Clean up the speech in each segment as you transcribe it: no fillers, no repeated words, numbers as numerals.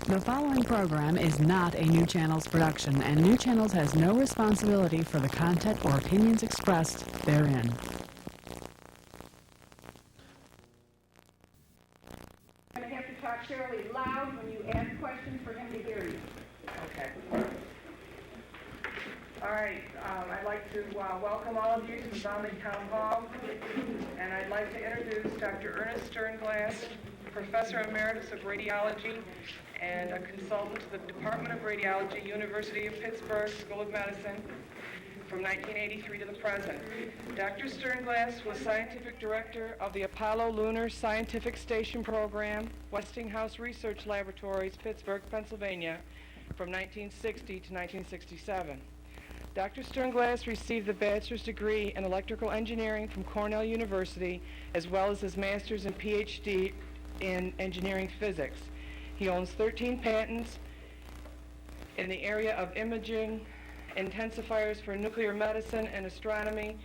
The following program is not a New Channels production, and New Channels has no responsibility for the content or opinions expressed therein. You're going to have to talk fairly loud when you ask questions for him to hear you. Okay. All right. I'd like to welcome all of you to the Volney Town Hall, and I'd like to introduce Dr. Ernest Sternglass, Professor Emeritus of Radiology and a consultant to the Department of Radiology, University of Pittsburgh School of Medicine, from 1983 to the present. Dr. Sternglass was Scientific Director of the Apollo Lunar Scientific Station Program, Westinghouse Research Laboratories, Pittsburgh, Pennsylvania, from 1960 to 1967. Dr. Sternglass received the bachelor's degree in electrical engineering from Cornell University, as well as his master's and PhD in engineering physics. He owns 13 patents in the area of imaging, intensifiers for nuclear medicine and astronomy,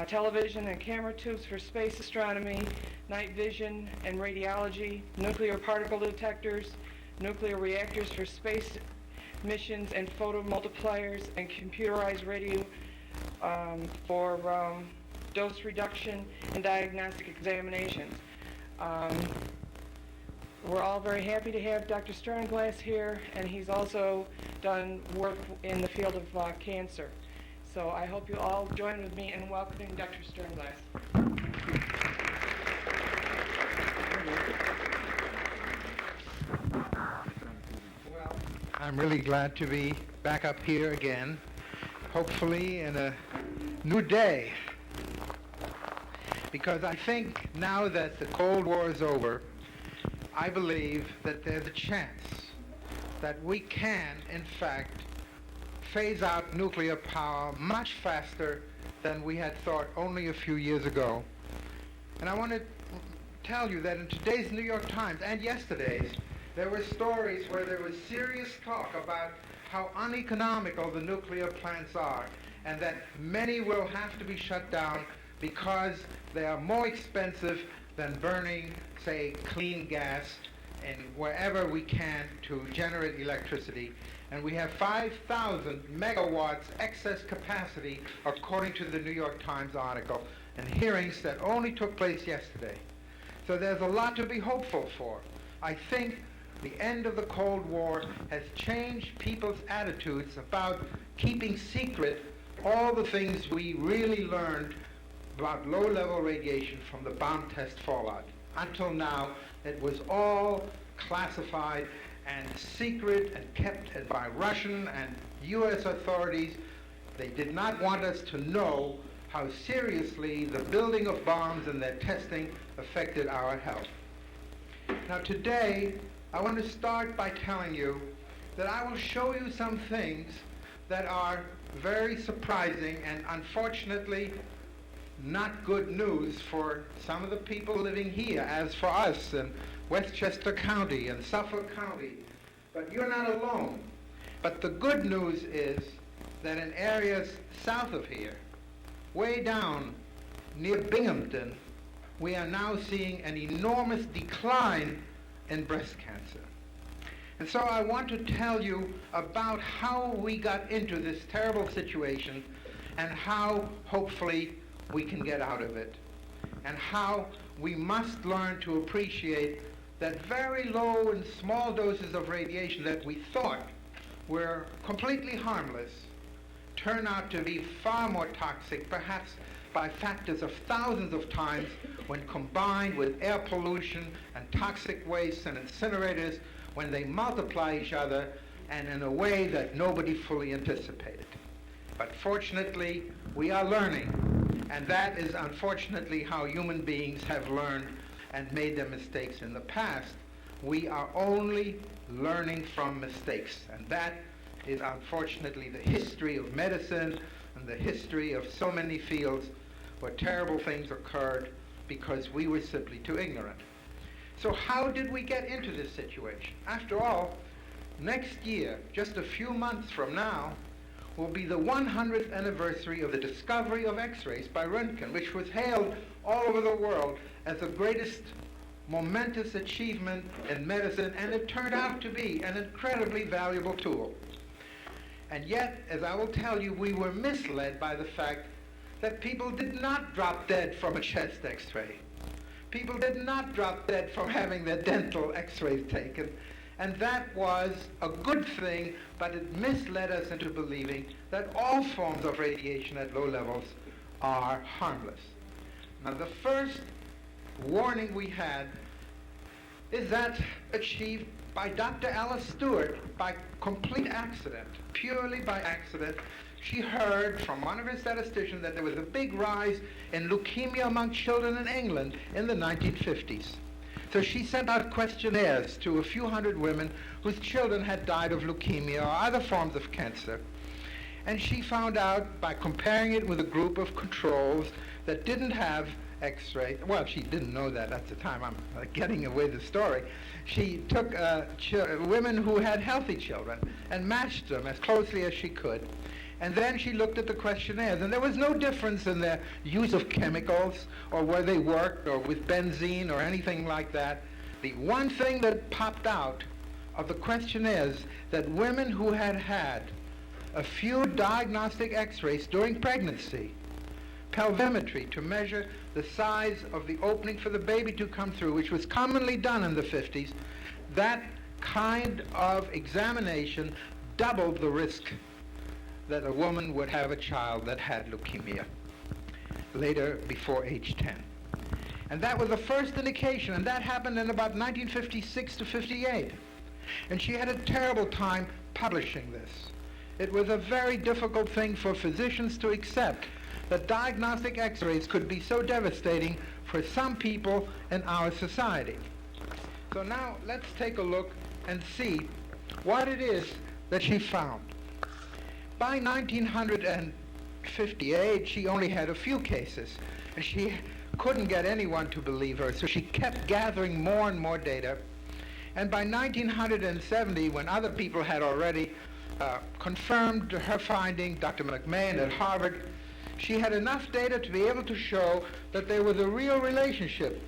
television and camera tubes for space astronomy, night vision and radiology, nuclear particle detectors, nuclear reactors for space missions and photomultipliers, and computerized radio for dose reduction and diagnostic examinations. We're all very happy to have Dr. Sternglass here, and he's also done work in the field of cancer. So I hope you all join with me in welcoming Dr. Sternglass. Well, I'm really glad to be back up here again, hopefully in a new day, because I think now that the Cold War is over, I believe that there's a chance that we can, in fact, phase out nuclear power much faster than we had thought only a few years ago. And I want to tell you that in today's New York Times and yesterday's, there were stories where there was serious talk about how uneconomical the nuclear plants are, and that many will have to be shut down because they are more expensive than burning, say, clean gas and wherever we can to generate electricity. And we have 5,000 megawatts excess capacity, according to the New York Times article, and hearings that only took place yesterday. So there's a lot to be hopeful for. I think the end of the Cold War has changed people's attitudes about keeping secret all the things we really learned about low-level radiation from the bomb test fallout. Until now, it was all classified and secret and kept by Russian and U.S. authorities. They did not want us to know how seriously the building of bombs and their testing affected our health. Now today, I want to start by telling you that I will show you some things that are very surprising and unfortunately not good news for some of the people living here, as for us in Westchester County and Suffolk County. But you're not alone. But the good news is that in areas south of here, way down near Binghamton, we are now seeing an enormous decline in breast cancer. And so I want to tell you about how we got into this terrible situation and how, hopefully, we can get out of it, and how we must learn to appreciate that very low and small doses of radiation that we thought were completely harmless turn out to be far more toxic, perhaps by factors of thousands of times, when combined with air pollution and toxic waste and incinerators, when they multiply each other and in a way that nobody fully anticipated. But fortunately, we are learning. And that is unfortunately how human beings have learned and made their mistakes in the past. We are only learning from mistakes. And that is unfortunately the history of medicine and the history of so many fields where terrible things occurred because we were simply too ignorant. So how did we get into this situation? After all, next year, just a few months from now, will be the 100th anniversary of the discovery of X-rays by Röntgen, which was hailed all over the world as the greatest momentous achievement in medicine, and it turned out to be an incredibly valuable tool. And yet, as I will tell you, we were misled by the fact that people did not drop dead from a chest x-ray. People did not drop dead from having their dental x-rays taken. And that was a good thing, but it misled us into believing that all forms of radiation at low levels are harmless. Now, the first warning we had is that achieved by Dr. Alice Stewart by complete accident, purely by accident. She heard from one of her statisticians that there was a big rise in leukemia among children in England in the 1950s. So she sent out questionnaires to a few hundred women whose children had died of leukemia or other forms of cancer. And she found out by comparing it with a group of controls that didn't have x-ray. Well, she didn't know that at the time. I'm getting away the story. She took women who had healthy children and matched them as closely as she could. And then she looked at the questionnaires, and there was no difference in their use of chemicals or where they worked or with benzene or anything like that. The one thing that popped out of the questionnaires, that women who had had a few diagnostic x-rays during pregnancy, pelvimetry to measure the size of the opening for the baby to come through, which was commonly done in the 50s, that kind of examination doubled the risk that a woman would have a child that had leukemia later, before age 10. And that was the first indication, and that happened in about 1956 to 58. And she had a terrible time publishing this. It was a very difficult thing for physicians to accept, that diagnostic x-rays could be so devastating for some people in our society. So now let's take a look and see what it is that she found. By 1958, she only had a few cases, and she couldn't get anyone to believe her, so she kept gathering more and more data. And by 1970, when other people had already confirmed her finding, Dr. McMahon at Harvard, she had enough data to be able to show that there was a real relationship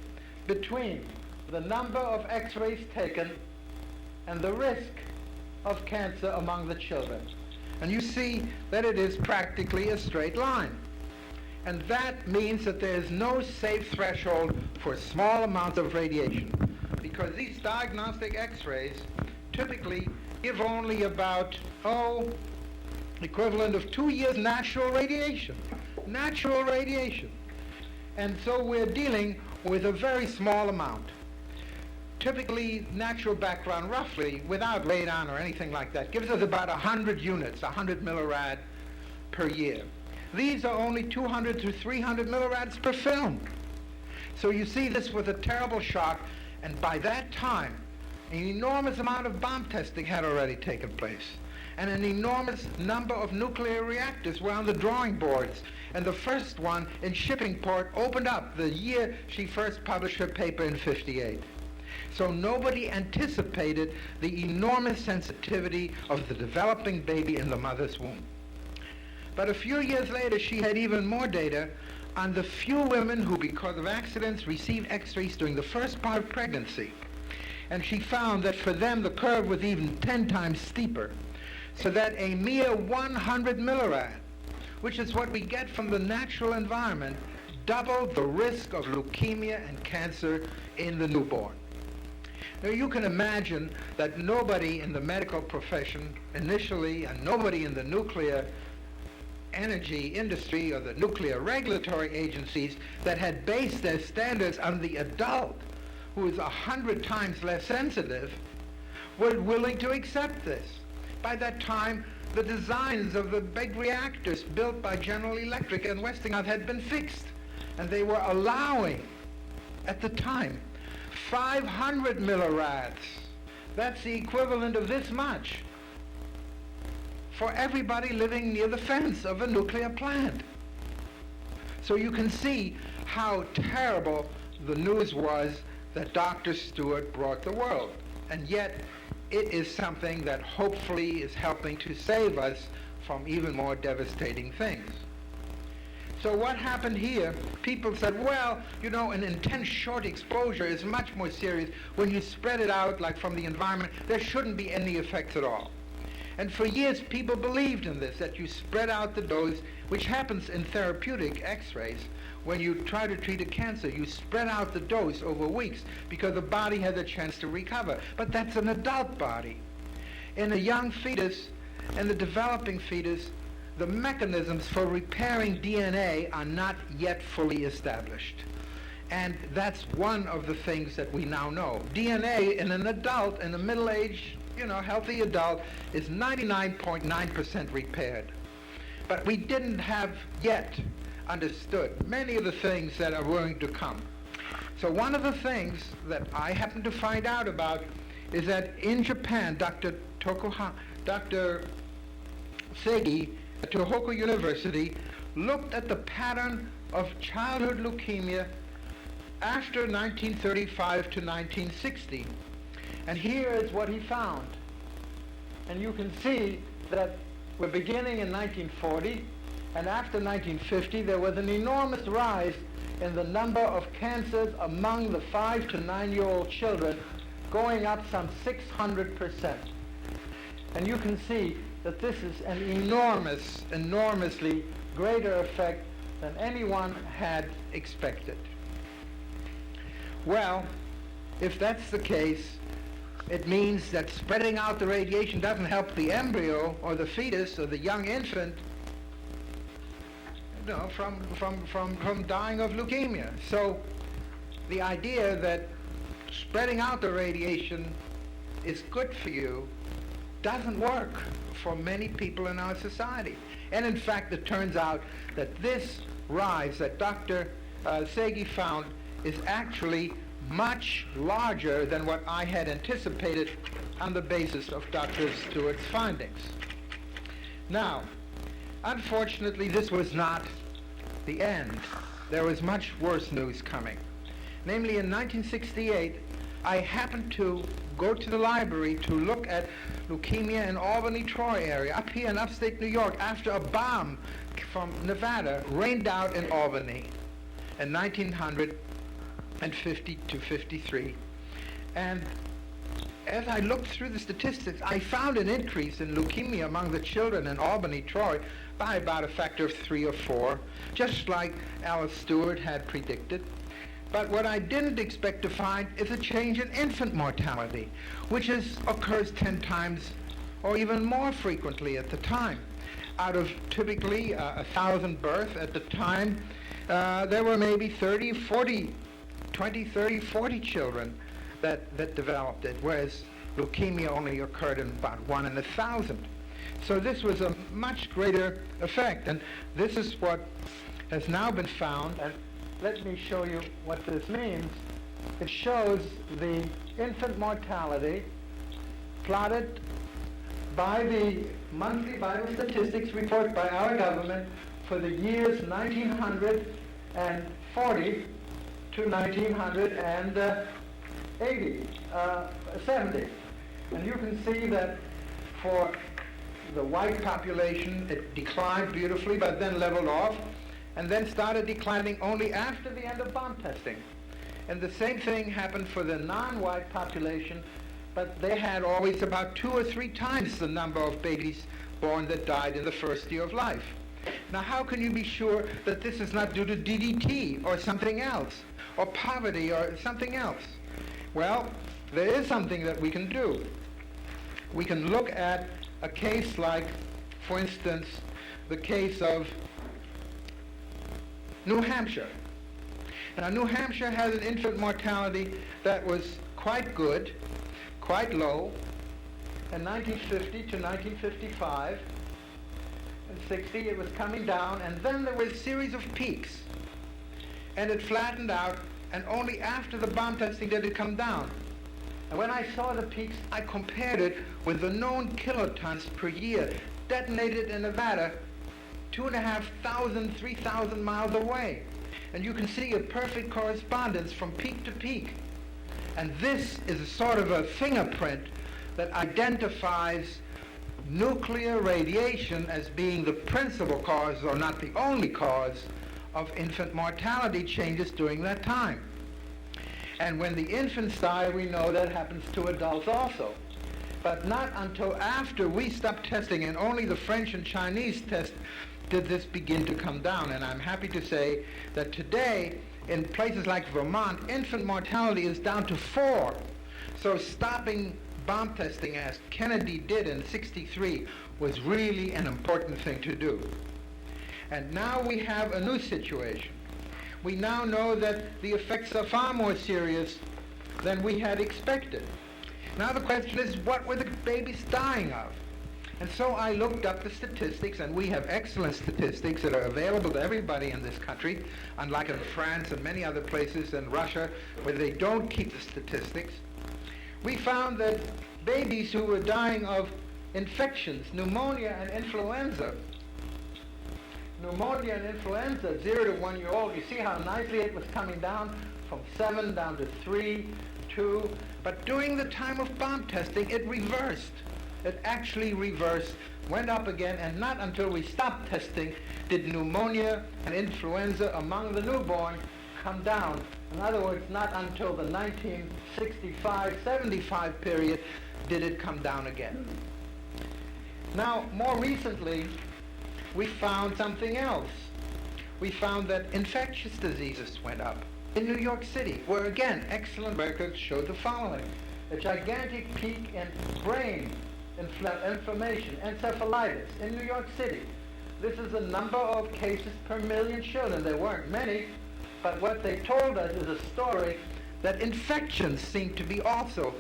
between the number of x-rays taken and the risk of cancer among the children. And you see that it is practically a straight line. And that means that there is no safe threshold for small amounts of radiation, because these diagnostic x-rays typically give only about, equivalent of 2 years natural radiation. Natural radiation. And so we're dealing with a very small amount. Typically, natural background, roughly, without radon or anything like that, gives us about 100 units, 100 millirad per year. These are only 200 to 300 millirads per film. So you see, this was a terrible shock, and by that time, an enormous amount of bomb testing had already taken place, and an enormous number of nuclear reactors were on the drawing boards. And the first one in Shippingport opened up the year she first published her paper in '58. So nobody anticipated the enormous sensitivity of the developing baby in the mother's womb. But a few years later, she had even more data on the few women who, because of accidents, received x-rays during the first part of pregnancy. And she found that for them, the curve was even 10 times steeper. So that a mere 100 millirad, which is what we get from the natural environment, doubled the risk of leukemia and cancer in the newborn. Now, you can imagine that nobody in the medical profession initially, and nobody in the nuclear energy industry or the nuclear regulatory agencies that had based their standards on the adult, who is 100 times less sensitive, were willing to accept this. By that time, the designs of the big reactors built by General Electric and Westinghouse had been fixed, and they were allowing, at the time, 500 millirads. That's the equivalent of this much for everybody living near the fence of a nuclear plant. So you can see how terrible the news was that Dr. Stewart brought the world. And yet, it is something that hopefully is helping to save us from even more devastating things. So what happened here, people said, well, you know, an intense short exposure is much more serious. When you spread it out, like from the environment, there shouldn't be any effects at all. And for years, people believed in this, that you spread out the dose, which happens in therapeutic x-rays. When you try to treat a cancer, you spread out the dose over weeks because the body has a chance to recover. But that's an adult body. In a young fetus and the developing fetus, the mechanisms for repairing DNA are not yet fully established. And that's one of the things that we now know. DNA in an adult, in a middle-aged, healthy adult, is 99.9% repaired. But we didn't have yet understood many of the things that are going to come. So one of the things that I happened to find out about is that in Japan, Dr. Segi at Tohoku University looked at the pattern of childhood leukemia after 1935 to 1960. And here is what he found. And you can see that we're beginning in 1940, and after 1950 there was an enormous rise in the number of cancers among the 5 to 9-year-old children, going up some 600%. And you can see that this is an enormously greater effect than anyone had expected. Well, if that's the case, it means that spreading out the radiation doesn't help the embryo or the fetus or the young infant from dying of leukemia. So the idea that spreading out the radiation is good for you doesn't work for many people in our society. And in fact, it turns out that this rise that Dr. Segi found is actually much larger than what I had anticipated on the basis of Dr. Stewart's findings. Now, unfortunately, this was not the end. There was much worse news coming. Namely, in 1968, I happened to go to the library to look at leukemia in Albany, Troy area, up here in upstate New York, after a bomb from Nevada rained out in Albany in 1950 to 53. And as I looked through the statistics, I found an increase in leukemia among the children in Albany, Troy, by about a factor of 3 or 4, just like Alice Stewart had predicted. But what I didn't expect to find is a change in infant mortality, which occurs 10 times or even more frequently at the time. Out of typically 1,000 births at the time, there were maybe 20, 30, 40 children that developed it, whereas leukemia only occurred in about 1 in 1,000. So this was a much greater effect, and this is what has now been found. And let me show you what this means. It shows the infant mortality plotted by the monthly vital statistics report by our government for the years 1940 to 1970. And you can see that for the white population, it declined beautifully, but then leveled off, and then started declining only after the end of bomb testing. And the same thing happened for the non-white population, but they had always about 2 or 3 times the number of babies born that died in the first year of life. Now, how can you be sure that this is not due to DDT or something else, or poverty or something else? Well, there is something that we can do. We can look at a case like, for instance, the case of New Hampshire. Now, New Hampshire has an infant mortality that was quite good, quite low, in 1950 to 1955. In 60, it was coming down, and then there was a series of peaks. And it flattened out, and only after the bomb testing did it come down. And when I saw the peaks, I compared it with the known kilotons per year detonated in Nevada 2,500, 3,000 miles away. And you can see a perfect correspondence from peak to peak. And this is a sort of a fingerprint that identifies nuclear radiation as being the principal cause, or not the only cause, of infant mortality changes during that time. And when the infants die, we know that happens to adults also. But not until after we stopped testing, and only the French and Chinese test, did this begin to come down. And I'm happy to say that today, in places like Vermont, infant mortality is down to 4. So stopping bomb testing, as Kennedy did in '63, was really an important thing to do. And now we have a new situation. We now know that the effects are far more serious than we had expected. Now the question is, what were the babies dying of? And so I looked up the statistics, and we have excellent statistics that are available to everybody in this country, unlike in France and many other places, and Russia, where they don't keep the statistics. We found that babies who were dying of infections, pneumonia and influenza, 0 to 1 year old, you see how nicely it was coming down from 7 down to 3, 2, but during the time of bomb testing, it reversed. It actually reversed, went up again, and not until we stopped testing did pneumonia and influenza among the newborn come down. In other words, not until the 1965-75 period did it come down again. Now, more recently, we found something else. We found that infectious diseases went up in New York City, where again, excellent records showed the following: a gigantic peak in brain inflammation, encephalitis in New York City. This is the number of cases per million children. There weren't many, but what they told us is a story that infections seem to be also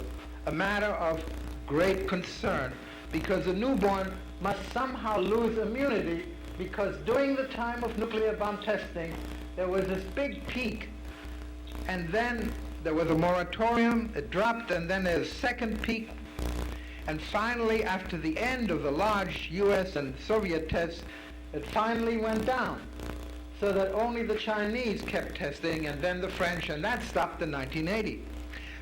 a matter of great concern, because a newborn must somehow lose immunity, because during the time of nuclear bomb testing, there was this big peak, and then there was a moratorium, it dropped, and then there's a second peak, and finally, after the end of the large US and Soviet tests, it finally went down, so that only the Chinese kept testing, and then the French, and that stopped in 1980.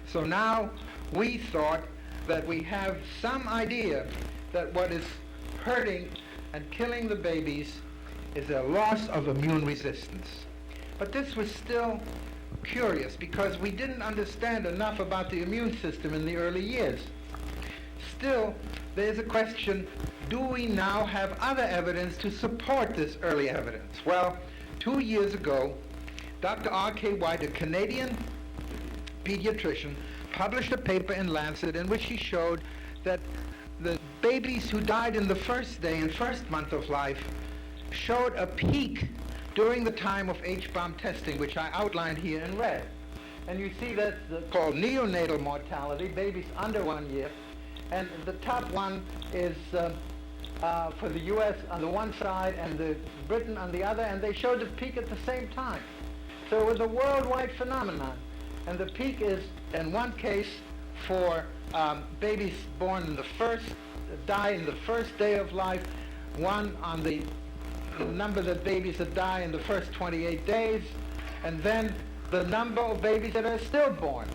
So now we thought that we have some idea that what is hurting and killing the babies is a loss of immune resistance. But this was still curious, because we didn't understand enough about the immune system in the early years. Still, there's a question, do we now have other evidence to support this early evidence? Well, 2 years ago, Dr. R.K. White, a Canadian pediatrician, published a paper in Lancet in which he showed that the babies who died in the first day and first month of life showed a peak during the time of H-bomb testing, which I outlined here in red. And you see that's called neonatal mortality, babies under 1 year. And the top one is for the U.S. on the one side and the Britain on the other, and they showed the peak at the same time. So it was a worldwide phenomenon. And the peak is, in one case, for babies born in die in the first day of life, one on the number of babies that die in the first 28 days, and then the number of babies that are stillborn.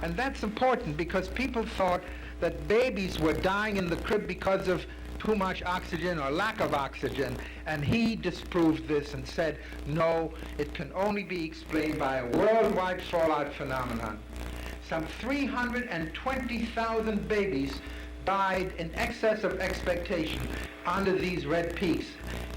And that's important, because people thought that babies were dying in the crib because of too much oxygen or lack of oxygen, and he disproved this and said, no, it can only be explained by a worldwide fallout phenomenon. Some 320,000 babies died in excess of expectation under these red peaks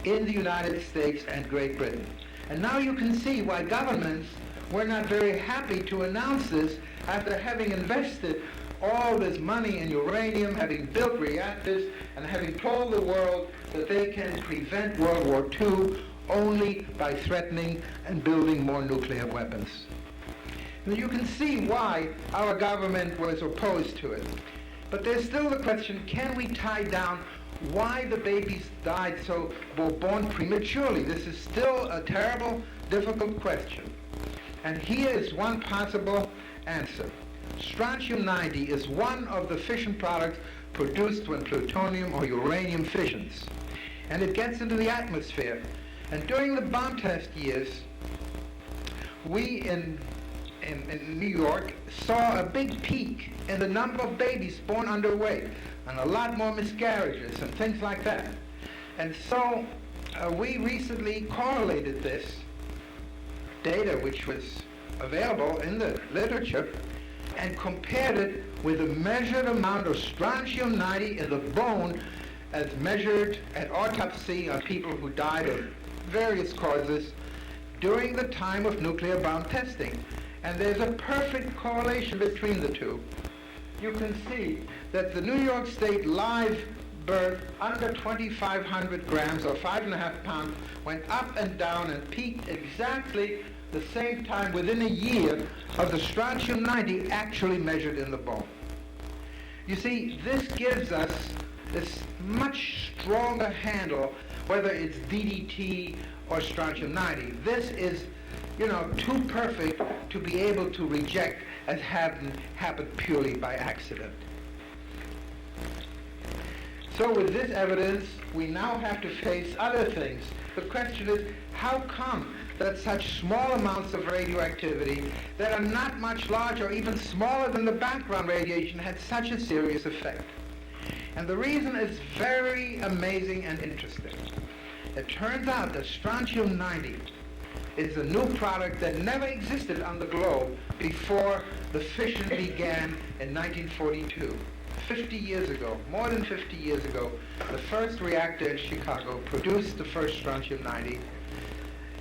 in the United States and Great Britain. And now you can see why governments were not very happy to announce this after having invested all this money in uranium, having built reactors, and having told the world that they can prevent World War II only by threatening and building more nuclear weapons. And you can see why our government was opposed to it. But there's still the question, can we tie down why the babies died were born prematurely? This is still a terrible, difficult question. And here is one possible answer. Strontium-90 is one of the fission products produced when plutonium or uranium fissions. And it gets into the atmosphere. And during the bomb test years, we in New York saw a big peak in the number of babies born underweight, and a lot more miscarriages and things like that. And so we recently correlated this data which was available in the literature and compared it with the measured amount of strontium-90 in the bone as measured at autopsy on people who died of various causes during the time of nuclear bomb testing. And there's a perfect correlation between the two. You can see that the New York State live birth under 2,500 grams or 5.5 pounds went up and down and peaked exactly the same time within a year of the strontium-90 actually measured in the bone. You see, this gives us this much stronger handle whether it's DDT or strontium-90. This is, too perfect to be able to reject as having happened purely by accident. So with this evidence, we now have to face other things. The question is, how come that such small amounts of radioactivity that are not much larger or even smaller than the background radiation had such a serious effect? And the reason is very amazing and interesting. It turns out that strontium-90 is a new product that never existed on the globe before the fission began in 1942. 50 years ago, more than 50 years ago, the first reactor in Chicago produced the first strontium-90.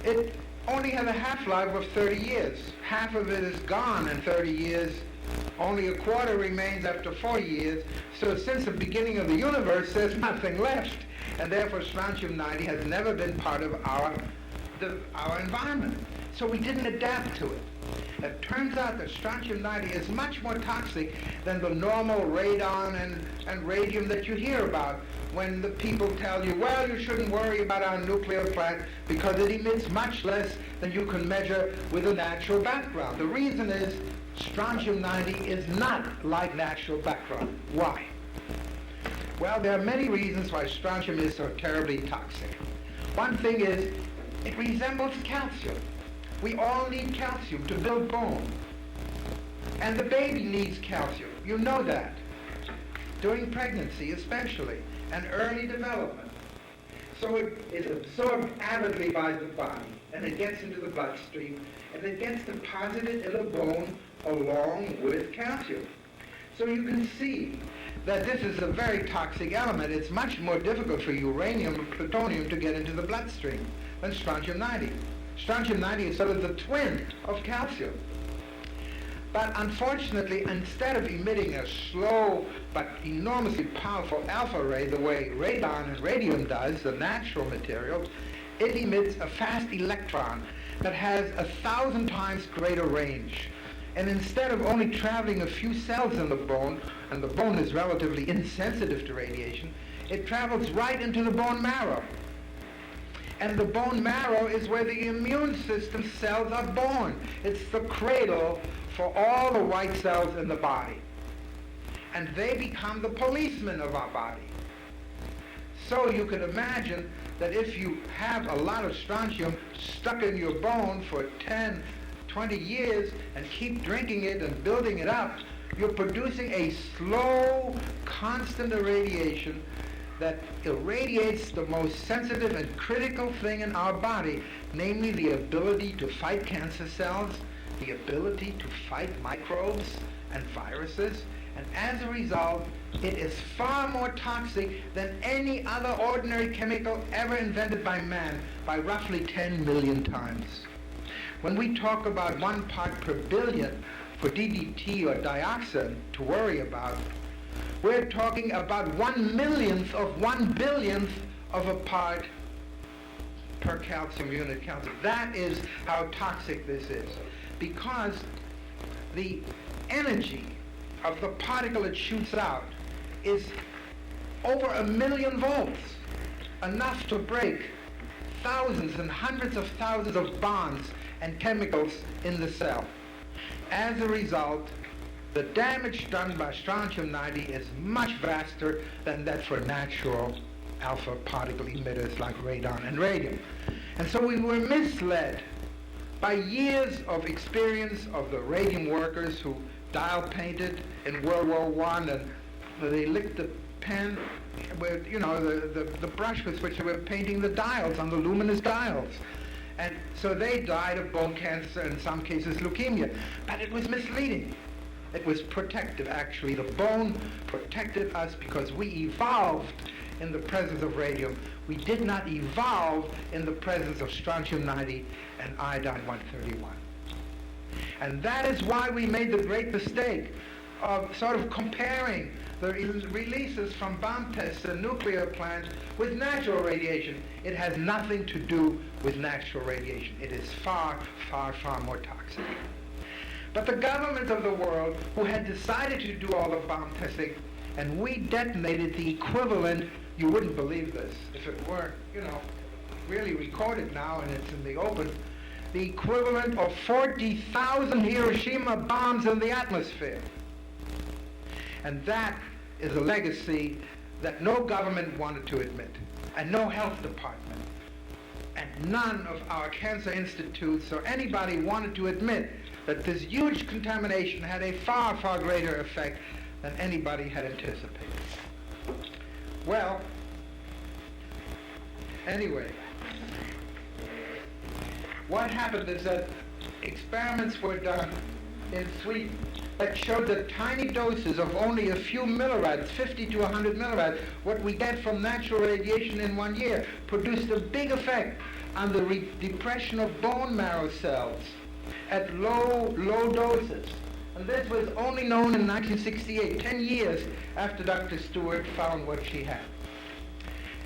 It only has a half-life of 30 years. Half of it is gone in 30 years. Only a quarter remains after 40 years. So since the beginning of the universe, there's nothing left. And therefore, strontium-90 has never been part of our environment. So we didn't adapt to it. It turns out that strontium-90 is much more toxic than the normal radon and radium that you hear about when the people tell you, well, you shouldn't worry about our nuclear plant because it emits much less than you can measure with a natural background. The reason is strontium-90 is not like natural background. Why? Well, there are many reasons why strontium is so terribly toxic. One thing is it resembles calcium. We all need calcium to build bone. And the baby needs calcium. You know that. During pregnancy especially, and early development. So it is absorbed avidly by the body, and it gets into the bloodstream, and it gets deposited in the bone along with calcium. So you can see that this is a very toxic element. It's much more difficult for uranium and plutonium to get into the bloodstream than strontium-90. Strontium-90 is sort of the twin of calcium. But unfortunately, instead of emitting a slow but enormously powerful alpha ray the way radon and radium does, the natural material, it emits a fast electron that has 1,000 times greater range. And instead of only traveling a few cells in the bone, and the bone is relatively insensitive to radiation, it travels right into the bone marrow. And the bone marrow is where the immune system cells are born. It's the cradle for all the white cells in the body. And they become the policemen of our body. So you can imagine that if you have a lot of strontium stuck in your bone for 10, 20 years and keep drinking it and building it up, you're producing a slow, constant irradiation that irradiates the most sensitive and critical thing in our body, namely the ability to fight cancer cells, the ability to fight microbes and viruses, and as a result, it is far more toxic than any other ordinary chemical ever invented by man by roughly 10 million times. When we talk about 1 part per billion for DDT or dioxin to worry about, we're talking about 1/millionth of 1/billionth of a part per calcium unit calcium. That is how toxic this is, because the energy of the particle it shoots out is over 1,000,000 volts, enough to break thousands and hundreds of thousands of bonds and chemicals in the cell. As a result, the damage done by strontium-90 is much vaster than that for natural alpha particle emitters like radon and radium. And so we were misled by years of experience of the radium workers who dial painted in World War I, and they licked the pen with, the brush with which they were painting the dials on the luminous dials. And so they died of bone cancer, in some cases leukemia. But it was misleading. It was protective, actually. The bone protected us because we evolved in the presence of radium. We did not evolve in the presence of strontium-90 and iodine-131. And that is why we made the great mistake of sort of comparing the releases from bomb tests and nuclear plants with natural radiation. It has nothing to do with natural radiation. It is far, far, far more toxic. But the governments of the world who had decided to do all the bomb testing, and we detonated the equivalent, you wouldn't believe this if it weren't, really recorded now and it's in the open, the equivalent of 40,000 Hiroshima bombs in the atmosphere. And that is a legacy that no government wanted to admit, and no health department, and none of our cancer institutes or anybody wanted to admit that this huge contamination had a far, far greater effect than anybody had anticipated. Well, anyway, what happened is that experiments were done in Sweden that showed that tiny doses of only a few millirads, 50 to 100 millirads, what we get from natural radiation in 1 year, produced a big effect on the depression of bone marrow cells at low doses. And this was only known in 1968, 10 years after Dr. Stewart found what she had.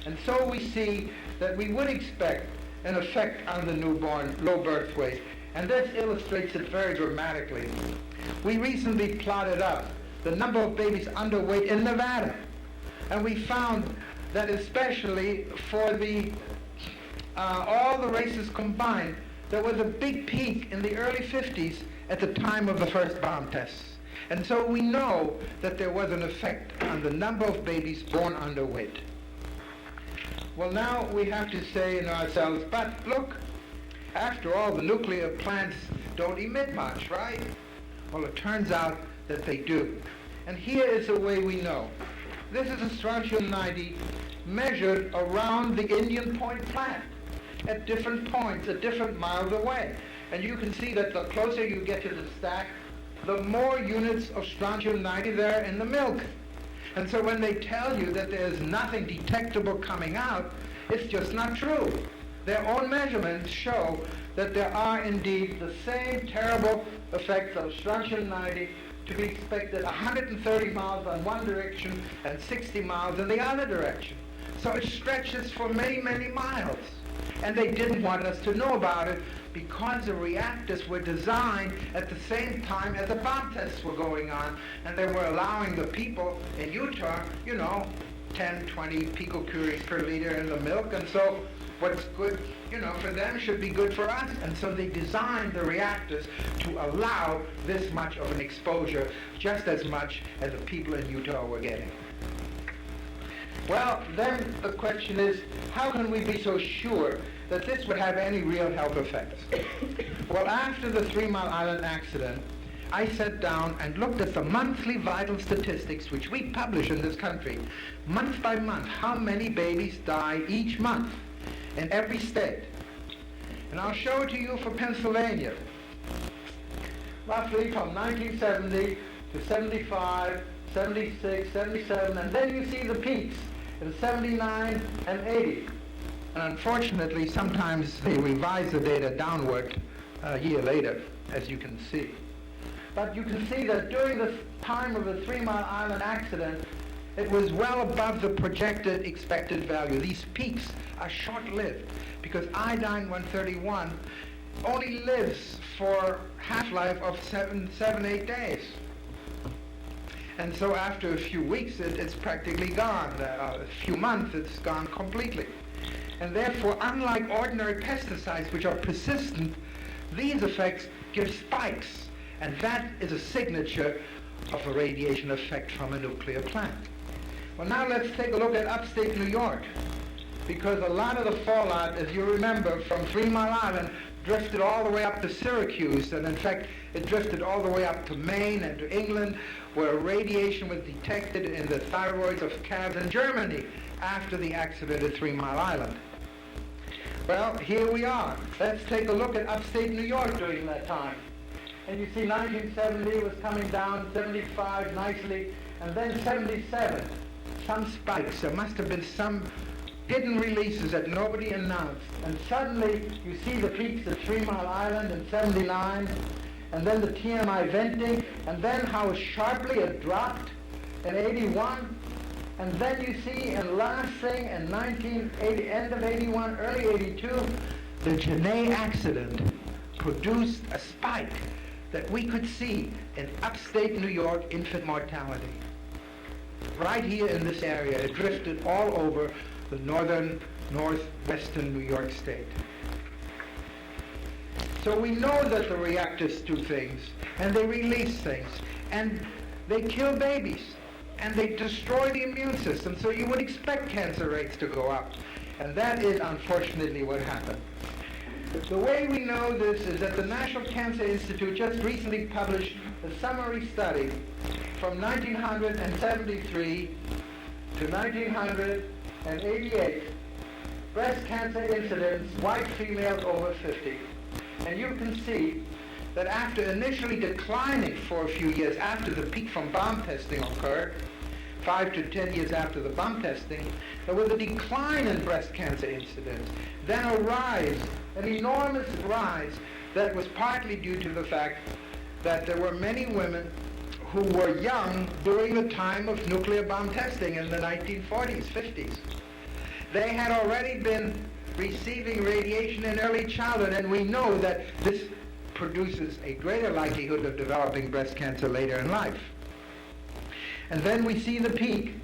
And so we see that we would expect an effect on the newborn, low birth weight. And this illustrates it very dramatically. We recently plotted up the number of babies underweight in Nevada. And we found that especially for all the races combined, there was a big peak in the early 50s at the time of the first bomb tests. And so we know that there was an effect on the number of babies born underweight. Well, now we have to say in ourselves, but look, after all, the nuclear plants don't emit much, right? Well, it turns out that they do. And here is the way we know. This is a strontium-90 measured around the Indian Point plant at different points, at different miles away. And you can see that the closer you get to the stack, the more units of strontium-90 there are in the milk. And so when they tell you that there's nothing detectable coming out, it's just not true. Their own measurements show that there are indeed the same terrible effects of strontium-90 to be expected 130 miles in one direction and 60 miles in the other direction. So it stretches for many, many miles. And they didn't want us to know about it because the reactors were designed at the same time as the bomb tests were going on, and they were allowing the people in Utah, 10, 20 picocuries per liter in the milk, and so what's good, for them should be good for us. And so they designed the reactors to allow this much of an exposure, just as much as the people in Utah were getting. Well, then the question is, how can we be so sure that this would have any real health effects? Well, after the 3 Mile Island accident, I sat down and looked at the monthly vital statistics which we publish in this country, month by month, how many babies die each month in every state. And I'll show it to you for Pennsylvania. Roughly from 1970 to 75, 76, 77, and then you see the peaks in 79 and 80. And unfortunately, sometimes they revise the data downward a year later, as you can see. But you can see that during the time of the 3 Mile Island accident, it was well above the projected expected value. These peaks are short-lived because iodine-131 only lives for half-life of 7-8 days. And so after a few weeks, it's practically gone. A few months, it's gone completely. And therefore, unlike ordinary pesticides, which are persistent, these effects give spikes. And that is a signature of a radiation effect from a nuclear plant. Well, now let's take a look at upstate New York, because a lot of the fallout, as you remember, from 3 Mile Island drifted all the way up to Syracuse, and in fact, it drifted all the way up to Maine and to England, where radiation was detected in the thyroids of calves in Germany after the accident at 3 Mile Island. Well, here we are. Let's take a look at upstate New York during that time. And you see 1970 was coming down, 75 nicely, and then 77. Some spikes. There must have been some hidden releases that nobody announced. And suddenly you see the peaks at 3 Mile Island in 79, and then the TMI venting, and then how sharply it dropped in 81. And then you see, and last thing, in 1980, end of 81, early 82, the Janae accident produced a spike that we could see in upstate New York infant mortality. Right here in this area, it drifted all over the northwestern New York state. So we know that the reactors do things, and they release things, and they kill babies, and they destroy the immune system, so you would expect cancer rates to go up. And that is unfortunately what happened. The way we know this is that the National Cancer Institute just recently published a summary study from 1973 to 1988, breast cancer incidence, white females over 50. And you can see that after initially declining for a few years after the peak from bomb testing occurred, 5 to 10 years after the bomb testing, there was a decline in breast cancer incidence, then a rise, an enormous rise that was partly due to the fact that there were many women who were young during the time of nuclear bomb testing in the 1940s, 50s. They had already been receiving radiation in early childhood, and we know that this produces a greater likelihood of developing breast cancer later in life. And then we see the peak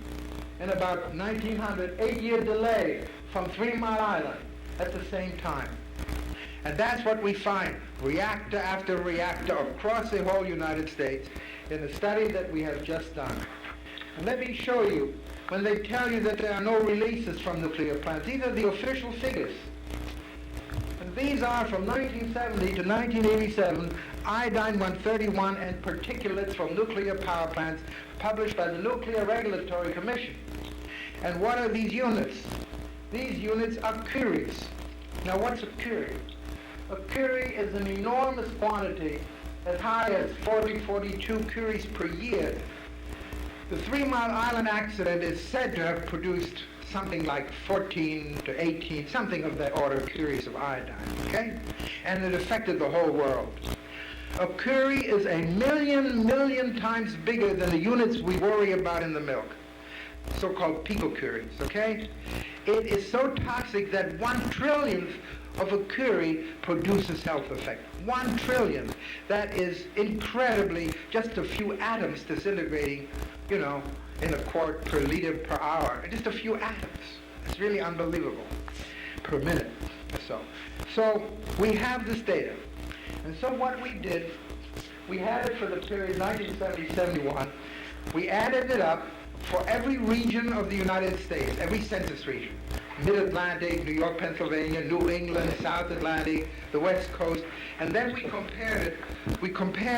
in about 1900, 8-year delay from 3 Mile Island at the same time. And that's what we find, reactor after reactor across the whole United States in the study that we have just done. And let me show you, when they tell you that there are no releases from nuclear plants, these are the official figures. And these are from 1970 to 1987, iodine-131 and particulates from nuclear power plants published by the Nuclear Regulatory Commission. And what are these units? These units are curies. Now what's a curie? A curie is an enormous quantity, as high as 40, 42 curies per year. The 3 Mile Island accident is said to have produced something like 14 to 18, something of that order, curies of iodine, okay? And it affected the whole world. A curie is a million times bigger than the units we worry about in the milk, so-called picocuries, okay? It is so toxic that 1 trillionth of a curie produces health effect. 1 trillionth. That is incredibly, just a few atoms disintegrating, you know, in a quart per liter per hour. Just a few atoms. It's really unbelievable. Per minute or so. So we have this data. And so what we did, we had it for the period 1970-71. We added it up for every region of the United States, every census region. Mid-Atlantic, New York, Pennsylvania, New England, South Atlantic, the West Coast. And then we compared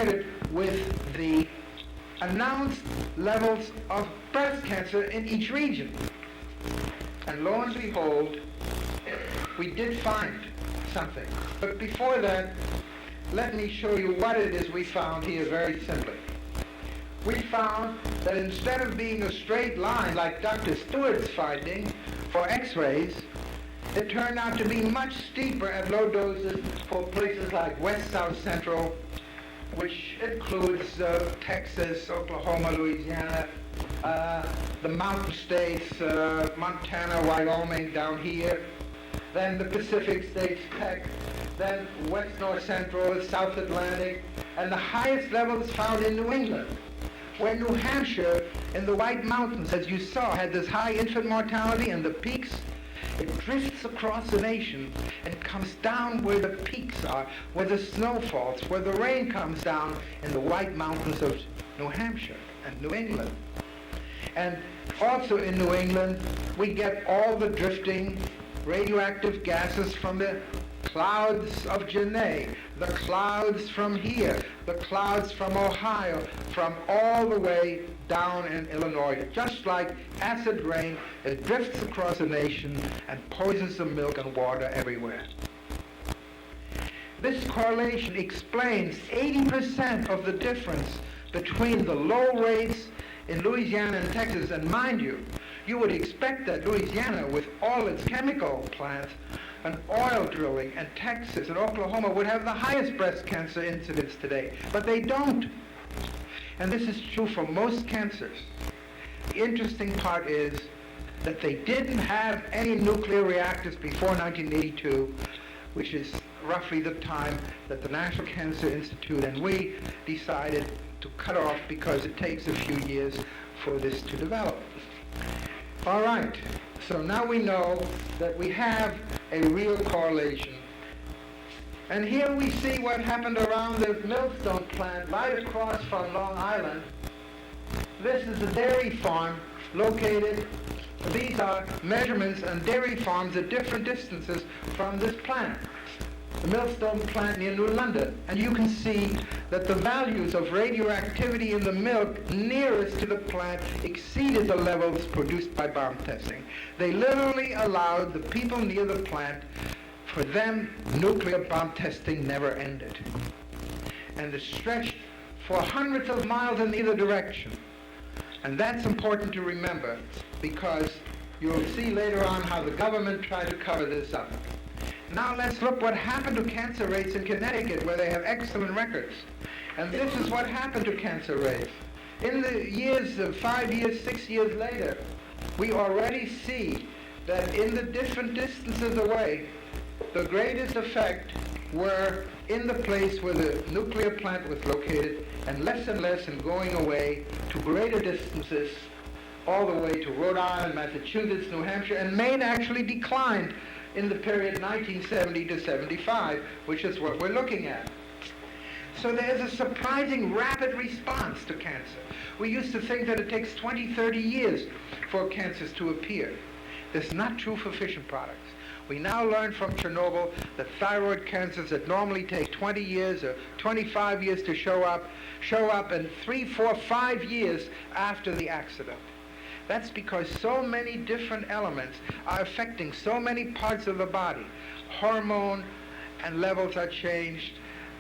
it with the announced levels of breast cancer in each region. And lo and behold, we did find something. But before that, let me show you what it is we found here very simply. We found that instead of being a straight line like Dr. Stewart's finding for X-rays, it turned out to be much steeper at low doses for places like West, South, Central, which includes Texas, Oklahoma, Louisiana, the mountain states, Montana, Wyoming down here, then the Pacific states, then West, North, Central, South Atlantic, and the highest levels found in New England, where New Hampshire in the White Mountains, as you saw, had this high infant mortality, and the peaks, it drifts across the nation and comes down where the peaks are, where the snow falls, where the rain comes down in the White Mountains of New Hampshire and New England. And also in New England, we get all the drifting radioactive gases from the clouds of Janae, the clouds from here, the clouds from Ohio, from all the way down in Illinois. Just like acid rain, it drifts across the nation and poisons the milk and water everywhere. This correlation explains 80% of the difference between the low rates in Louisiana and Texas. And mind you, you would expect that Louisiana, with all its chemical plants and oil drilling, and Texas and Oklahoma would have the highest breast cancer incidence today. But they don't. And this is true for most cancers. The interesting part is that they didn't have any nuclear reactors before 1982, which is roughly the time that the National Cancer Institute and we decided to cut off because it takes a few years for this to develop. All right, so now we know that we have a real correlation. And here we see what happened around the millstone plant right across from Long Island. This is a dairy farm located, these are measurements and dairy farms at different distances from this plant. The millstone plant near New London. And you can see that the values of radioactivity in the milk nearest to the plant exceeded the levels produced by bomb testing. They literally allowed the people near the plant, for them, nuclear bomb testing never ended. And it stretched for hundreds of miles in either direction. And that's important to remember, because you'll see later on how the government tried to cover this up. Now let's look what happened to cancer rates in Connecticut, where they have excellent records. And this is what happened to cancer rates. In the years of 5 years, 6 years later, we already see that in the different distances away, the greatest effect were in the place where the nuclear plant was located, and less in going away to greater distances, all the way to Rhode Island, Massachusetts, New Hampshire, and Maine actually declined in the period 1970 to 75, which is what we're looking at. So there's a surprising rapid response to cancer. We used to think that it takes 20, 30 years for cancers to appear. That's not true for fission products. We now learn from Chernobyl that thyroid cancers that normally take 20 years or 25 years to show up in 3, 4, 5 years after the accident. That's because so many different elements are affecting so many parts of the body. Hormone and levels are changed.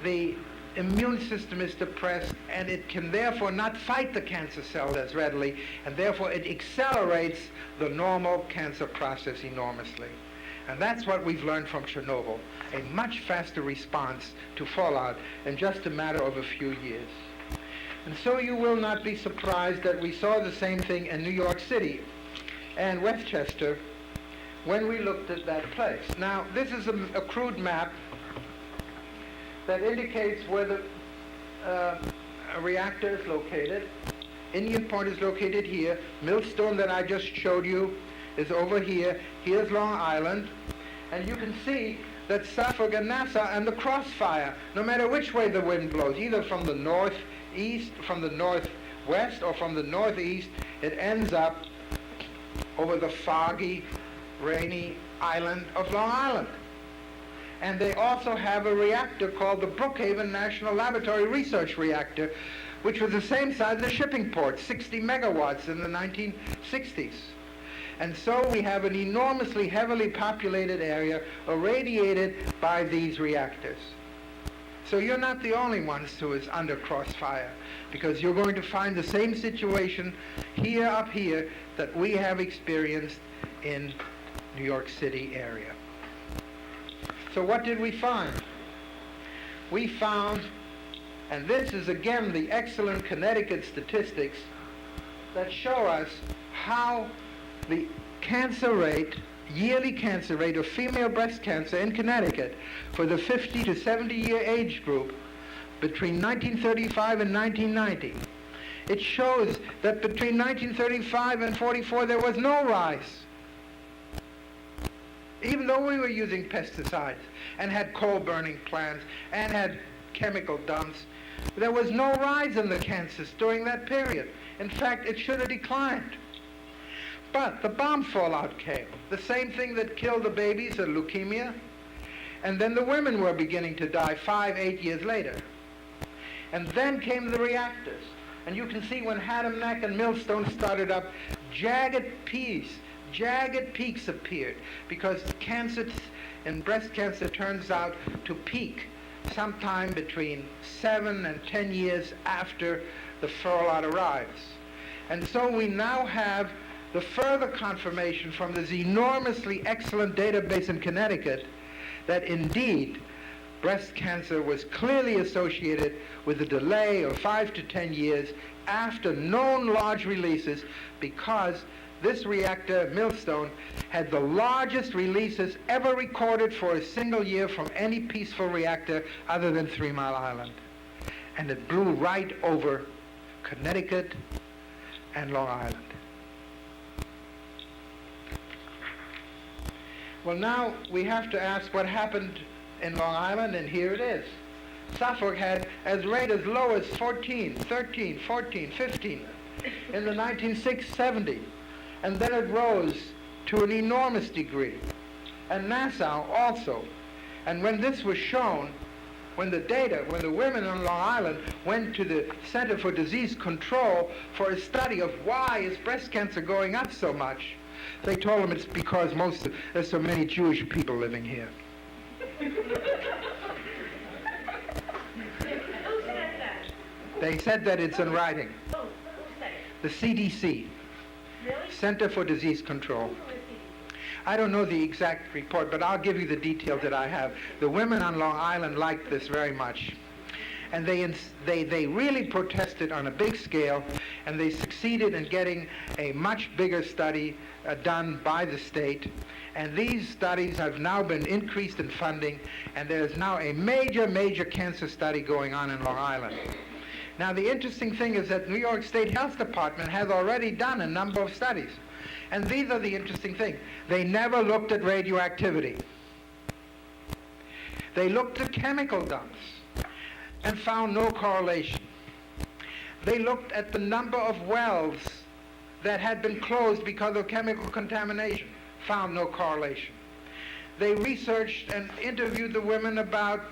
The immune system is depressed, and it can therefore not fight the cancer cells as readily, and therefore it accelerates the normal cancer process enormously. And that's what we've learned from Chernobyl, a much faster response to fallout in just a matter of a few years. And so you will not be surprised that we saw the same thing in New York City and Westchester when we looked at that place. Now, this is a crude map that indicates where the reactor is located. Indian Point is located here. Millstone that I just showed you is over here. Here's Long Island. And you can see that Suffolk and Nassau and the crossfire, no matter which way the wind blows, either from the northeast, from the northwest, or from the northeast, it ends up over the foggy, rainy island of Long Island. And they also have a reactor called the Brookhaven National Laboratory Research Reactor, which was the same size as a shipping port, 60 megawatts in the 1960s. And so we have an enormously heavily populated area irradiated by these reactors. So you're not the only ones who is under crossfire, because you're going to find the same situation here up here that we have experienced in New York City area. So what did we find? We found, and this is again the excellent Connecticut statistics that show us how the cancer rate, yearly cancer rate of female breast cancer in Connecticut for the 50 to 70 year age group between 1935 and 1990. It shows that between 1935 and 44 there was no rise. Even though we were using pesticides and had coal burning plants and had chemical dumps, there was no rise in the cancers during that period. In fact, it should have declined. But the bomb fallout came, the same thing that killed the babies of leukemia And then the women were beginning to die 5, 8 years later. And then came the reactors. And you can see when Haddam Neck and Millstone started up, jagged peaks appeared, because cancer and breast cancer turns out to peak sometime between 7 and 10 years after the fallout arrives. And so we now have the further confirmation from this enormously excellent database in Connecticut that indeed breast cancer was clearly associated with a delay of 5 to 10 years after known large releases, because this reactor, Millstone, had the largest releases ever recorded for a single year from any peaceful reactor other than 3 Mile Island. And it blew right over Connecticut and Long Island. Well, now we have to ask what happened in Long Island, and here it is. Suffolk had as rate as low as 14, 13, 14, 15 in the 1970, and then it rose to an enormous degree. And Nassau also. And when this was shown, when the women on Long Island went to the Center for Disease Control for a study of why is breast cancer going up so much, they told them it's because there's so many Jewish people living here. Who said that? They said that it's in writing. Who said it? The CDC, Really? Center for Disease Control. Who was he? I don't know the exact report, but I'll give you the details that I have. The women on Long Island liked this very much. And they really protested on a big scale, and they succeeded in getting a much bigger study done by the state. And these studies have now been increased in funding, and there's now a major cancer study going on in Long Island. Now, the interesting thing is that New York State Health Department has already done a number of studies. And these are the interesting things. They never looked at radioactivity. They looked at chemical dumps and found no correlation. They looked at the number of wells that had been closed because of chemical contamination, found no correlation. They researched and interviewed the women about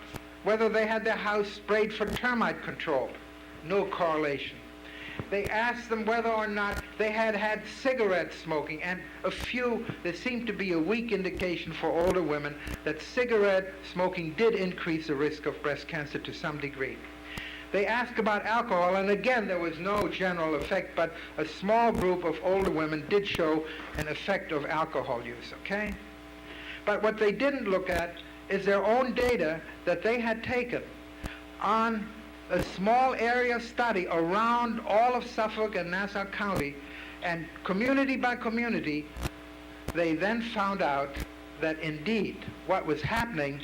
whether they had their house sprayed for termite control, no correlation. They asked them whether or not they had had cigarette smoking, and there seemed to be a weak indication for older women that cigarette smoking did increase the risk of breast cancer to some degree. They asked about alcohol, and again there was no general effect, but a small group of older women did show an effect of alcohol use, okay? But what they didn't look at is their own data that they had taken on a small area study around all of Suffolk and Nassau County, and community by community, they then found out that indeed what was happening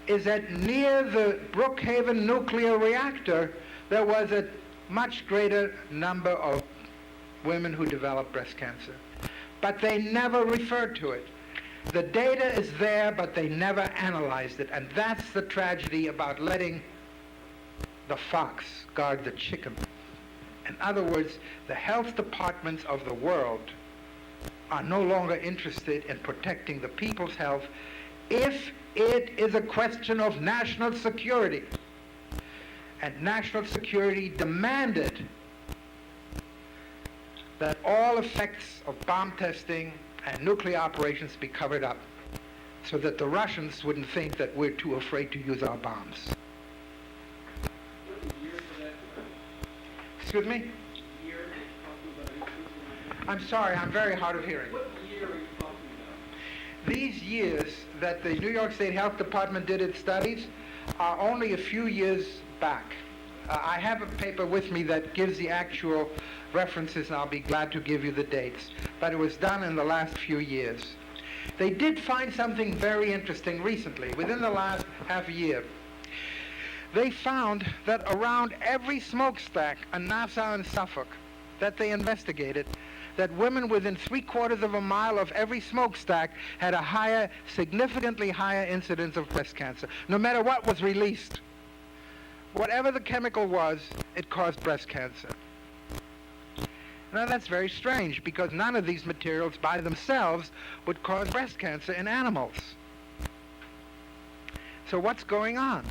is that near the Brookhaven nuclear reactor, there was a much greater number of women who developed breast cancer. But they never referred to it. The data is there, but they never analyzed it, and that's the tragedy about letting the fox guard the chicken. In other words, the health departments of the world are no longer interested in protecting the people's health if it is a question of national security. And national security demanded that all effects of bomb testing and nuclear operations be covered up so that the Russians wouldn't think that we're too afraid to use our bombs. Excuse me? I'm sorry, I'm very hard of hearing. What year are you talking about? These years that the New York State Health Department did its studies are only a few years back. I have a paper with me that gives the actual references, and I'll be glad to give you the dates. But it was done in the last few years. They did find something very interesting recently, within the last half a year. They found that around every smokestack in Nassau and Suffolk that they investigated, that women within 3/4 of a mile of every smokestack had a significantly higher incidence of breast cancer, no matter what was released. Whatever the chemical was, it caused breast cancer. Now that's very strange, because none of these materials by themselves would cause breast cancer in animals. So what's going on?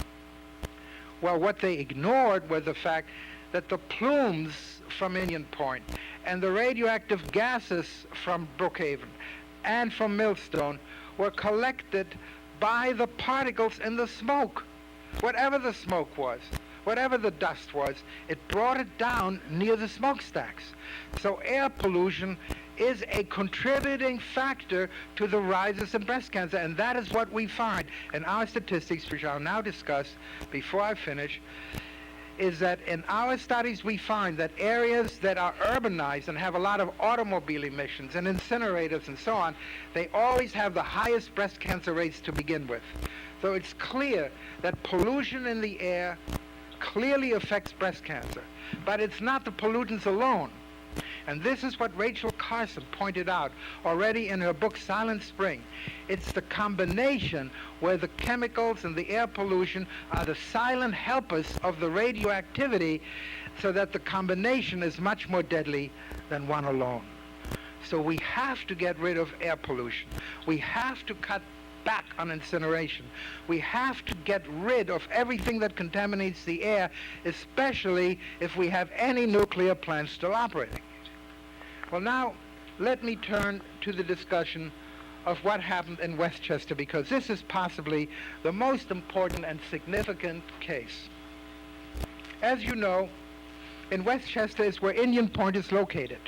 Well, what they ignored was the fact that the plumes from Indian Point and the radioactive gases from Brookhaven and from Millstone were collected by the particles in the smoke. Whatever the smoke was, whatever the dust was, it brought it down near the smokestacks. So air pollution is a contributing factor to the rises in breast cancer, and that is what we find in our statistics, which I'll now discuss before I finish, is that in our studies we find that areas that are urbanized and have a lot of automobile emissions and incinerators and so on, they always have the highest breast cancer rates to begin with. So it's clear that pollution in the air clearly affects breast cancer, but it's not the pollutants alone. And this is what Rachel Carson pointed out already in her book Silent Spring. It's the combination where the chemicals and the air pollution are the silent helpers of the radioactivity, so that the combination is much more deadly than one alone. So we have to get rid of air pollution. We have to cut back on incineration. We have to get rid of everything that contaminates the air, especially if we have any nuclear plants still operating. Well, now let me turn to the discussion of what happened in Westchester, because this is possibly the most important and significant case. As you know, in Westchester is where Indian Point is located.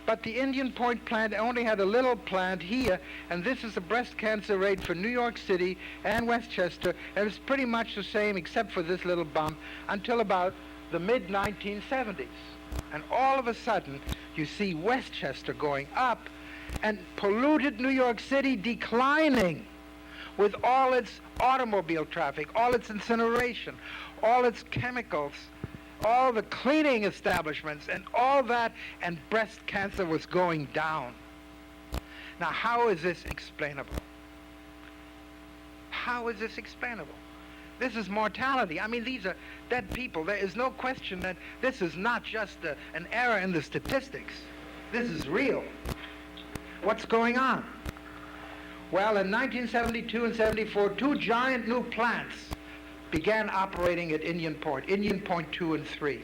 But the Indian Point plant only had a little plant here, and this is the breast cancer rate for New York City and Westchester, and it's pretty much the same except for this little bump until about the mid-1970s. And all of a sudden, you see Westchester going up and polluted New York City declining, with all its automobile traffic, all its incineration, all its chemicals, all the cleaning establishments and all that, and breast cancer was going down. Now, how is this explainable? How is this explainable? This is mortality. I mean, these are dead people. There is no question that this is not just an error in the statistics. This is real. What's going on? Well, in 1972 and 74, two giant new plants began operating at Indian Point 2 and 3.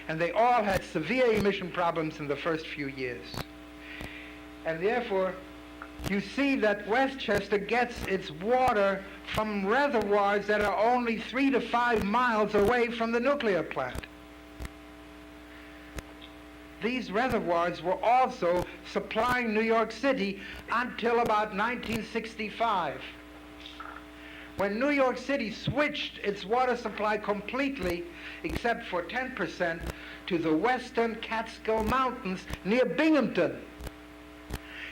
And they all had severe emission problems in the first few years. And therefore, you see that Westchester gets its water from reservoirs that are only 3 to 5 miles away from the nuclear plant. These reservoirs were also supplying New York City until about 1965. When New York City switched its water supply completely, except for 10%, to the western Catskill Mountains near Binghamton.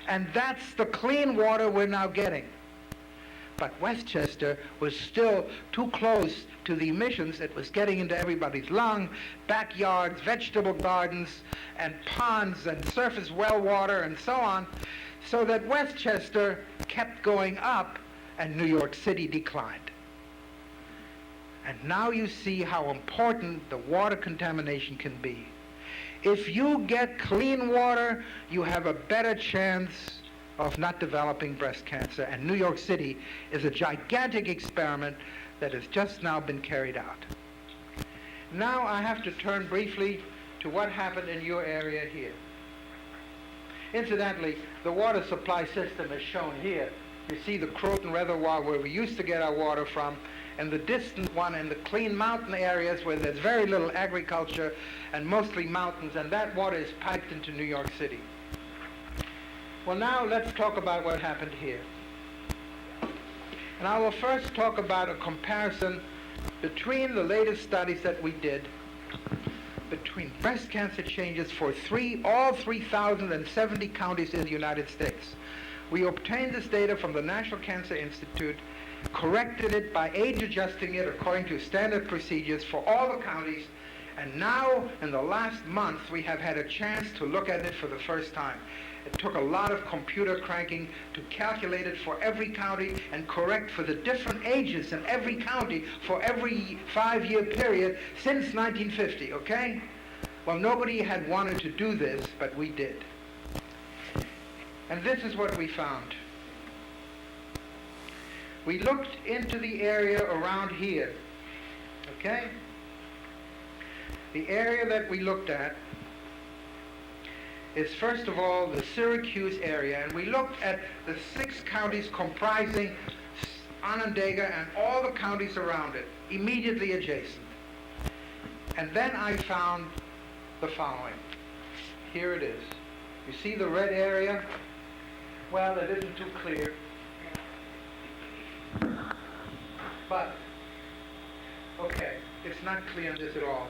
And that's the clean water we're now getting. But Westchester was still too close to the emissions. It was getting into everybody's lung, backyards, vegetable gardens, and ponds, and surface well water, and so on, so that Westchester kept going up and New York City declined. And now you see how important the water contamination can be. If you get clean water, you have a better chance of not developing breast cancer. And New York City is a gigantic experiment that has just now been carried out. Now I have to turn briefly to what happened in your area here. Incidentally, the water supply system is shown here. You see the Croton Reservoir where we used to get our water from, and the distant one in the clean mountain areas where there's very little agriculture and mostly mountains, and that water is piped into New York City. Well, now let's talk about what happened here. And I will first talk about a comparison between the latest studies that we did between breast cancer changes for all 3,070 counties in the United States. We obtained this data from the National Cancer Institute, corrected it by age adjusting it according to standard procedures for all the counties, and now in the last month we have had a chance to look at it for the first time. It took a lot of computer cranking to calculate it for every county and correct for the different ages in every county for every 5-year period since 1950, okay? Well, nobody had wanted to do this, but we did. And this is what we found. we looked into the area around here, okay? The area that we looked at is, first of all, the Syracuse area, and we looked at the 6 counties comprising Onondaga and all the counties around it, immediately adjacent. And then I found the following. Here it is. You see the red area? Well, it isn't too clear. But, okay, it's not clear on this at all.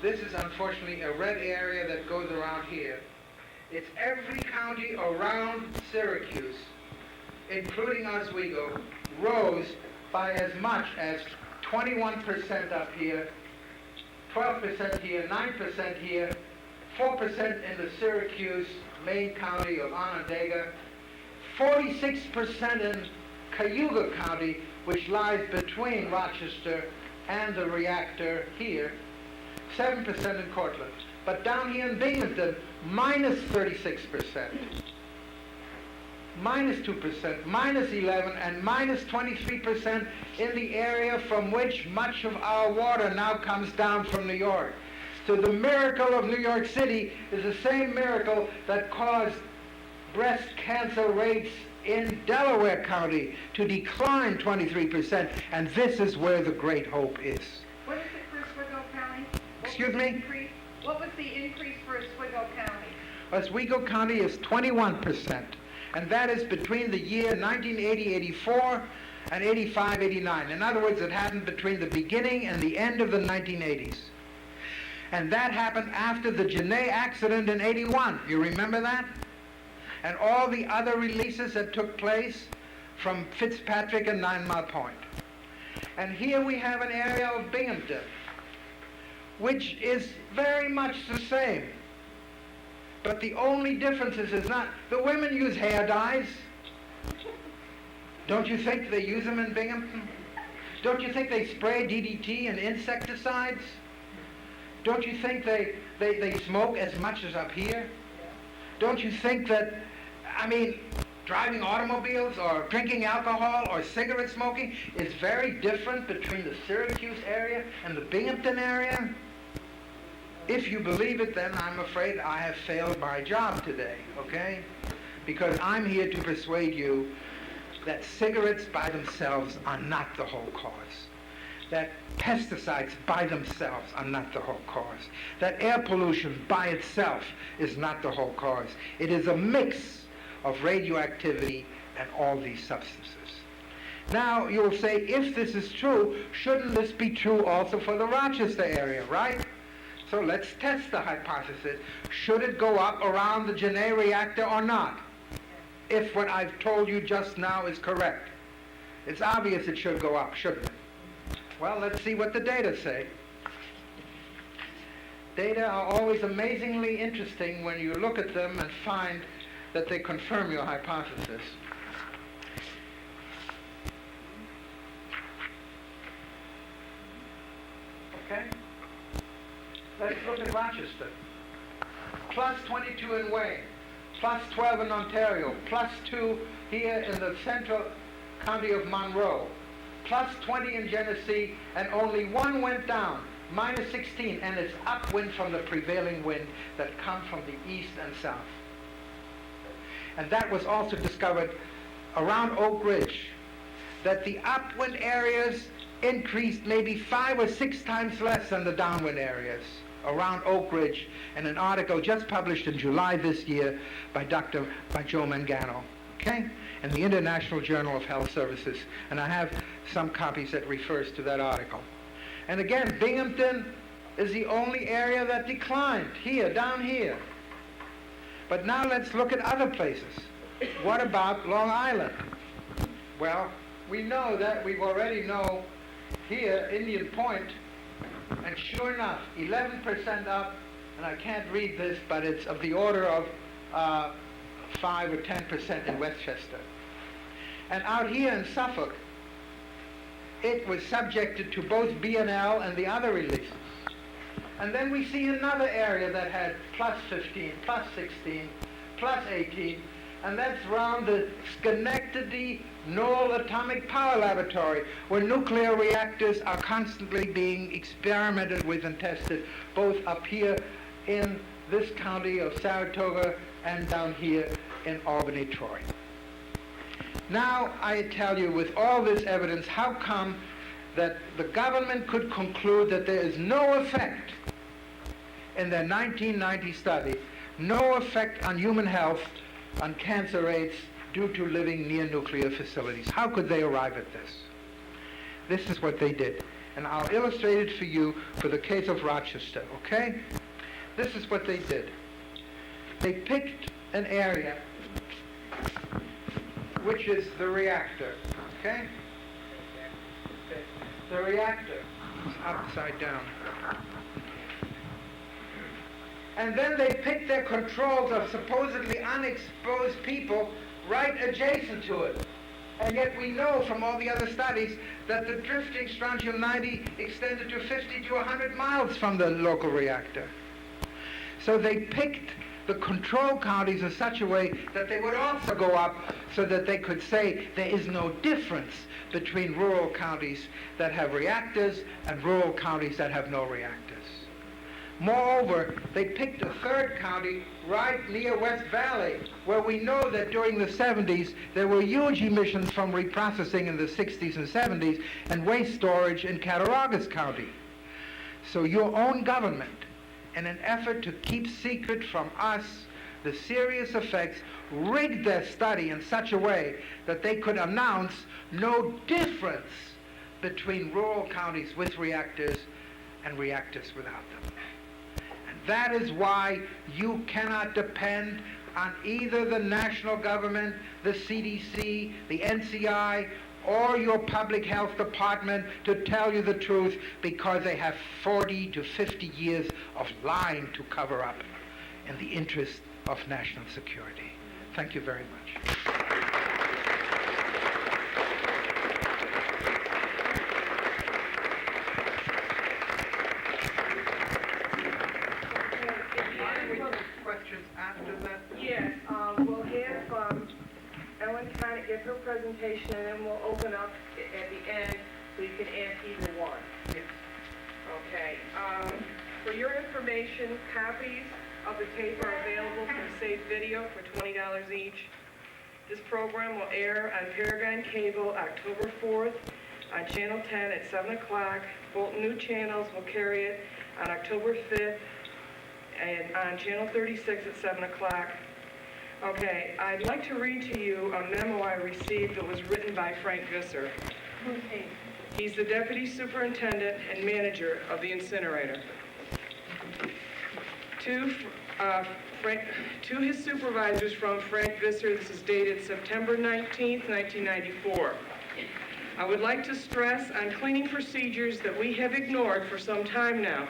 This is unfortunately a red area that goes around here. It's every county around Syracuse, including Oswego, rose by as much as 21% up here, 12% here, 9% here, 4% in the Syracuse main county of Onondaga, 46% in Cayuga County, which lies between Rochester and the reactor here, 7% in Cortland. But down here in Binghamton, minus 36%, minus 2%, minus 11, and minus 23% in the area from which much of our water now comes down from New York. So the miracle of New York City is the same miracle that caused breast cancer rates in Delaware County to decline 23%, and this is where the great hope is. What is it for Oswego County? Excuse me? What was the increase for Oswego County? Oswego County is 21%, and that is between the year 1980-84 and 85-89. In other words, it happened between the beginning and the end of the 1980s. And that happened after the Genet accident in 81. You remember that? And all the other releases that took place from Fitzpatrick and 9 Mile Point. And here we have an area of Binghamton, which is very much the same. But the only difference is not, the women use hair dyes. Don't you think they use them in Binghamton? Don't you think they spray DDT and insecticides? Don't you think they smoke as much as up here? Don't you think that, driving automobiles or drinking alcohol or cigarette smoking is very different between the Syracuse area and the Binghamton area? If you believe it, then I'm afraid I have failed my job today, okay? Because I'm here to persuade you that cigarettes by themselves are not the whole cause. That pesticides by themselves are not the whole cause. That air pollution by itself is not the whole cause. It is a mix of radioactivity and all these substances. Now, you'll say, if this is true, shouldn't this be true also for the Rochester area, right? So let's test the hypothesis. Should it go up around the Genet reactor or not? If what I've told you just now is correct. It's obvious it should go up, shouldn't it? Well, let's see what the data say. Data are always amazingly interesting when you look at them and find that they confirm your hypothesis. Okay? Let's look at Rochester. Plus 22 in Wayne, plus 12 in Ontario, plus 2 here in the central county of Monroe, plus 20 in Genesee, and only 1 went down, minus 16, and it's upwind from the prevailing wind that come from the east and south. And that was also discovered around Oak Ridge, that the upwind areas increased maybe 5 or 6 times less than the downwind areas around Oak Ridge, in an article just published in July this year by Joe Mangano, okay, in the International Journal of Health Services, and I have some copies that refers to that article. And again, Binghamton is the only area that declined, here, down here. But now let's look at other places. What about Long Island? Well, we know that, we already know here, Indian Point, and sure enough, 11% up, and I can't read this, but it's of the order of 5 or 10% in Westchester. And out here in Suffolk, it was subjected to both BNL and the other releases. And then we see another area that had plus 15, plus 16, plus 18, and that's around the Schenectady Knoll Atomic Power Laboratory, where nuclear reactors are constantly being experimented with and tested, both up here in this county of Saratoga and down here in Albany, Troy. Now, I tell you, with all this evidence, how come that the government could conclude that there is no effect in their 1990 study, no effect on human health, on cancer rates due to living near nuclear facilities? How could they arrive at this? This is what they did. And I'll illustrate it for you for the case of Rochester, okay? This is what they did. They picked an area which is the reactor, okay? The reactor is upside down. And then they picked their controls of supposedly unexposed people right adjacent to it. And yet we know from all the other studies that the drifting strontium-90 extended to 50 to 100 miles from the local reactor. So they picked the control counties in such a way that they would also go up so that they could say there is no difference between rural counties that have reactors and rural counties that have no reactors. Moreover, they picked a third county right near West Valley, where we know that during the 70s there were huge emissions from reprocessing in the 60s and 70s and waste storage in Cattaraugus County. So your own government, in an effort to keep secret from us the serious effects, rigged their study in such a way that they could announce no difference between rural counties with reactors and reactors without them. And that is why you cannot depend on either the national government, the CDC, the NCI, or your public health department to tell you the truth, because they have 40 to 50 years of lying to cover up in the interest of national security. Thank you very much. Questions after that? Yes, we'll have Ellen kind of give her presentation, and then we'll open up at the end so you can ask either one. Yes. Okay. For your information, copies of the tape are available from Safe Video for $20 each. This program will air on Paragon Cable October 4th on Channel 10 at 7 o'clock. Bolton New Channels will carry it on October 5th and on Channel 36 at 7 o'clock. Okay, I'd like to read to you a memo I received that was written by Frank Visser. Who's he? He's the Deputy Superintendent and Manager of the incinerator. To his supervisors from Frank Visser, this is dated September 19th, 1994. I would like to stress on cleaning procedures that we have ignored for some time now.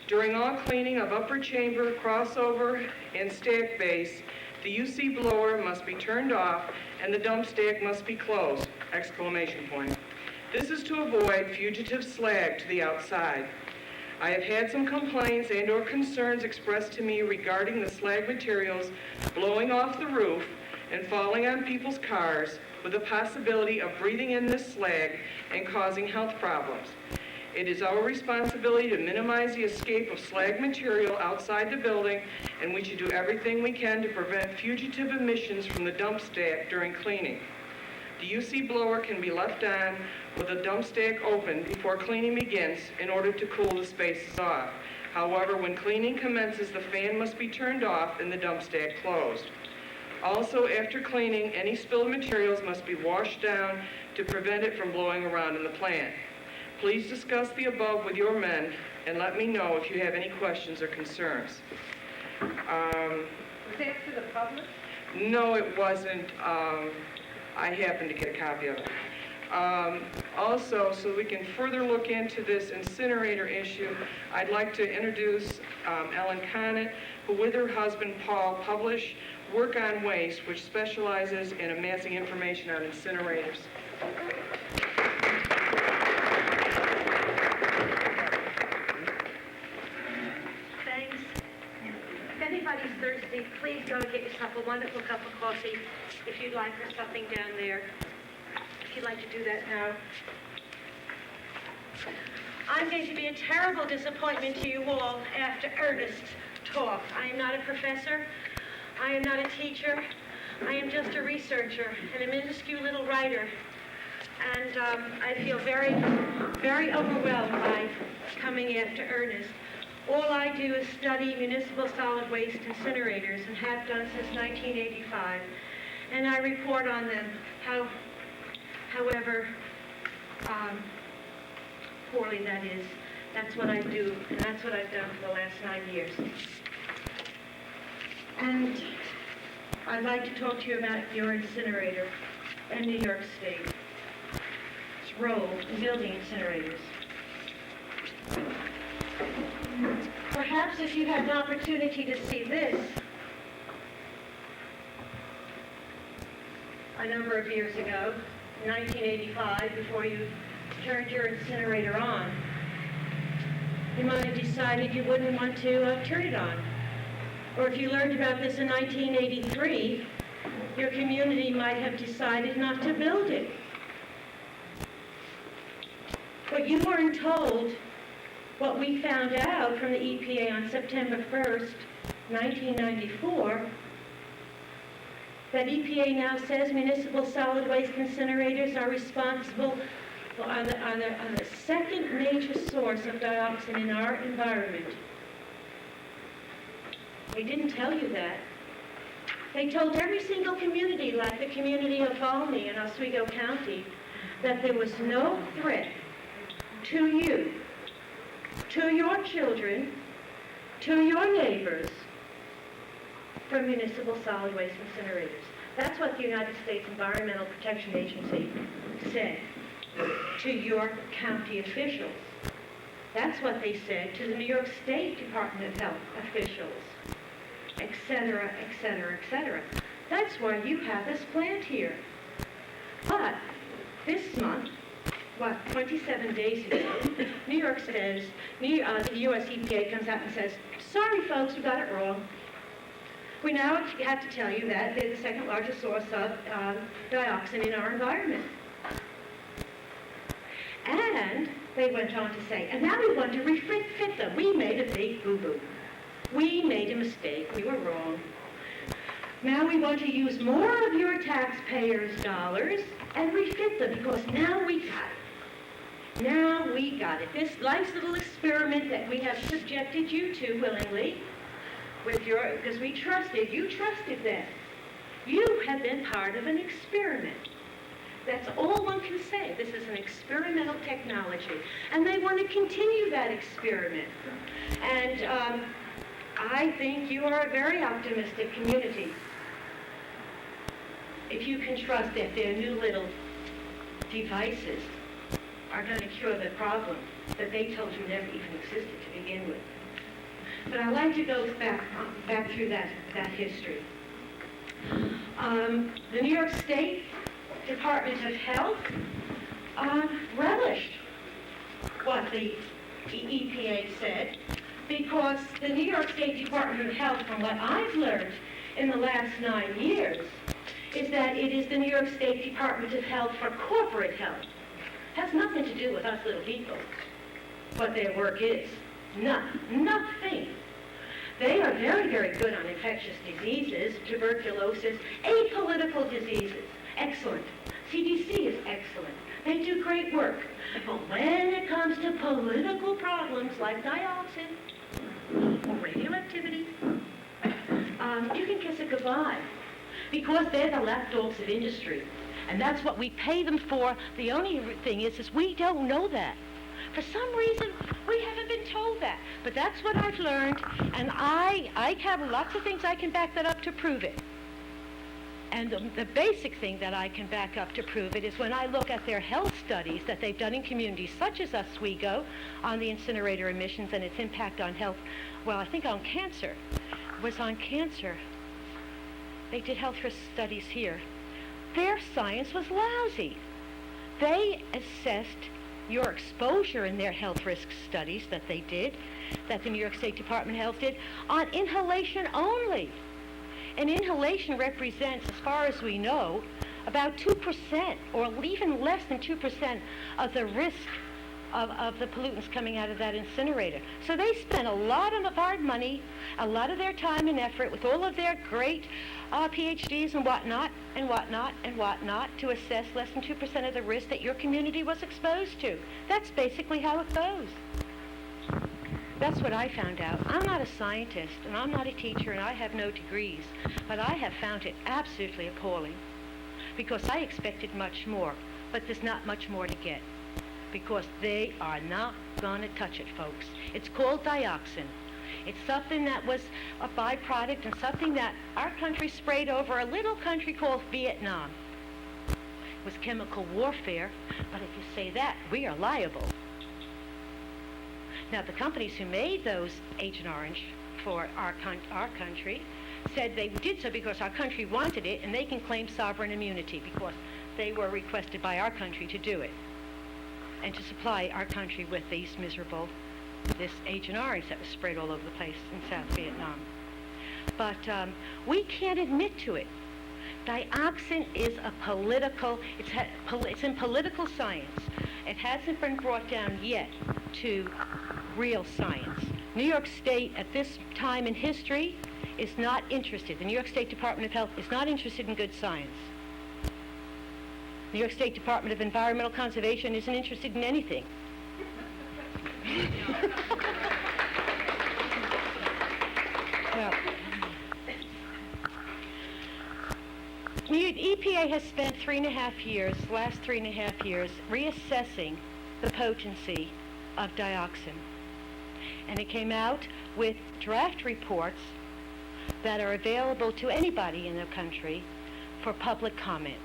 During all cleaning of upper chamber, crossover, and stack base, the UC blower must be turned off and the dump stack must be closed! Exclamation point. This is to avoid fugitive slag to the outside. I have had some complaints and or concerns expressed to me regarding the slag materials blowing off the roof and falling on people's cars, with the possibility of breathing in this slag and causing health problems. It is our responsibility to minimize the escape of slag material outside the building, and we should do everything we can to prevent fugitive emissions from the dump stack during cleaning. The UC blower can be left on with the dump stack open before cleaning begins in order to cool the spaces off. However, when cleaning commences, the fan must be turned off and the dump stack closed. Also, after cleaning, any spilled materials must be washed down to prevent it from blowing around in the plant. Please discuss the above with your men and let me know if you have any questions or concerns. Was that to the public? No, it wasn't. I happened to get a copy of it. Also, so we can further look into this incinerator issue, I'd like to introduce Ellen Conant, who with her husband Paul publish Work on Waste, which specializes in amassing information on incinerators. Thanks. If anybody's thirsty, please go and get yourself a wonderful cup of coffee if you'd like, or something down there, if you'd like to do that now. I'm going to be a terrible disappointment to you all after Ernest's talk. I am not a professor. I am not a teacher. I am just a researcher and a minuscule little writer. And I feel very, very overwhelmed by coming after Ernest. All I do is study municipal solid waste incinerators and have done since 1985. And I report on them, however poorly that is. That's what I do, and that's what I've done for the last 9 years. And I'd like to talk to you about your incinerator in New York State. Its role in building incinerators. Perhaps if you had an opportunity to see this a number of years ago, 1985, before you turned your incinerator on, you might have decided you wouldn't want to turn it on. Or if you learned about this in 1983, your community might have decided not to build it. But you weren't told what we found out from the EPA on September 1st, 1994, that EPA now says municipal solid waste incinerators are responsible on the second major source of dioxin in our environment. They didn't tell you that. They told every single community, like the community of Volney in Oswego County, that there was no threat to you, to your children, to your neighbors from municipal solid waste incinerators. That's what the United States Environmental Protection Agency said to your county officials. That's what they said to the New York State Department of Health officials, et cetera, et cetera, et cetera. That's why you have this plant here. But this month, 27 days ago, New York says, the U.S. EPA comes out and says, sorry folks, we got it wrong. We now have to tell you that they're the second largest source of dioxin in our environment. And they went on to say, and now we want to refit them. We made a big boo-boo. We made a mistake. We were wrong. Now we want to use more of your taxpayers' dollars and refit them, because now we got it. Now we got it. This nice little experiment that we have subjected you to willingly, because we trusted, you trusted them. You have been part of an experiment. That's all one can say. This is an experimental technology. And they want to continue that experiment. And I think you are a very optimistic community if you can trust that their new little devices are going to cure the problem that they told you never even existed to begin with. But I'd like to go back through that history. The New York State Department of Health relished what the EPA said, because the New York State Department of Health, from what I've learned in the last 9 years, is that it is the New York State Department of Health for corporate health. Has nothing to do with us little people, what their work is. Nothing. They are very, very good on infectious diseases, tuberculosis, apolitical diseases. Excellent. CDC is excellent. They do great work. But when it comes to political problems like dioxin or radioactivity, you can kiss it goodbye, because they're the lapdogs of industry. And that's what we pay them for. The only thing is we don't know that. For some reason, we haven't been told that. But that's what I've learned, and I have lots of things I can back that up to prove it. And the basic thing that I can back up to prove it is when I look at their health studies that they've done in communities such as Oswego on the incinerator emissions and its impact on health. Well, I think on cancer. It was on cancer. They did health risk studies here. Their science was lousy. They assessed your exposure in their health risk studies that they did, that the New York State Department of Health did, on inhalation only. And inhalation represents, as far as we know, about 2% or even less than 2% of the risk of the pollutants coming out of that incinerator. So they spend a lot of hard money, a lot of their time and effort with all of their great PhDs and whatnot, to assess less than 2% of the risk that your community was exposed to. That's basically how it goes. That's what I found out. I'm not a scientist, and I'm not a teacher, and I have no degrees, but I have found it absolutely appalling, because I expected much more, but there's not much more to get, because they are not going to touch it, folks. It's called dioxin. It's something that was a byproduct and something that our country sprayed over a little country called Vietnam. It was chemical warfare, but if you say that, we are liable. Now, the companies who made those Agent Orange for our country said they did so because our country wanted it, and they can claim sovereign immunity because they were requested by our country to do it and to supply our country with this Agent Orange that was spread all over the place in South Vietnam. But we can't admit to it. Dioxin is a political, it's in political science. It hasn't been brought down yet to real science. New York State, at this time in history, is not interested. The New York State Department of Health is not interested in good science. New York State Department of Environmental Conservation isn't interested in anything. Well, the EPA has spent last 3.5 years, reassessing the potency of dioxin. And it came out with draft reports that are available to anybody in the country for public comment.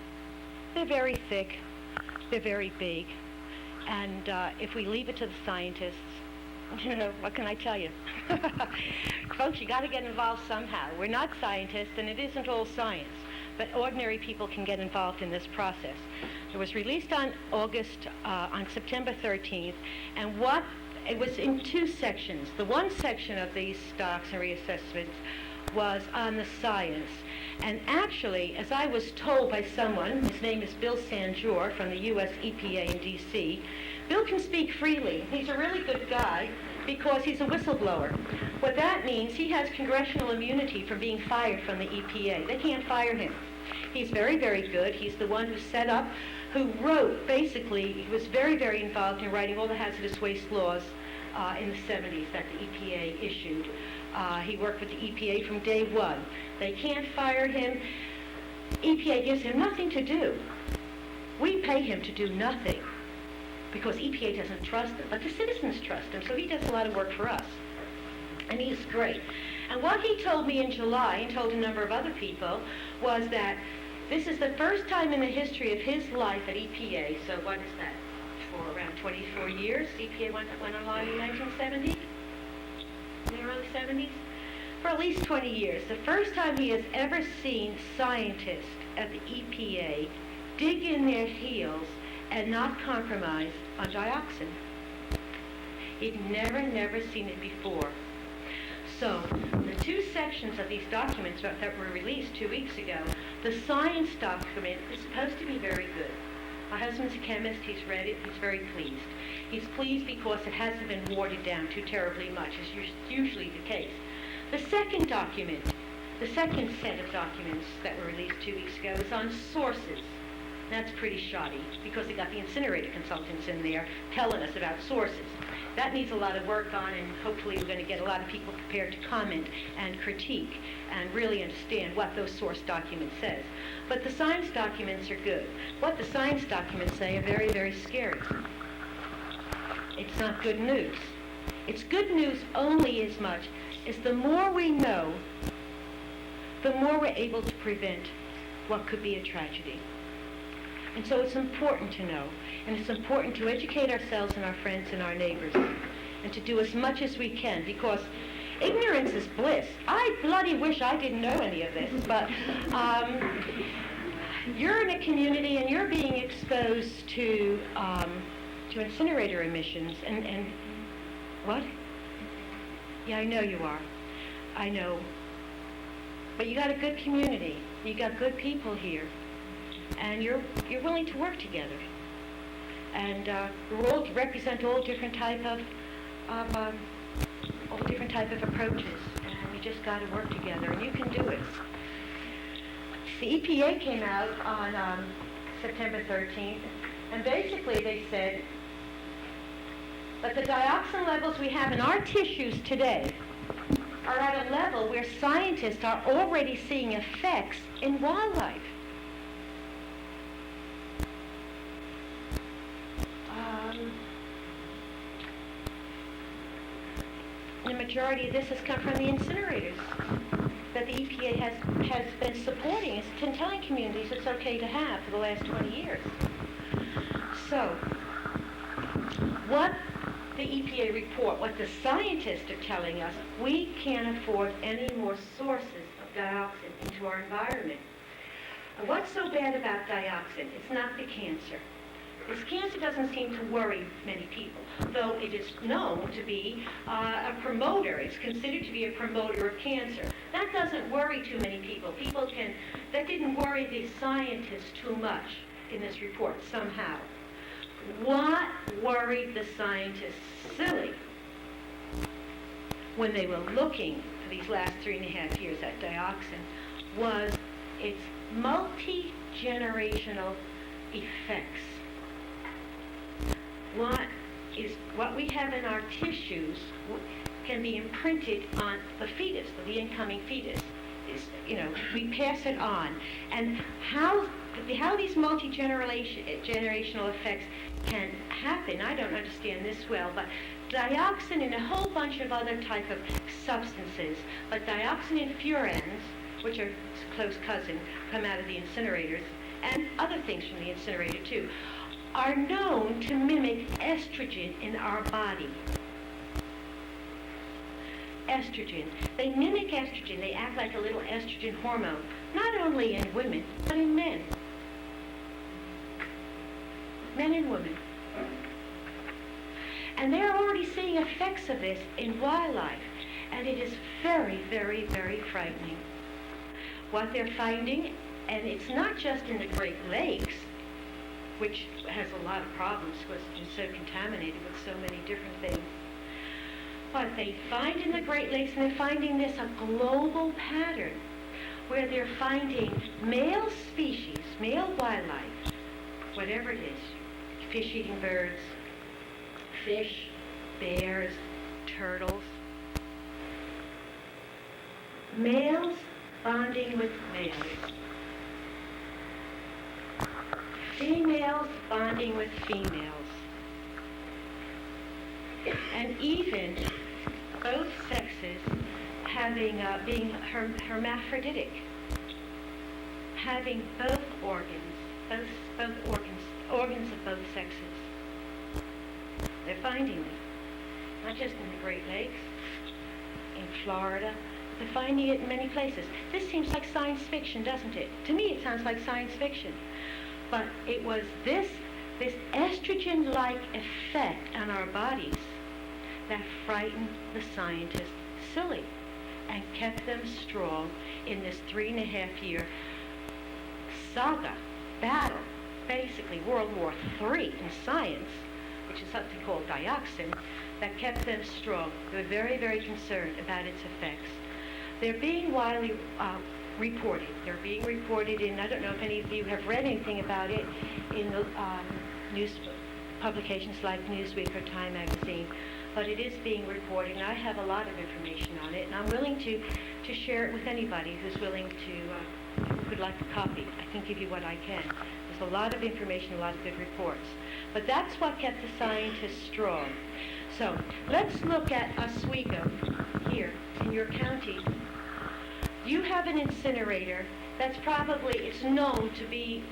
They're very thick, they're very big, and if we leave it to the scientists, what can I tell you? Folks, you got to get involved somehow. We're not scientists, and it isn't all science, but ordinary people can get involved in this process. It was released on September 13th, and it was in two sections. The one section of these stocks and reassessments was on the science. And actually, as I was told by someone, his name is Bill Sanjor from the U.S. EPA in D.C., Bill can speak freely. He's a really good guy because he's a whistleblower. What that means, he has congressional immunity from being fired from the EPA. They can't fire him. He's very, very good. He's the one who wrote, basically, he was very, very involved in writing all the hazardous waste laws in the 70s that the EPA issued. He worked with the EPA from day one. They can't fire him. EPA gives him nothing to do. We pay him to do nothing because EPA doesn't trust him, but the citizens trust him, so he does a lot of work for us. And he's great. And what he told me in July, and told a number of other people, was that this is the first time in the history of his life at EPA, so what is that, for around 24 years? EPA went online in 1970? In the early 70s? For at least 20 years. The first time he has ever seen scientists at the EPA dig in their heels and not compromise on dioxin. He'd never seen it before. So, the two sections of these documents that were released 2 weeks ago, the science document is supposed to be very good. My husband's a chemist, he's read it, he's very pleased. He's pleased because it hasn't been watered down too terribly much, as usually the case. The second document, the second set of documents that were released 2 weeks ago is on sources. That's pretty shoddy because they got the incinerator consultants in there telling us about sources. That needs a lot of work on, and hopefully we're going to get a lot of people prepared to comment and critique and really understand what those source documents says. But the science documents are good. What the science documents say are very, very scary. It's not good news. It's good news only as much as the more we know, the more we're able to prevent what could be a tragedy. And so it's important to know, and it's important to educate ourselves and our friends and our neighbors, and to do as much as we can, because ignorance is bliss. I bloody wish I didn't know any of this, but you're in a community and you're being exposed to incinerator emissions, and what? Yeah, I know you are. I know. But you got a good community. You got good people here, and you're willing to work together. And we all represent all different type of approaches, and we just got to work together, and you can do it. The EPA came out on September 13th, and basically they said that the dioxin levels we have in our tissues today are at a level where scientists are already seeing effects in wildlife. The majority of this has come from the incinerators that the EPA has been supporting. It's been telling communities it's okay to have for the last 20 years. So, what the EPA report, what the scientists are telling us, we can't afford any more sources of dioxin into our environment. What's so bad about dioxin? It's not the cancer. This cancer doesn't seem to worry many people, though it is known to be a promoter. It's considered to be a promoter of cancer. That doesn't worry too many people. That didn't worry the scientists too much in this report somehow. What worried the scientists silly when they were looking for these last 3.5 years at dioxin was its multi-generational effects. What we have in our tissues can be imprinted on the fetus, the incoming fetus. We pass it on. And how these multi-generational effects can happen, I don't understand this well, but dioxin and a whole bunch of other type of substances, but dioxin and furans, which are close cousins, come out of the incinerators, and other things from the incinerator too, are known to mimic estrogen in our body. Estrogen. They mimic estrogen. They act like a little estrogen hormone, not only in women, but in men. Men and women. And they're already seeing effects of this in wildlife, and it is very, very, very frightening. What they're finding, and it's not just in the Great Lakes, which has a lot of problems because it's so contaminated with so many different things. But they find in the Great Lakes, and they're finding this a global pattern, where they're finding male species, male wildlife, whatever it is, fish-eating birds, fish, bears, turtles, males bonding with males, females bonding with females, and even both sexes being hermaphroditic, having both organs of both sexes. They're finding it, not just in the Great Lakes, in Florida. They're finding it in many places. This seems like science fiction, doesn't it? To me, it sounds like science fiction. But it was this estrogen-like effect on our bodies that frightened the scientists silly and kept them strong in this 3.5-year saga, battle, basically World War III in science, which is something called dioxin, that kept them strong. They were very, very concerned about its effects. They're being widely reported. They're being reported in, I don't know if any of you have read anything about it, in the news publications like Newsweek or Time magazine, but it is being reported, and I have a lot of information on it, and I'm willing to share it with anybody who's willing to, who would like a copy. I can give you what I can. There's a lot of information, a lot of good reports. But that's what kept the scientists strong. So let's look at Oswego here in your county. You have an incinerator that's it's known to be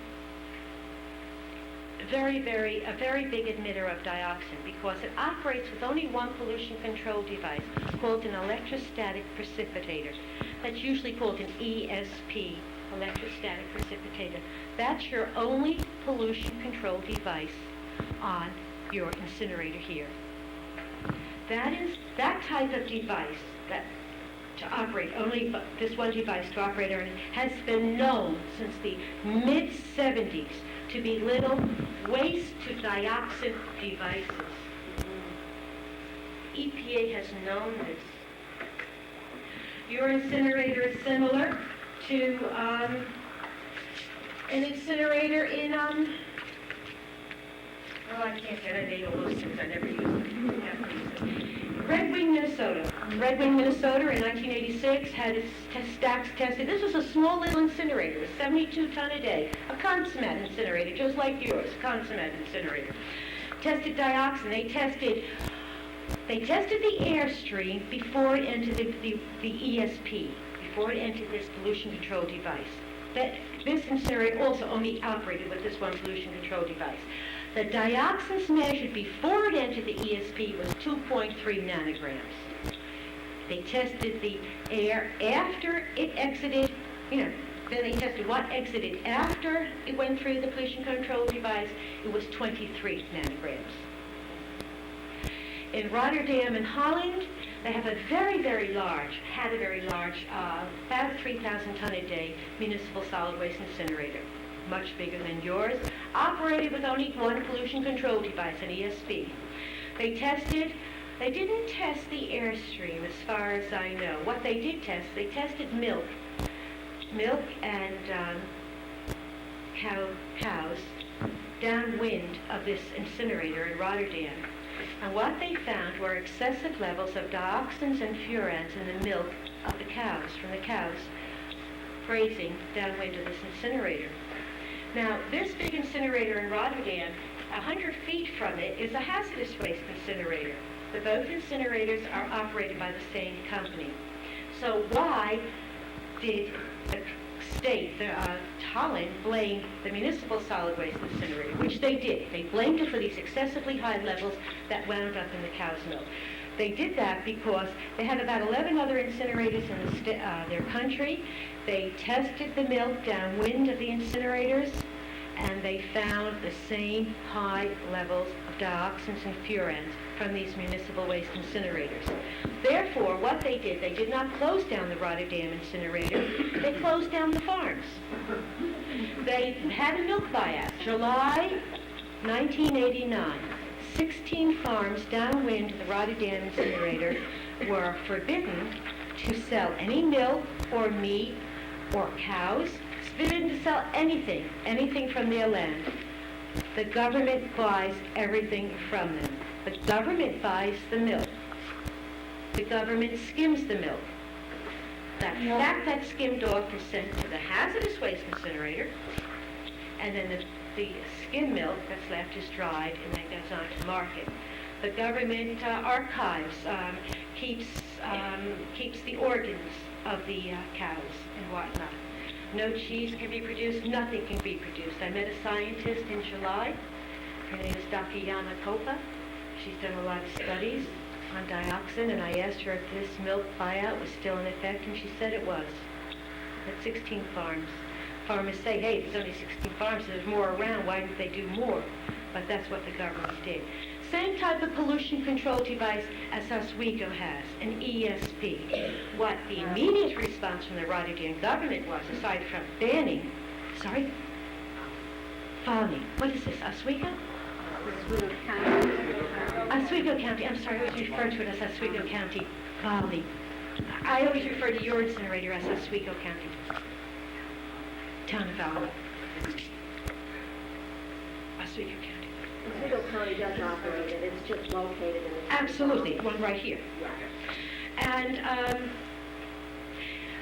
a very big emitter of dioxin because it operates with only one pollution control device called an electrostatic precipitator. That's usually called an ESP, electrostatic precipitator. That's your only pollution control device on your incinerator here. That type of device, that to operate, only this one device to operate on it, has been known since the mid-70s to be little waste-to-dioxin devices. EPA has known this. Your incinerator is similar to an incinerator in, I can't get a name of those things, I never use them. Red Wing, Minnesota. Red Wing, Minnesota in 1986 had its stacks tested. This was a small little incinerator, a 72 ton a day, a consummate incinerator, just like yours, a consummate incinerator. Tested dioxin. They tested the airstream before it entered the ESP, before it entered this pollution control device. This incinerator also only operated with this one pollution control device. The dioxins measured before it entered the ESP was 2.3 nanograms. They tested the air after it exited, then they tested what exited after it went through the pollution control device. It was 23 nanograms. In Rotterdam and Holland, they have a very, very large, about 3,000 ton a day municipal solid waste incinerator, much bigger than yours, operated with only one pollution control device, an ESP. They didn't test the airstream as far as I know. What they did test, they tested milk and cows downwind of this incinerator in Rotterdam. And what they found were excessive levels of dioxins and furans in the milk of the cows, from the cows grazing downwind of this incinerator. Now, this big incinerator in Rotterdam, 100 feet from it, is a hazardous waste incinerator. The both incinerators are operated by the same company. So why did the state, Holland, blame the municipal solid waste incinerator, which they did. They blamed it for these excessively high levels that wound up in the cow's milk. They did that because they had about 11 other incinerators in their country. They tested the milk downwind of the incinerators, and they found the same high levels of dioxins and furans from these municipal waste incinerators. Therefore, what they did not close down the Rotterdam incinerator, they closed down the farms. They had a milk buyout, July 1989. 16 farms downwind of the Rotterdam incinerator were forbidden to sell any milk or meat or cows, forbidden to sell anything from their land. The government buys everything from them. The government buys the milk. The government skims the milk. That fat that's skimmed off is sent to the hazardous waste incinerator, and then the skim milk that's left is dried and then goes on to market. The government archives, keeps the organs of the cows and whatnot. No cheese can be produced, nothing can be produced. I met a scientist in July. Her name is Dr. Yana Kopa. She's done a lot of studies on dioxin, and I asked her if this milk buyout was still in effect, and she said it was. At 16 farms. Farmers say, hey, there's only 16 farms, there's more around, why didn't they do more? But that's what the government did. Same type of pollution control device as Oswego has, an ESP. What the immediate response from the Rotterdam government was, aside from banning, Volney. What is this, Oswego? Oswego County, I'm sorry, I always refer to it as Oswego County, Volney. I always refer to your incinerator as Oswego County. Town of Volney. Oswego County. Oswego County does operate it, it's just located in the... Absolutely, one right here. And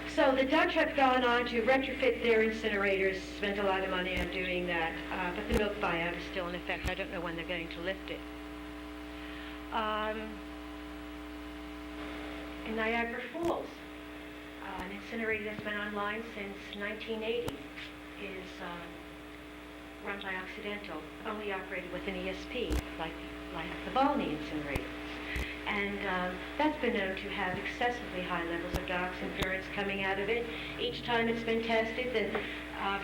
so the Dutch have gone on to retrofit their incinerators, spent a lot of money on doing that, but the milk buyout is still in effect. I don't know when they're going to lift it. In Niagara Falls, an incinerator that's been online since 1980 is run by Occidental, only operated with an ESP, like the Volney incinerator. And that's been known to have excessively high levels of dioxin furans coming out of it. Each time it's been tested,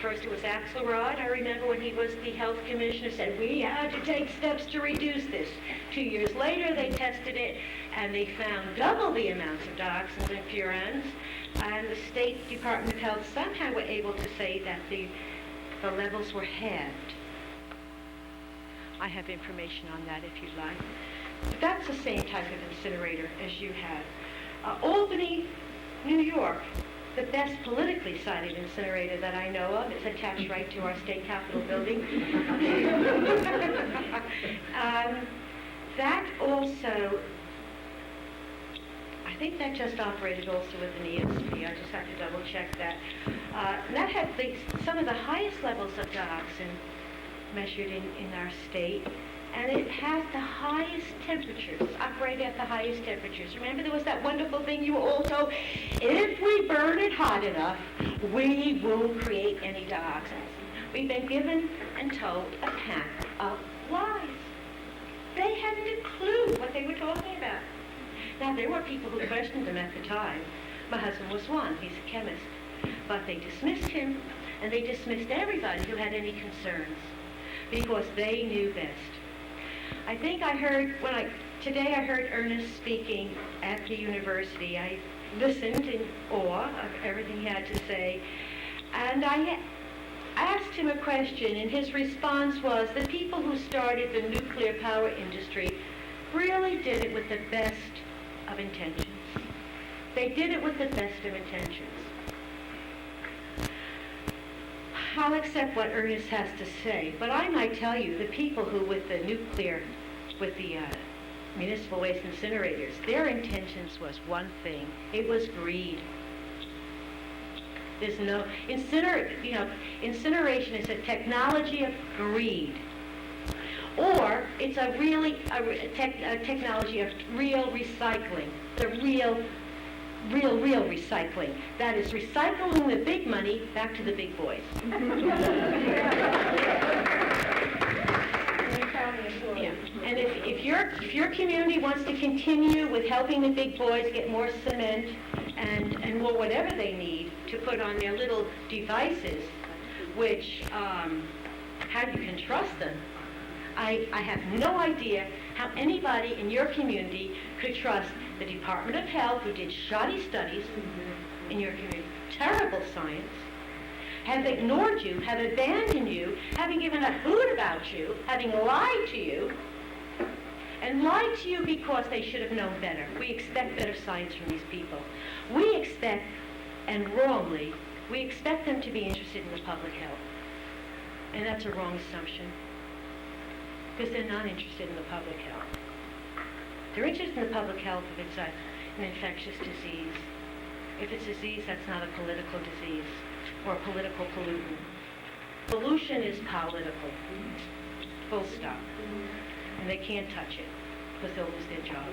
first it was Axelrod. I remember when he was the health commissioner, said we had to take steps to reduce this. 2 years later, they tested it, and they found double the amounts of dioxins and furans, and the State Department of Health somehow were able to say that the levels were halved. I have information on that if you'd like. But that's the same type of incinerator as you have. Albany, New York, the best politically sided incinerator that I know of. It's attached right to our state capitol building. That also, I think that just operated also with an ESP. I just have to double check that. That had some of the highest levels of dioxin measured in our state, and it has the highest temperatures, operated at the highest temperatures. Remember, there was that wonderful thing you all told, if we burn it hot enough, we won't create any dioxins. We've been given and told a pack of lies. They hadn't a clue what they were talking about. Now, there were people who questioned them at the time. My husband was one. He's a chemist. But they dismissed him, and they dismissed everybody who had any concerns, because they knew best. I think I heard, today I heard Ernest speaking at the university. I listened in awe of everything he had to say, and I asked him a question, and his response was, the people who started the nuclear power industry really did it with the best of intentions. They did it with the best of intentions. I'll accept what Ernest has to say, but I might tell you the people who with the municipal waste incinerators, their intentions was one thing. It was greed. There's no incineration is a technology of greed, or it's a technology of real recycling. The real recycling. That is recycling the big money back to the big boys. Yeah. And if your community wants to continue with helping the big boys get more cement and more whatever they need to put on their little devices, which how you can trust them, I have no idea how anybody in your community could trust the Department of Health, who did shoddy studies in your community, terrible science, have ignored you, have abandoned you, having given a hoot about you, having lied to you, and lied to you because they should have known better. We expect better science from these people. We expect, and wrongly, we expect them to be interested in the public health. And that's a wrong assumption, because they're not interested in the public health. They're interested in the public health if it's an infectious disease. If it's a disease, that's not a political disease or a political pollutant. Pollution is political, full stop. And they can't touch it because they'll lose their job.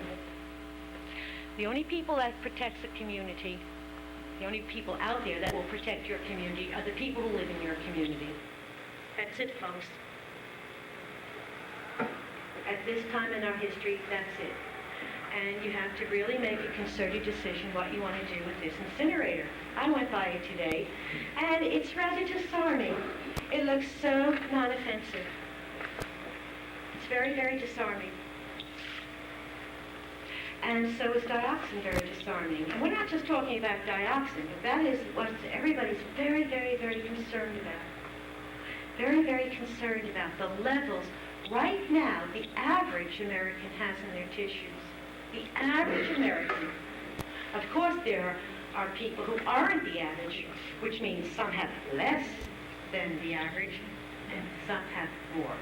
The only people that protects the community, the only people out there that will protect your community are the people who live in your community. That's it, folks. At this time in our history, that's it. And you have to really make a concerted decision what you want to do with this incinerator. I went by it today, and it's rather disarming. It looks so non-offensive. It's very, very disarming. And so is dioxin very disarming. And we're not just talking about dioxin, but that is what everybody's very, very, very concerned about. Very, very concerned about the levels right now the average American has in their tissues. The average American. Of course, there are people who aren't the average, which means some have less than the average and some have more.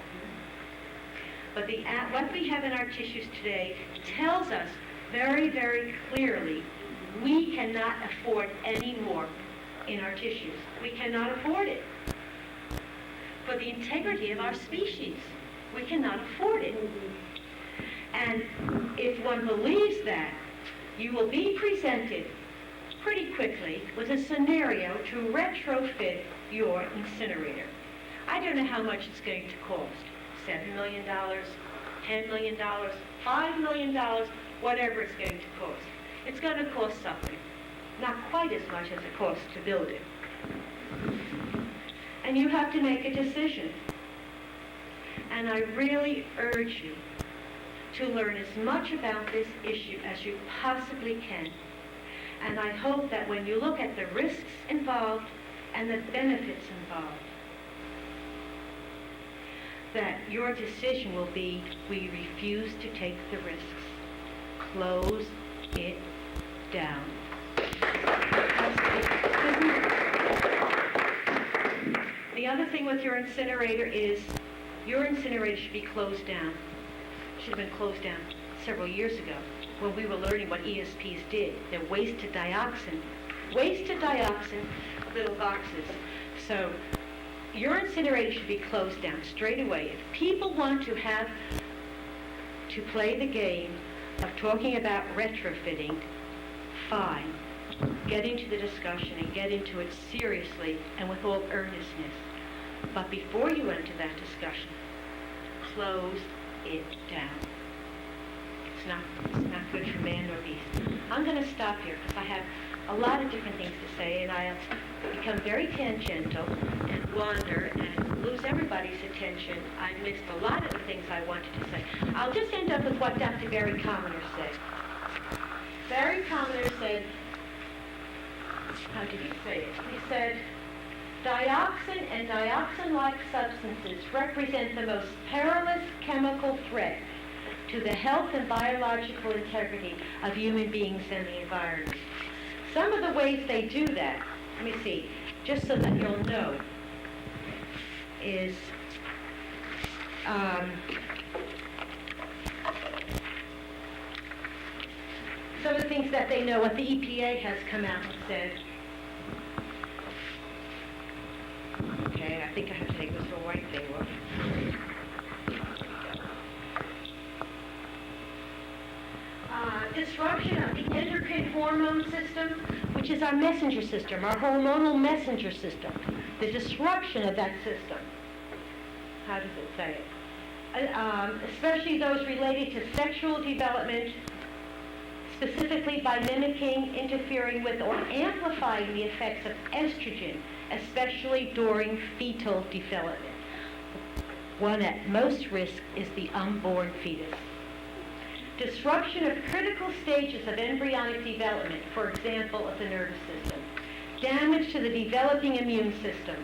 But what we have in our tissues today tells us very, very clearly we cannot afford any more in our tissues. We cannot afford it. For the integrity of our species, we cannot afford it. And if one believes that, you will be presented pretty quickly with a scenario to retrofit your incinerator. I don't know how much it's going to cost. $7 million, $10 million, $5 million, whatever it's going to cost. It's going to cost something. Not quite as much as it costs to build it. And you have to make a decision. And I really urge you to learn as much about this issue as you possibly can. And I hope that when you look at the risks involved and the benefits involved, that your decision will be, we refuse to take the risks. Close it down. The other thing with your incinerator is your incinerator should be closed down. Should have been closed down several years ago when we were learning what ESPs did. They're waste to dioxin little boxes. So your incinerator should be closed down straight away. If people want to play the game of talking about retrofitting, fine. Get into the discussion and get into it seriously and with all earnestness. But before you enter that discussion, close it down. It's not good for man or beast. I'm going to stop here because I have a lot of different things to say, and I'll become very tangential and wander and lose everybody's attention. I missed a lot of the things I wanted to say. I'll just end up with what Dr. Barry Commoner said. Barry Commoner said, how did he say it? He said, dioxin and dioxin-like substances represent the most perilous chemical threat to the health and biological integrity of human beings and the environment. Some of the ways they do that, let me see, just so that you'll know, is some of the things that they know, what the EPA has come out and said. Okay, I think I have to take this little white thing off. Disruption of the endocrine hormone system, which is our messenger system, our hormonal messenger system. The disruption of that system. How does it say it? Especially those related to sexual development, specifically by mimicking, interfering with, or amplifying the effects of estrogen, especially during fetal development. One at most risk is the unborn fetus. Disruption of critical stages of embryonic development, for example, of the nervous system. Damage to the developing immune system,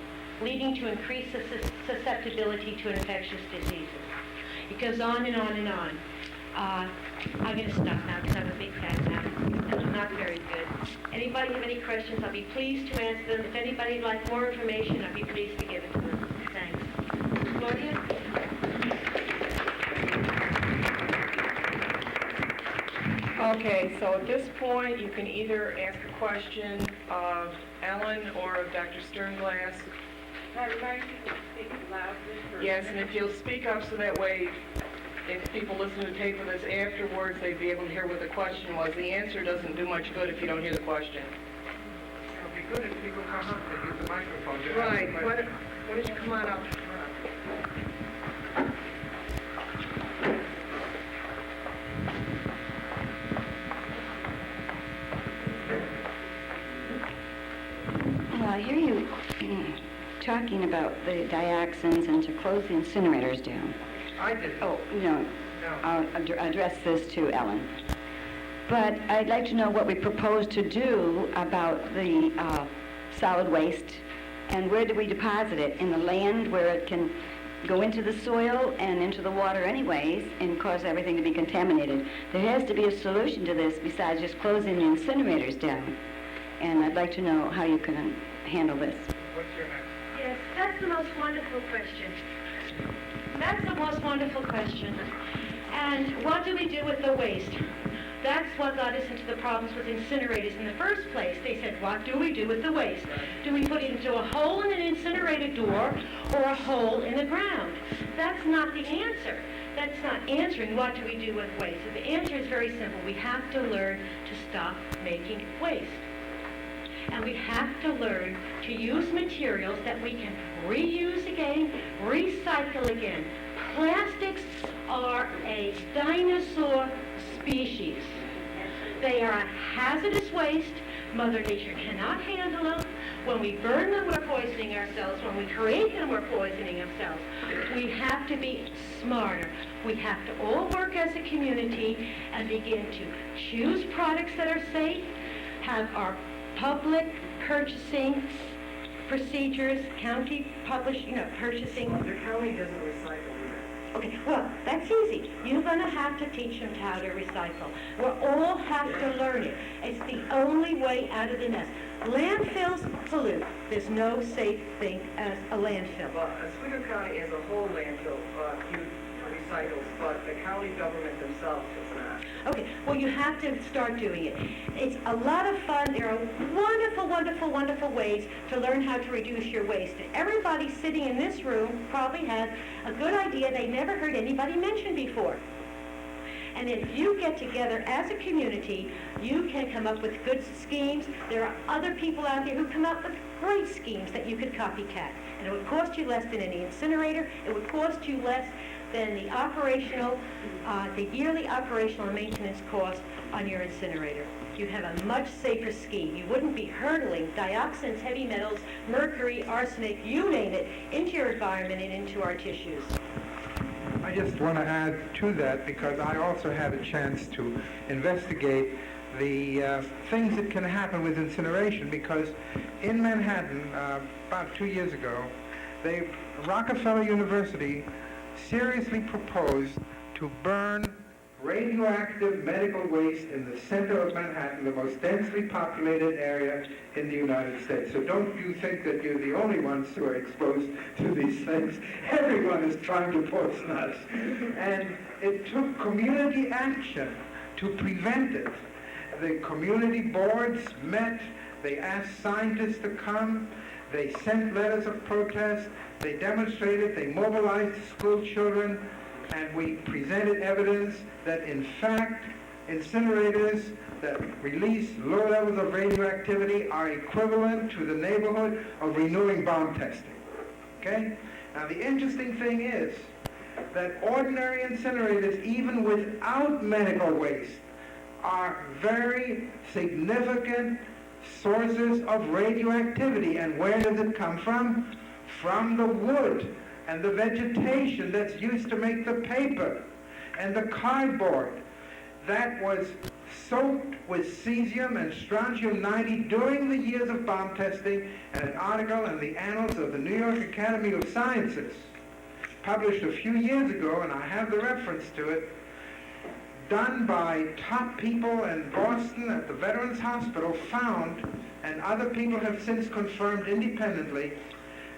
leading to increased susceptibility to infectious diseases. It goes on and on and on. I'm going to stop now because I'm a big fan now. I'm not very good. Anybody have any questions? I'll be pleased to answer them. If anybody would like more information, I'll be pleased to give it to them. Thanks. Claudia? Okay, so at this point, you can either ask a question of Ellen or of Dr. Sternglass. Can I remind you to speak loudly? Yes, and if you'll speak up so that way, if people listen to the tape of this afterwards, they'd be able to hear what the question was. The answer doesn't do much good if you don't hear the question. It would be good if people come up and use the microphone. to Right. ask Why questions. don't you come on up? I hear you talking about the dioxins and to close the incinerators down. I did. Oh, no, I'll address this to Ellen. But I'd like to know what we propose to do about the solid waste, and where do we deposit it? In the land where it can go into the soil and into the water anyways and cause everything to be contaminated. There has to be a solution to this besides just closing the incinerators down. And I'd like to know how you can handle this. What's your name? Yes, that's the most wonderful question. That's the most wonderful question. And what do we do with the waste? That's what got us into the problems with incinerators in the first place. They said, what do we do with the waste? Do we put it into a hole in an incinerator door or a hole in the ground? That's not the answer. That's not answering what do we do with waste. So the answer is very simple. We have to learn to stop making waste. And we have to learn to use materials that we can reuse again, recycle again. Plastics are a dinosaur species. They are a hazardous waste. Mother Nature cannot handle them. When we burn them, we're poisoning ourselves. When we create them, we're poisoning ourselves. We have to be smarter. We have to all work as a community and begin to choose products that are safe, have our public purchasing procedures, county purchasing. The county doesn't recycle either. Okay, well, that's easy. You're going to have to teach them how to recycle. We'll all have to learn it. It's the only way out of the mess. Landfills pollute. There's no safe thing as a landfill. Well, Oswego County as a whole landfill recycles, but the county government themselves does not. Okay, well, you have to start doing it. It's a lot of fun. There are wonderful, wonderful, wonderful ways to learn how to reduce your waste. And everybody sitting in this room probably has a good idea they never heard anybody mention before. And if you get together as a community, you can come up with good schemes. There are other people out there who come up with great schemes that you could copycat. And it would cost you less than any incinerator. It would cost you less than the yearly operational and maintenance cost on your incinerator. You have a much safer scheme. You wouldn't be hurtling dioxins, heavy metals, mercury, arsenic, you name it, into your environment and into our tissues. I just want to add to that because I also had a chance to investigate the things that can happen with incineration, because in Manhattan, about 2 years ago, Rockefeller University seriously proposed to burn radioactive medical waste in the center of Manhattan, the most densely populated area in the United States. So don't you think that you're the only ones who are exposed to these things. Everyone is trying to poison us. And it took community action to prevent it. The community boards met, they asked scientists to come, they sent letters of protest, they demonstrated, they mobilized school children, and we presented evidence that in fact incinerators that release low levels of radioactivity are equivalent to the neighborhood of renewing bomb testing. Okay? Now the interesting thing is that ordinary incinerators, even without medical waste, are very significant sources of radioactivity. And where does it come from? From the wood and the vegetation that's used to make the paper and the cardboard that was soaked with cesium and strontium-90 during the years of bomb testing. And an article in the Annals of the New York Academy of Sciences, published a few years ago, and I have the reference to it, done by top people in Boston at the Veterans Hospital, found, and other people have since confirmed independently,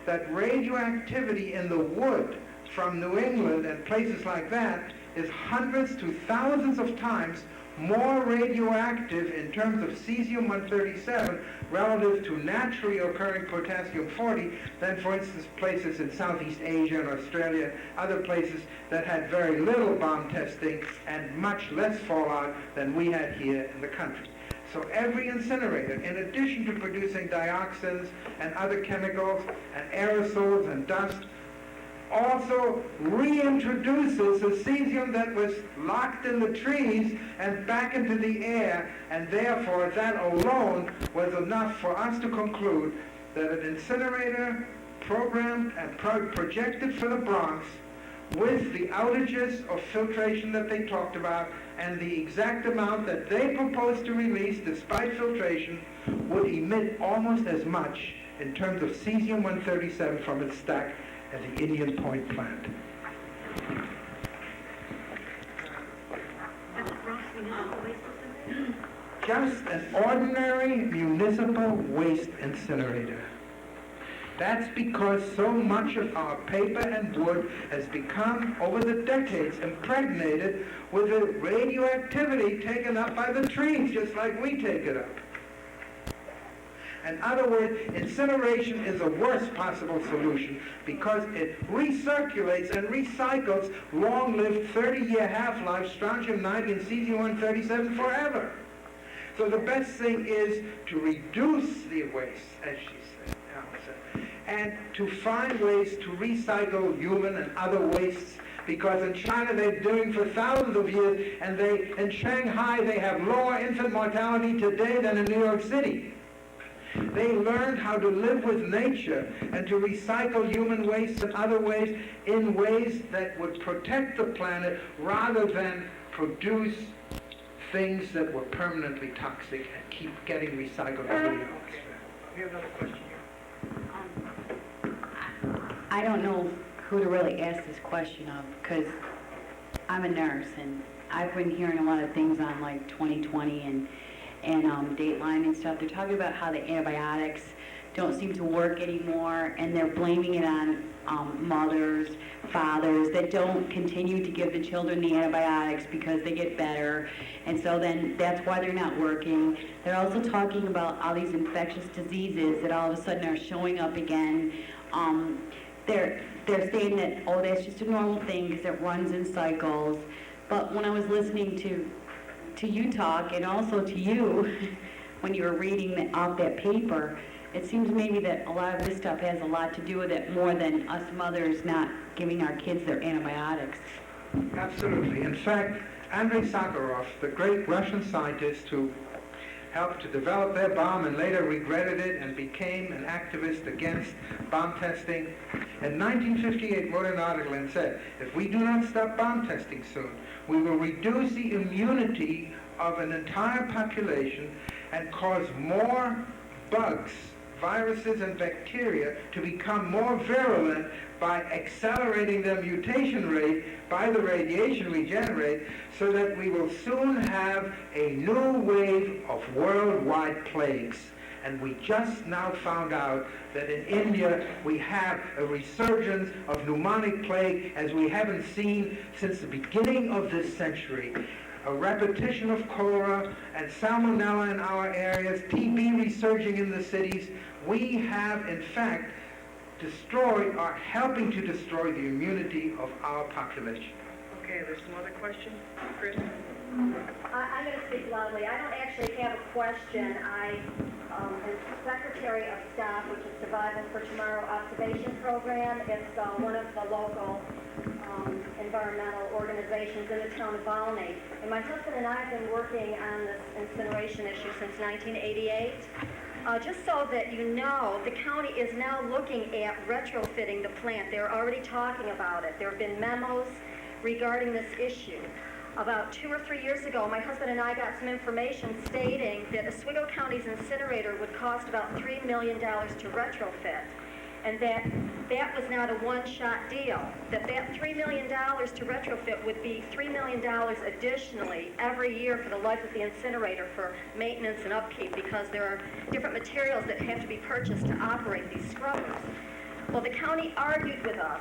that radioactivity in the wood from New England and places like that is hundreds to thousands of times more radioactive in terms of cesium-137 relative to naturally occurring potassium-40 than, for instance, places in Southeast Asia and Australia, other places that had very little bomb testing and much less fallout than we had here in the country. So every incinerator, in addition to producing dioxins and other chemicals and aerosols and dust, also reintroduces the cesium that was locked in the trees and back into the air, and therefore that alone was enough for us to conclude that an incinerator programmed and projected for the Bronx, with the outages of filtration that they talked about and the exact amount that they proposed to release despite filtration, would emit almost as much in terms of cesium-137 from its stack as the Indian Point plant. Just an ordinary municipal waste incinerator. That's because so much of our paper and wood has become, over the decades, impregnated with the radioactivity taken up by the trees, just like we take it up. In other words, incineration is the worst possible solution because it recirculates and recycles long-lived 30-year half-life strontium-90 and cesium-137 forever. So the best thing is to reduce the waste, as she said, and to find ways to recycle human and other wastes, because in China they're doing for thousands of years, and in Shanghai they have lower infant mortality today than in New York City. They learned how to live with nature and to recycle human waste and other waste in ways that would protect the planet rather than produce things that were permanently toxic and keep getting recycled every year. We have another question here. I don't know who to really ask this question of, because I'm a nurse and I've been hearing a lot of things on like 2020 and Dateline and stuff. They're talking about how the antibiotics don't seem to work anymore, and they're blaming it on mothers, fathers that don't continue to give the children the antibiotics because they get better, and so then that's why they're not working. They're also talking about all these infectious diseases that all of a sudden are showing up again. They're saying that, oh, that's just a normal thing because it runs in cycles. But when I was listening to you talk, and also to you when you were reading off that paper, it seems maybe that a lot of this stuff has a lot to do with it more than us mothers not giving our kids their antibiotics. Absolutely. In fact, Andrei Sakharov, the great Russian scientist who helped to develop their bomb and later regretted it and became an activist against bomb testing, in 1958 wrote an article and said, if we do not stop bomb testing soon, we will reduce the immunity of an entire population and cause more bugs, viruses, and bacteria to become more virulent by accelerating their mutation rate by the radiation we generate, so that we will soon have a new wave of worldwide plagues. And we just now found out that in India we have a resurgence of pneumonic plague as we haven't seen since the beginning of this century. A repetition of cholera and salmonella in our areas, TB resurging in the cities. We have, in fact, destroyed or helping to destroy the immunity of our population. Okay, there's some other questions. Chris? I'm going to speak loudly. I don't actually have a question. I am Secretary of Staff, which is Survival for Tomorrow Observation Program. It's one of the local environmental organizations in the town of Volney. And my husband and I have been working on this incineration issue since 1988. Just so that you know, the county is now looking at retrofitting the plant. They're already talking about it. There have been memos regarding this issue. About 2 or 3 years ago, my husband and I got some information stating that Oswego County's incinerator would cost about $3 million to retrofit, and that was not a one-shot deal, that $3 million to retrofit would be $3 million additionally every year for the life of the incinerator for maintenance and upkeep, because there are different materials that have to be purchased to operate these scrubbers. Well, the county argued with us.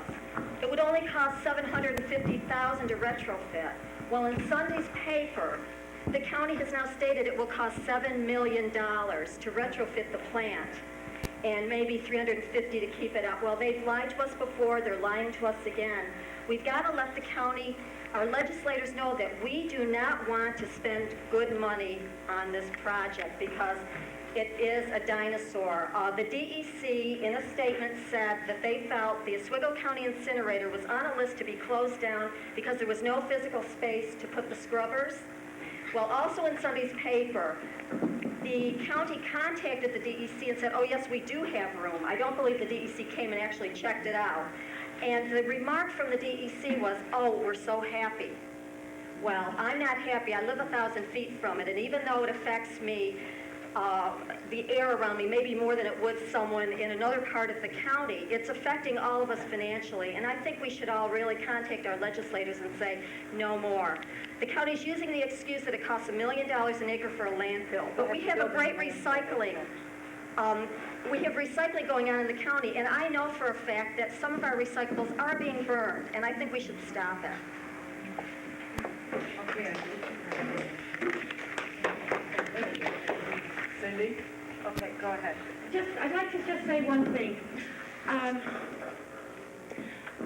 It would only cost $750,000 to retrofit. Well, in Sunday's paper, the county has now stated it will cost $7 million to retrofit the plant, and maybe $350,000 to keep it up. Well, they've lied to us before. They're lying to us again. We've got to let the county, our legislators, know that we do not want to spend good money on this project because it is a dinosaur. The DEC, in a statement, said that they felt the Oswego County incinerator was on a list to be closed down because there was no physical space to put the scrubbers. Well, also in Sunday's paper, the county contacted the DEC and said, oh, yes, we do have room. I don't believe the DEC came and actually checked it out. And the remark from the DEC was, oh, we're so happy. Well, I'm not happy. I live 1,000 feet from it, and even though it affects me, the air around me, maybe more than it would someone in another part of the county, it's affecting all of us financially. And I think we should all really contact our legislators and say, no more. The county's using the excuse that it costs $1 million an acre for a landfill. But we have a great recycling. We have recycling going on in the county, and I know for a fact that some of our recyclables are being burned, and I think we should stop it. Okay. Cindy? Okay, go ahead. I'd like to just say one thing.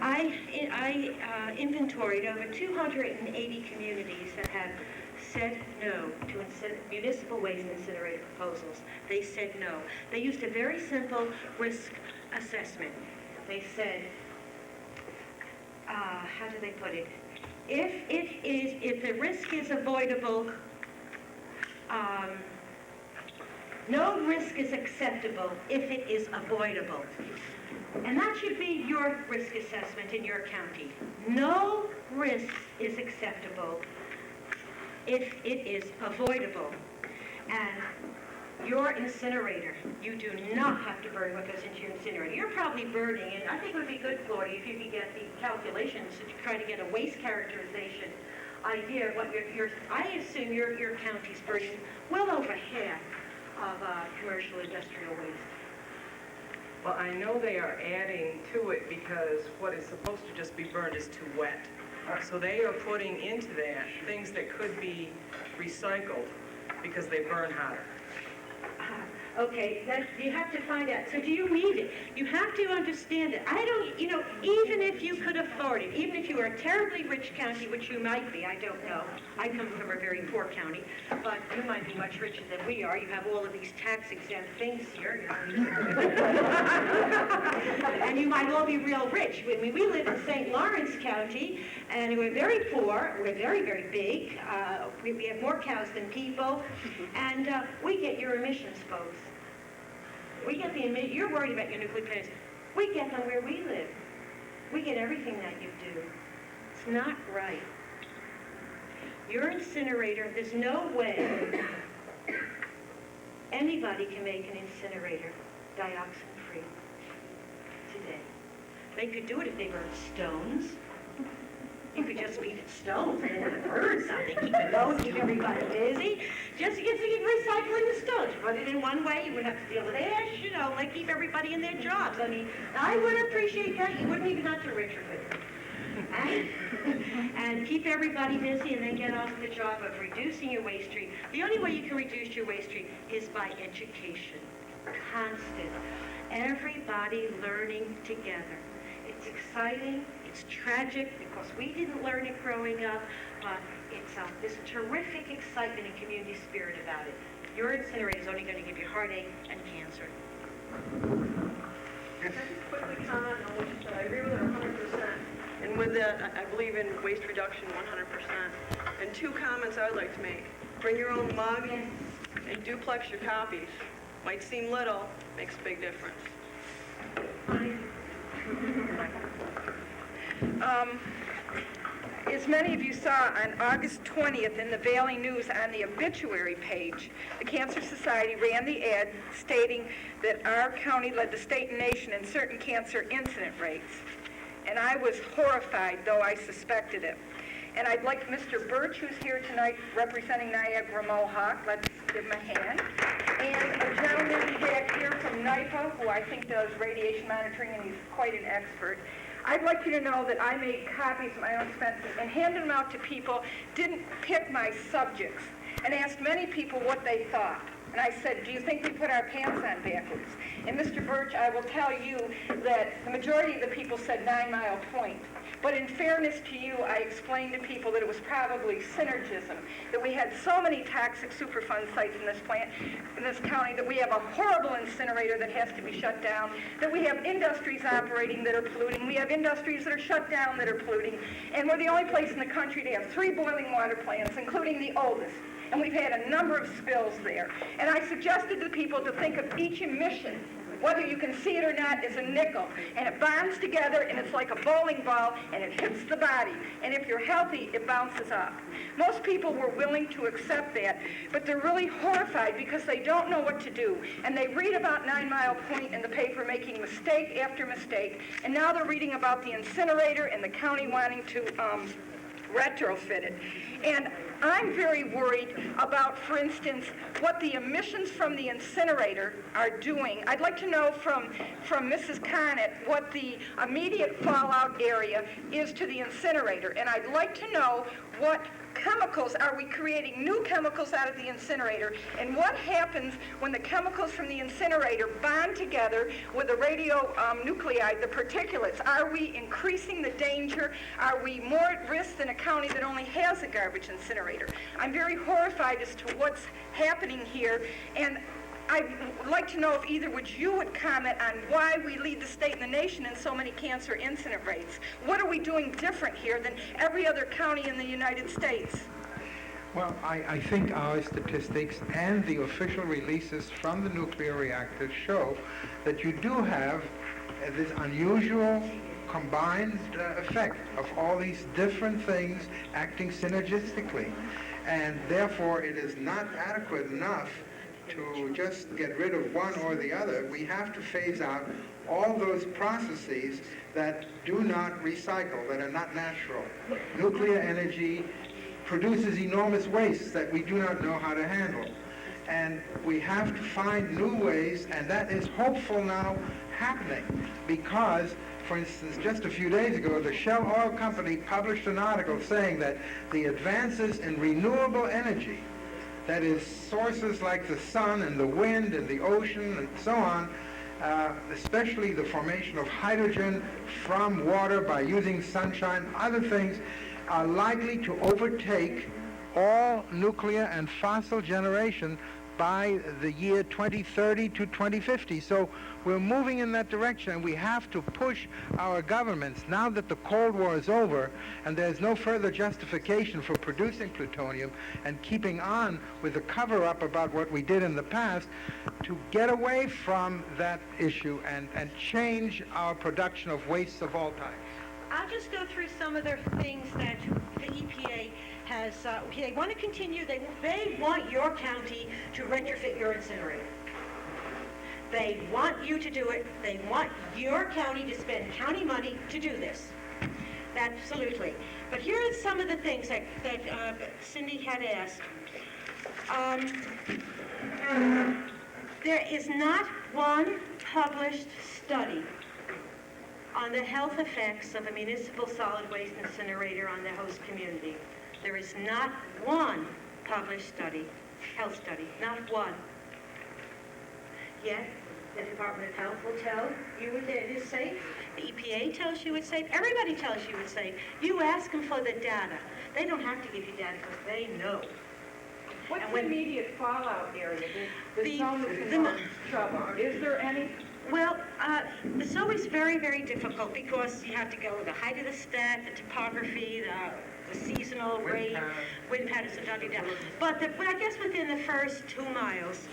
I inventoried over 280 communities that have said no to municipal waste incinerator proposals. They said no. They used a very simple risk assessment. They said, how do they put it? If the risk is avoidable, No risk is acceptable if it is avoidable. And that should be your risk assessment in your county. No risk is acceptable if it is avoidable. And your incinerator, you do not have to burn what goes into your incinerator. You're probably burning, and I think it would be good, Claudia, if you could get the calculations to try to get a waste characterization idea of what I assume your county's burning well over half of commercial industrial waste. Well, I know they are adding to it because what is supposed to just be burned is too wet. So they are putting into that things that could be recycled because they burn hotter. Okay, you have to find out. So do you need it? You have to understand it. I don't, even if you could afford it, even if you are a terribly rich county, which you might be, I don't know. I come from a very poor county, but you might be much richer than we are. You have all of these tax-exempt things here. And you might all be real rich. I mean, we live in St. Lawrence County, and we're very poor. We're very, very big. We have more cows than people, and we get your emissions, folks. We get you're worried about your nuclear plants. We get them where we live. We get everything that you do. It's not right. Your incinerator, there's no way anybody can make an incinerator dioxin-free today. They could do it if they burned stones. You could just feed it stones and then burn something, keep it going, keep everybody busy. Just to get recycling the stones. Put it in one way, you wouldn't have to deal with ash, like keep everybody in their jobs. I mean, I would appreciate that. You wouldn't even have to retrofit it. And keep everybody busy and then get off the job of reducing your waste stream. The only way you can reduce your waste stream is by education. Constant. Everybody learning together. It's exciting. It's tragic because we didn't learn it growing up, but there's a terrific excitement and community spirit about it. Your incinerator is only going to give you heartache and cancer. Just quickly comment on what you said. I agree with her 100%. And with that, I believe in waste reduction 100%. And two comments I would like to make. Bring your own mug and duplex your copies. Might seem little, makes a big difference. As many of you saw on August 20th in the Valley News on the obituary page, the Cancer Society ran the ad stating that our county led the state and nation in certain cancer incident rates. And I was horrified, though I suspected it. And I'd like Mr. Birch, who's here tonight representing Niagara Mohawk, let's give him a hand, and a gentleman back here from NIPA, who I think does radiation monitoring, and he's quite an expert. I'd like you to know that I made copies at my own expense and handed them out to people, didn't pick my subjects, and asked many people what they thought. And I said, do you think we put our pants on backwards? And Mr. Birch, I will tell you that the majority of the people said 9 Mile Point. But in fairness to you, I explained to people that it was probably synergism, that we had so many toxic Superfund sites in this county, that we have a horrible incinerator that has to be shut down, that we have industries operating that are polluting, we have industries that are shut down that are polluting, and we're the only place in the country to have 3 boiling water plants, including the oldest. And we've had a number of spills there. And I suggested to people to think of each emission, whether you can see it or not, as a nickel. And it bonds together, and it's like a bowling ball, and it hits the body. And if you're healthy, it bounces up. Most people were willing to accept that, but they're really horrified because they don't know what to do. And they read about 9 Mile Point in the paper making mistake after mistake, and now they're reading about the incinerator and the county wanting to retrofit it. And I'm very worried about, for instance, what the emissions from the incinerator are doing. I'd like to know from Mrs. Connett what the immediate fallout area is to the incinerator. And I'd like to know what chemicals, are we creating new chemicals out of the incinerator, and what happens when the chemicals from the incinerator bond together with the radionuclide, the particulates? Are we increasing the danger? Are we more at risk than a county that only has a garbage incinerator? I'm very horrified as to what's happening here, and I'd like to know if either you would comment on why we lead the state and the nation in so many cancer incident rates. What are we doing different here than every other county in the United States? Well, I think our statistics and the official releases from the nuclear reactors show that you do have this unusual combined effect of all these different things acting synergistically. And therefore, it is not adequate enough to just get rid of one or the other. We have to phase out all those processes that do not recycle, that are not natural. Nuclear energy produces enormous wastes that we do not know how to handle. And we have to find new ways, and that is hopeful now happening because, for instance, just a few days ago, the Shell Oil Company published an article saying that the advances in renewable energy, that is sources like the sun and the wind and the ocean and so on, especially the formation of hydrogen from water by using sunshine, other things, are likely to overtake all nuclear and fossil generation by the year 2030 to 2050. So we're moving in that direction, and we have to push our governments, now that the Cold War is over and there's no further justification for producing plutonium and keeping on with the cover-up about what we did in the past, to get away from that issue and change our production of wastes of all types. I'll just go through some of the things that the EPA has, they want to continue, they want your county to retrofit your incinerator. They want you to do it. They want your county to spend county money to do this. Absolutely. But here are some of the things that Cindy had asked. There is not one published study on the health effects of a municipal solid waste incinerator on the host community. There is not one published study, health study, not one. Yet, the Department of Health will tell you it is safe. The EPA tells you it's safe. Everybody tells you it's safe. You ask them for the data. They don't have to give you data because they know. What's the immediate fallout area? The zone that's in most trouble. Is there any? Well, it's always very, very difficult because you have to go with the height of the stack, the topography, the seasonal rain, wind patterns, and da-da-da. But I guess within the first 2 miles,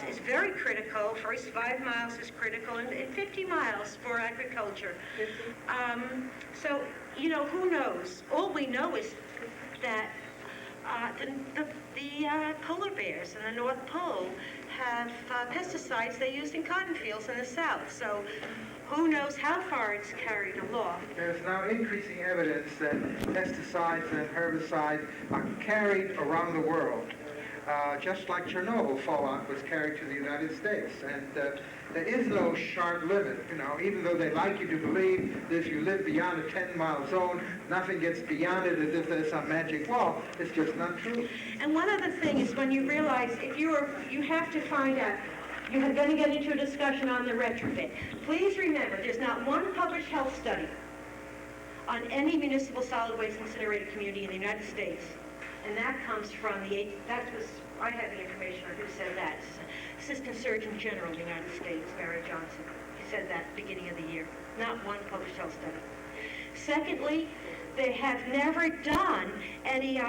is very critical. First 5 miles is critical, and 50 miles for agriculture. So, you know, who knows? All we know is that the polar bears in the North Pole have pesticides they used in cotton fields in the South. So who knows how far it's carried aloft. There's now increasing evidence that pesticides and herbicides are carried around the world, just like Chernobyl fallout was carried to the United States. And there is no sharp limit, you know, even though they like you to believe that if you live beyond a 10-mile zone, nothing gets beyond it as if there's some magic wall. It's just not true. And one other thing is when you realize if you have to find out, you're going to get into a discussion on the retrofit. Please remember, there's not one published health study on any municipal solid waste incinerator community in the United States. And that comes from I have the information on who said that. Assistant Surgeon General of the United States, Barry Johnson. He said that at the beginning of the year. Not one published health study. Secondly, they have never done any,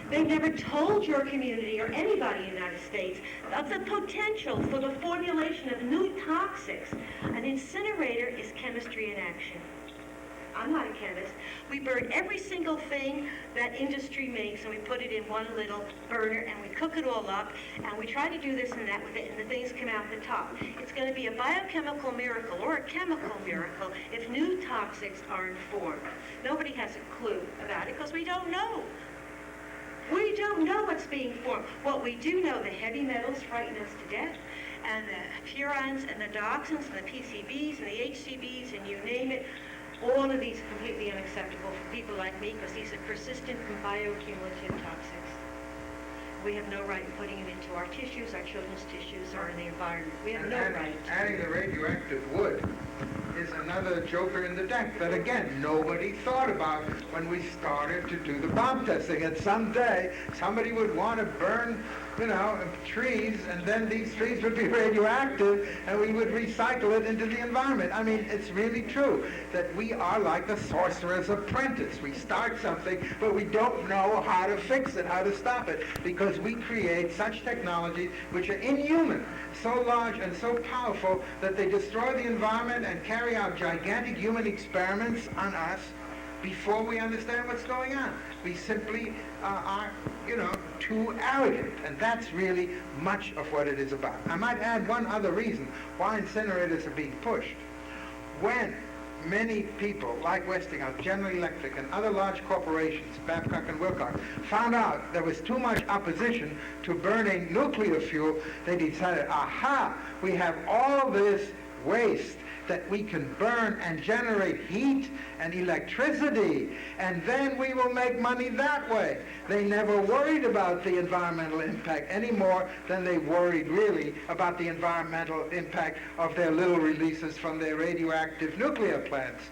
they've never told your community or anybody in the United States of the potential for the formulation of new toxics. An incinerator is chemistry in action. I'm not a chemist. We burn every single thing that industry makes, and we put it in one little burner, and we cook it all up, and we try to do this and that with it, and the things come out the top. It's going to be a biochemical miracle or a chemical miracle if new toxics are informed. Nobody has a clue about it because we don't know. We don't know what's being formed. What we do know, the heavy metals frighten us to death, and the furans and the dioxins and the PCBs and the HCBs and you name it. All of these are completely unacceptable for people like me because these are persistent and bioaccumulative toxics. We have no right in putting it into our tissues, our children's tissues, or in the environment. We have no right. Adding the radioactive wood is another joker in the deck that, again, nobody thought about when we started to do the bomb testing. That someday somebody would want to burn, trees, and then these trees would be radioactive, and we would recycle it into the environment. I mean, it's really true that we are like the sorcerer's apprentice. We start something, but we don't know how to fix it, how to stop it, because we create such technologies which are inhuman, so large and so powerful that they destroy the environment and carry out gigantic human experiments on us before we understand what's going on. We simply are, too arrogant, and that's really much of what it is about. I might add one other reason why incinerators are being pushed. When many people like Westinghouse, General Electric, and other large corporations, Babcock and Wilcox, found out there was too much opposition to burning nuclear fuel, they decided, aha, we have all this waste that we can burn and generate heat and electricity, and then we will make money that way. They never worried about the environmental impact any more than they worried really about the environmental impact of their little releases from their radioactive nuclear plants.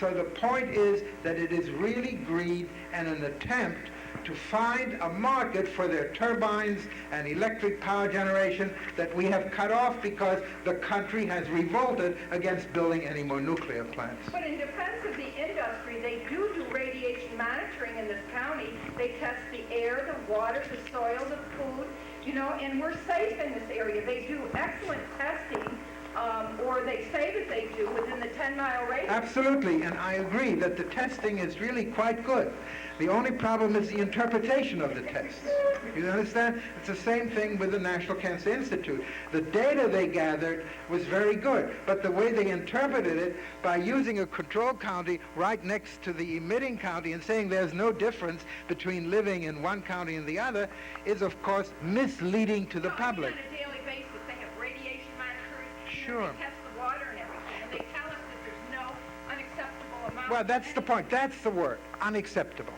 So the point is that it is really greed and an attempt to find a market for their turbines and electric power generation that we have cut off because the country has revolted against building any more nuclear plants. But in defense of the industry, they do radiation monitoring in this county. They test the air, the water, the soil, the food, and we're safe in this area. They do excellent testing. Or they say that they do within the 10-mile radius. Absolutely, and I agree that the testing is really quite good. The only problem is the interpretation of the tests. You understand? It's the same thing with the National Cancer Institute. The data they gathered was very good, but the way they interpreted it by using a control county right next to the emitting county and saying there's no difference between living in one county and the other is, of course, misleading to the public. On a daily basis, they have radiation monitors. Sure. They test the water and everything, and they tell us that there's no unacceptable amount. Well, that's the point. That's the word, unacceptable.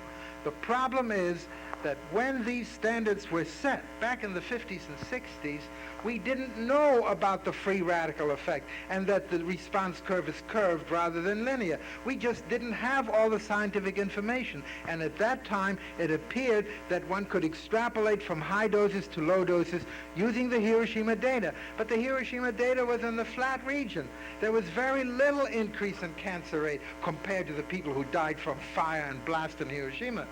The problem is that when these standards were set back in the 50s and 60s, we didn't know about the free radical effect and that the response curve is curved rather than linear. We just didn't have all the scientific information. And at that time, it appeared that one could extrapolate from high doses to low doses using the Hiroshima data. But the Hiroshima data was in the flat region. There was very little increase in cancer rate compared to the people who died from fire and blast in Hiroshima.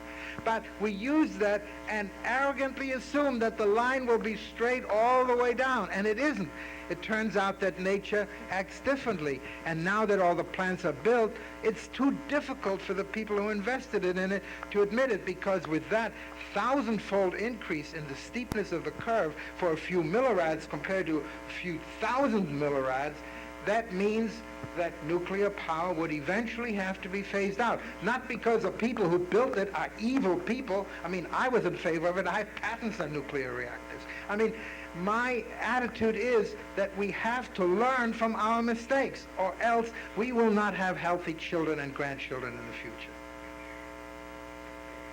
But we used that and arrogantly assumed that the line will be straight all the way down, and it isn't. It turns out that nature acts differently, and now that all the plants are built, it's too difficult for the people who invested in it to admit it, because with that 1,000-fold increase in the steepness of the curve for a few millirads compared to a few thousand millirads, that means that nuclear power would eventually have to be phased out. Not because the people who built it are evil people. I mean, I was in favor of it. I have patents on nuclear reactors. I mean, my attitude is that we have to learn from our mistakes, or else we will not have healthy children and grandchildren in the future.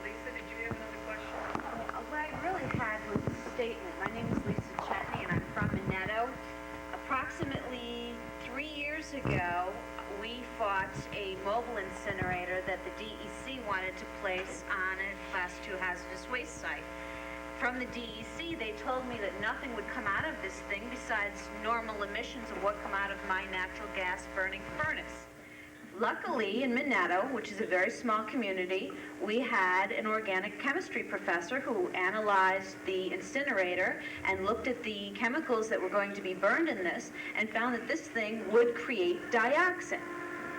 Lisa, did you have another question? What I really had was a statement. My name is Lisa Chetney, and I'm from Minetto. Approximately 3 years ago, we fought a mobile incinerator that the DEC wanted to place on a Class 2 hazardous waste site. From the DEC, they told me that nothing would come out of this thing besides normal emissions of what come out of my natural gas burning furnace. Luckily, in Minetto, which is a very small community, we had an organic chemistry professor who analyzed the incinerator and looked at the chemicals that were going to be burned in this and found that this thing would create dioxin.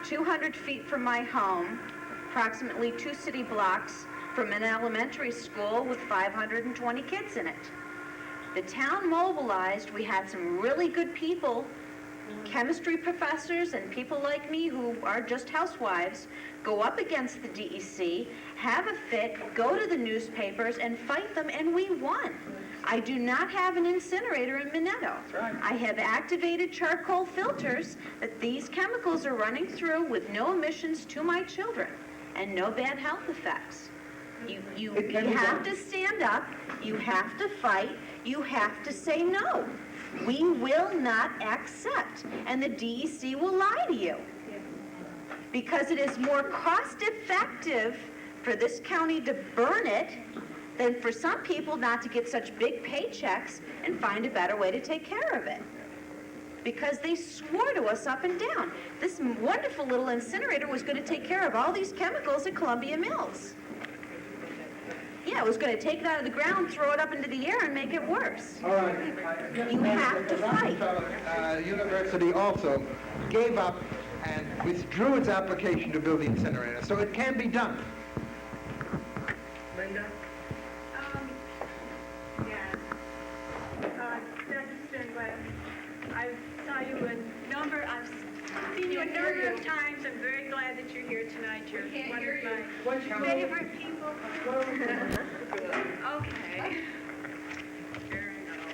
200 feet from my home, approximately 2 city blocks from an elementary school with 520 kids in it. The town mobilized. We had some really good people, chemistry professors and people like me who are just housewives, go up against the DEC, have a fit, go to the newspapers and fight them, and we won. I do not have an incinerator in Minetto. Right. I have activated charcoal filters that these chemicals are running through with no emissions to my children and no bad health effects. You have to stand up, you have to fight, you have to say no. we will not accept. And the DEC will lie to you. Because it is more cost effective for this county to burn it than for some people not to get such big paychecks and find a better way to take care of it. Because they swore to us up and down. This wonderful little incinerator was going to take care of all these chemicals at Columbia Mills. Yeah, it was going to take it out of the ground, throw it up into the air, and make it worse. All right. You have to fight. University also gave up and withdrew its application to build the incinerator, so it can be done. Linda? Dr. Sternblatt, I've seen you a number of times. I'm very glad that you're here tonight. You're one of my favorite people. Okay. Fair enough.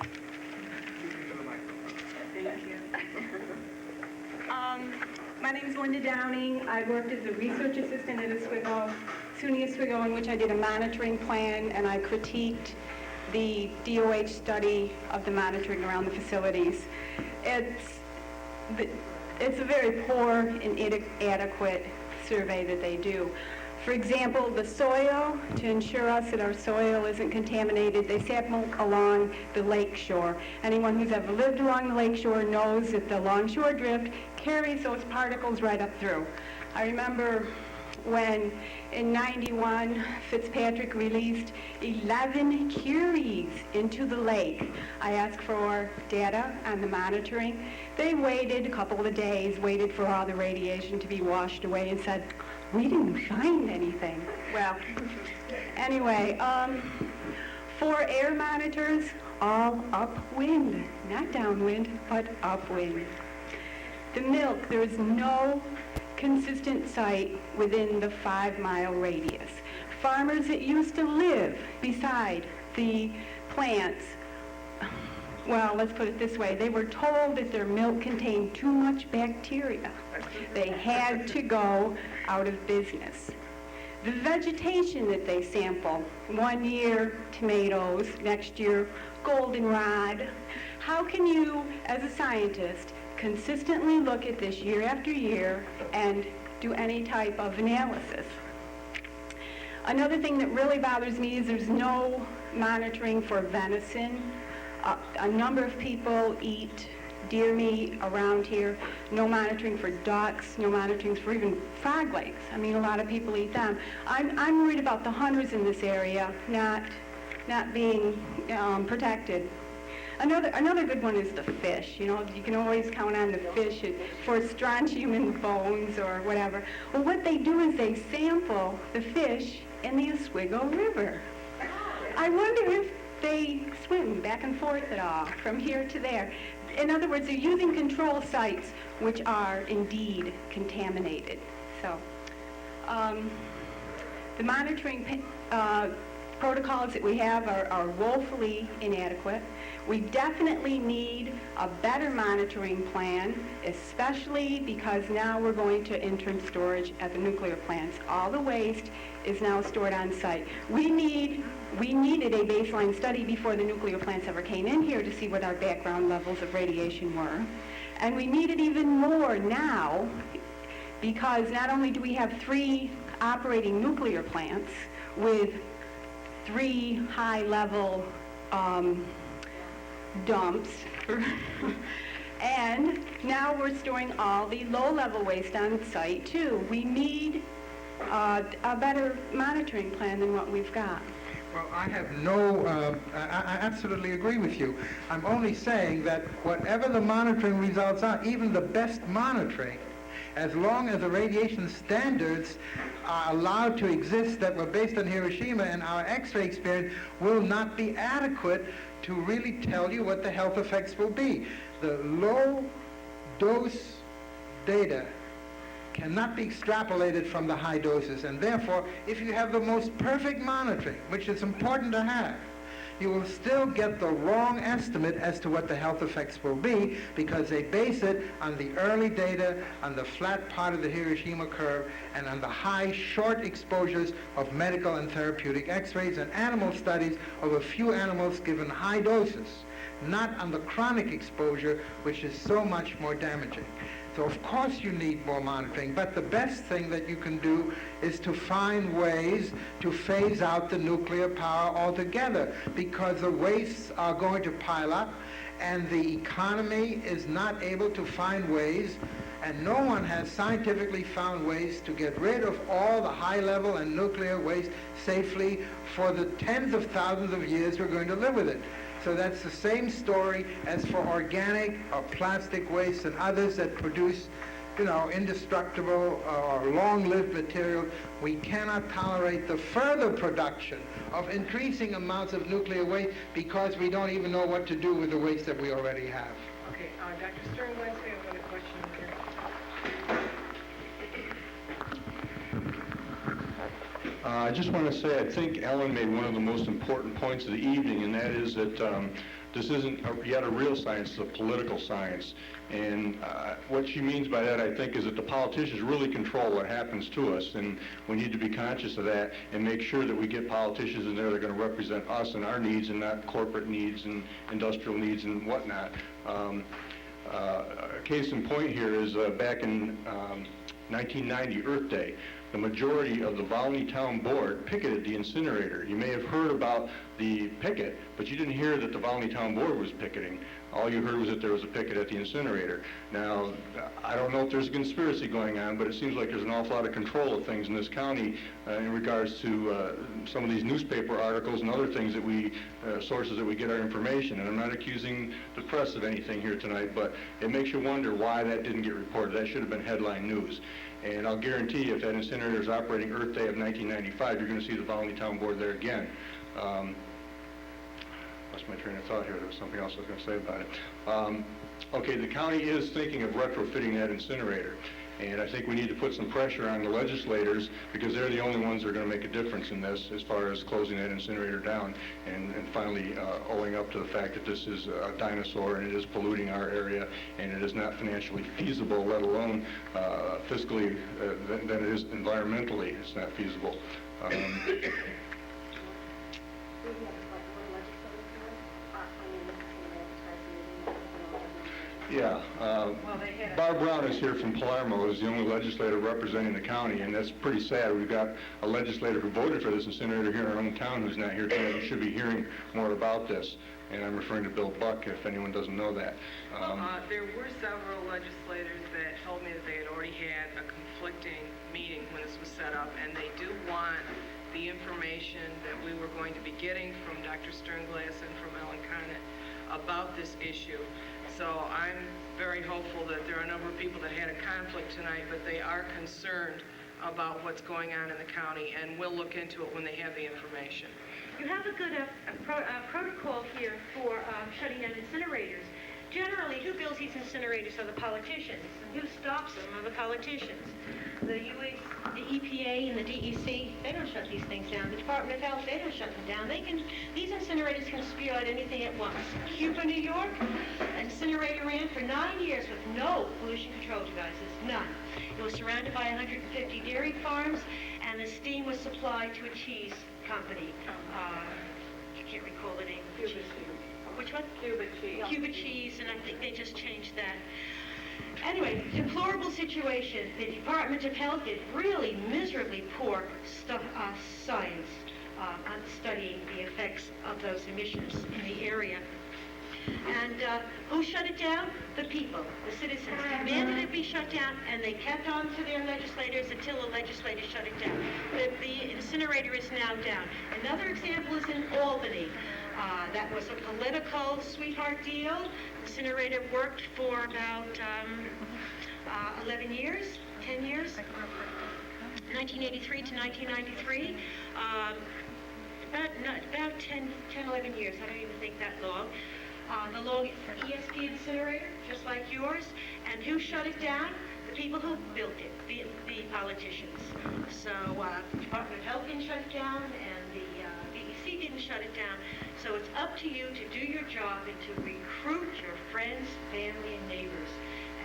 Thank you. My name is Linda Downing. I worked as a research assistant at Oswego, SUNY Oswego, in which I did a monitoring plan, and I critiqued the DOH study of the monitoring around the facilities. It's a very poor and inadequate survey that they do. For example, the soil, to ensure us that our soil isn't contaminated, they sample along the lake shore. Anyone who's ever lived along the lake shore knows that the longshore drift carries those particles right up through. I remember when in '91 Fitzpatrick released 11 curies into the lake. I asked for data on the monitoring. They waited a couple of days, waited for all the radiation to be washed away, and said, we didn't find anything. Well, anyway, 4 air monitors, all upwind, not downwind, but upwind. The milk, there is no consistent site within the 5-mile radius. Farmers that used to live beside the plants, well, let's put it this way, they were told that their milk contained too much bacteria. They had to go out of business. The vegetation that they sample, one year tomatoes, next year goldenrod. How can you, as a scientist, consistently look at this year after year and do any type of analysis? Another thing that really bothers me is there's no monitoring for venison. A number of people eat deer meat around here. No monitoring for ducks, no monitoring for even frog legs. I mean, a lot of people eat them. I'm worried about the hunters in this area not being protected. Another good one is the fish. You know, you can always count on the fish for strontium in the bones or whatever. Well, what they do is they sample the fish in the Oswego River. I wonder if they swim back and forth at all from here to there. In other words, they're using control sites which are indeed contaminated. So, the monitoring protocols that we have are woefully inadequate. We definitely need a better monitoring plan, especially because now we're going to interim storage at the nuclear plants. All the waste is now stored on site. We needed a baseline study before the nuclear plants ever came in here to see what our background levels of radiation were. And we need it even more now because not only do we have 3 operating nuclear plants with 3 high-level dumps, and now we're storing all the low-level waste on site too. We need a better monitoring plan than what we've got. Well, I have I absolutely agree with you. I'm only saying that whatever the monitoring results are, even the best monitoring, as long as the radiation standards are allowed to exist that were based on Hiroshima and our X-ray experience, will not be adequate to really tell you what the health effects will be. The low dose data cannot be extrapolated from the high doses, and therefore, if you have the most perfect monitoring, which is important to have, you will still get the wrong estimate as to what the health effects will be because they base it on the early data, on the flat part of the Hiroshima curve, and on the high short exposures of medical and therapeutic X-rays and animal studies of a few animals given high doses. not on the chronic exposure, which is so much more damaging. So of course you need more monitoring, but the best thing that you can do is to find ways to phase out the nuclear power altogether, because the wastes are going to pile up and the economy is not able to find ways, and no one has scientifically found ways to get rid of all the high-level and nuclear waste safely for the tens of thousands of years we're going to live with it. So that's the same story as for organic or plastic waste and others that produce, indestructible or long-lived material. We cannot tolerate the further production of increasing amounts of nuclear waste because we don't even know what to do with the waste that we already have. Okay, Dr. Sternglass, we have another question here. I just want to say I think Ellen made one of the most important points of the evening, and that is that this isn't yet a real science, it's a political science. And what she means by that, I think, is that the politicians really control what happens to us, and we need to be conscious of that and make sure that we get politicians in there that are going to represent us and our needs and not corporate needs and industrial needs and whatnot. A case in point here is back in 1990, Earth Day. The majority of the Volney Town Board picketed the incinerator. You may have heard about the picket, but you didn't hear that the Volney Town Board was picketing. All you heard was that there was a picket at the incinerator. Now, I don't know if there's a conspiracy going on, but it seems like there's an awful lot of control of things in this county in regards to some of these newspaper articles and other things that we, sources that we get our information. And I'm not accusing the press of anything here tonight, but it makes you wonder why that didn't get reported. That should have been headline news. And I'll guarantee you, if that incinerator is operating Earth Day of 1995, you're going to see the Volney Town Board there again. Lost my train of thought here. There was something else I was going to say about it. Okay, the county is thinking of retrofitting that incinerator. And I think we need to put some pressure on the legislators, because they're the only ones that are going to make a difference in this as far as closing that incinerator down and finally owing up to the fact that this is a dinosaur and it is polluting our area and it is not financially feasible, let alone fiscally, than it is environmentally. It's not feasible. Yeah, Barb Brown is here from Palermo, is the only legislator representing the county, and that's pretty sad. We've got a legislator who voted for this incinerator here in our own town who's not here tonight. You should be hearing more about this, and I'm referring to Bill Buck, if anyone doesn't know that. There were several legislators that told me that they had already had a conflicting meeting when this was set up, and they do want the information that we were going to be getting from Dr. Sternglass and from Ellen Conant about this issue. So I'm very hopeful that there are a number of people that had a conflict tonight, but they are concerned about what's going on in the county, and we'll look into it when they have the information. You have a good protocol here for shutting down incinerators. Generally, who builds these incinerators are the politicians, and who stops them are the politicians. The EPA and the DEC, they don't shut these things down. The Department of Health, they don't shut them down. These incinerators can spew out anything at once. Cuba, New York, an incinerator ran for 9 years with no pollution control devices, none. It was surrounded by 150 dairy farms, and the steam was supplied to a cheese company. I can't recall the name of the cheese. Which one? Cuba cheese. Cuba cheese, and I think they just changed that. Anyway, deplorable situation. The Department of Health did really miserably poor science on studying the effects of those emissions in the area. And who shut it down? The people, the citizens, demanded it be shut down, and they kept on to their legislators until the legislators shut it down. The incinerator is now down. Another example is in Albany. That was a political sweetheart deal. The incinerator worked for about 11 years, 10 years, 1983 to 1993. About 10, 11 years. I don't even think that long. The long ESP incinerator, just like yours. And who shut it down? The people who built it, the politicians. So Department of Health didn't shut it down, and the DEC didn't shut it down. So it's up to you to do your job and to recruit your friends, family, and neighbors,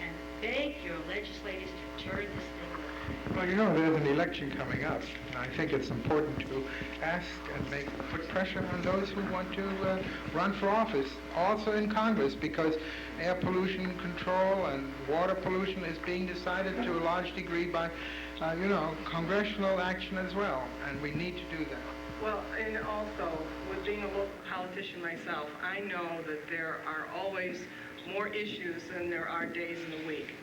and beg your legislators to turn this thing around. Well, you know, there's an election coming up, and I think it's important to ask and put pressure on those who want to run for office, also in Congress, because air pollution control and water pollution is being decided to a large degree by, congressional action as well, and we need to do that. Well, and also, with being a local politician myself, I know that there are always more issues than there are days in the week.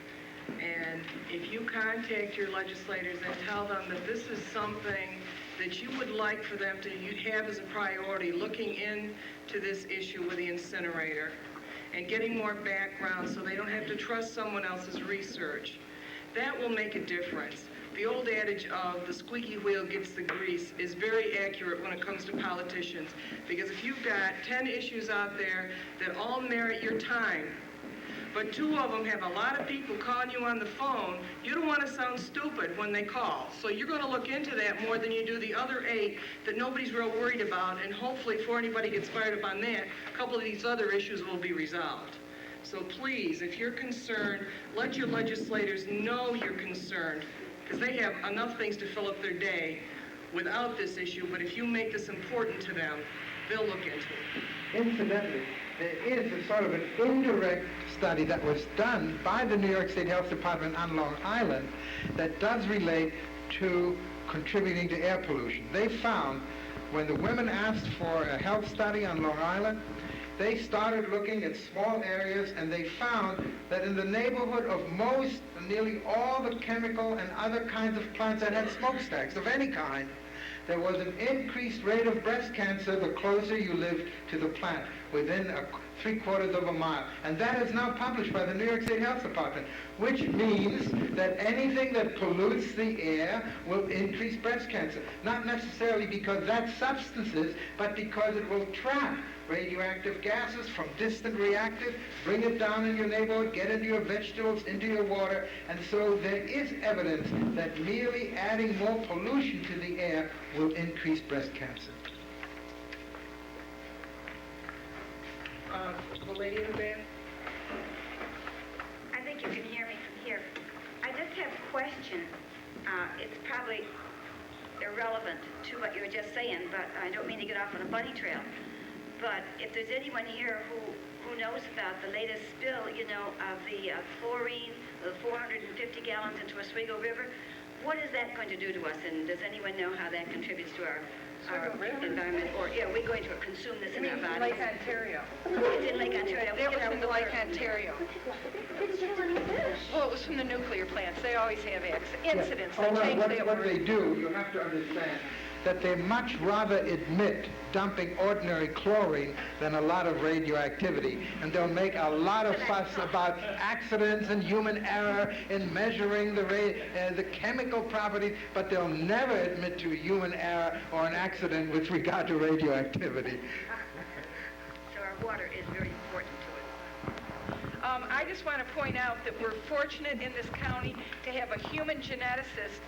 And if you contact your legislators and tell them that this is something that you would like for them to have as a priority, looking into this issue with the incinerator and getting more background so they don't have to trust someone else's research, that will make a difference. The old adage of the squeaky wheel gets the grease is very accurate when it comes to politicians, because if you've got 10 issues out there that all merit your time, but 2 of them have a lot of people calling you on the phone, you don't want to sound stupid when they call. So you're going to look into that more than you do the other 8 that nobody's real worried about, and hopefully before anybody gets fired up on that, a couple of these other issues will be resolved. So please, if you're concerned, let your legislators know you're concerned, because they have enough things to fill up their day without this issue, but if you make this important to them, they'll look into it. Incidentally, there is a sort of an indirect study that was done by the New York State Health Department on Long Island that does relate to contributing to air pollution. They found when the women asked for a health study on Long Island, they started looking at small areas, and they found that in the neighborhood of nearly all the chemical and other kinds of plants that had smokestacks of any kind, there was an increased rate of breast cancer the closer you lived to the plant, within 3/4 of a mile. And that is now published by the New York State Health Department, which means that anything that pollutes the air will increase breast cancer. Not necessarily because that's substances, but because it will trap radioactive gases from distant reactors, bring it down in your neighborhood, get into your vegetables, into your water, and so there is evidence that merely adding more pollution to the air will increase breast cancer. The lady in the back? I think you can hear me from here. I just have a question. It's probably irrelevant to what you were just saying, but I don't mean to get off on a bunny trail. But if there's anyone here who knows about the latest spill, of the chlorine, the 450 gallons into Oswego River, what is that going to do to us? And does anyone know how that contributes to our environment? Or are we going to consume this in our bodies? Lake Ontario. It's in Lake Ontario. That was from the Lake Ontario. Well, it was from the nuclear plants. They always have incidents. They change their what they do, you have to understand that they much rather admit dumping ordinary chlorine than a lot of radioactivity. And they'll make a lot of fuss about accidents and human error in measuring the chemical properties, but they'll never admit to human error or an accident with regard to radioactivity. So our water is very important to us. I just want to point out that we're fortunate in this county to have a human geneticist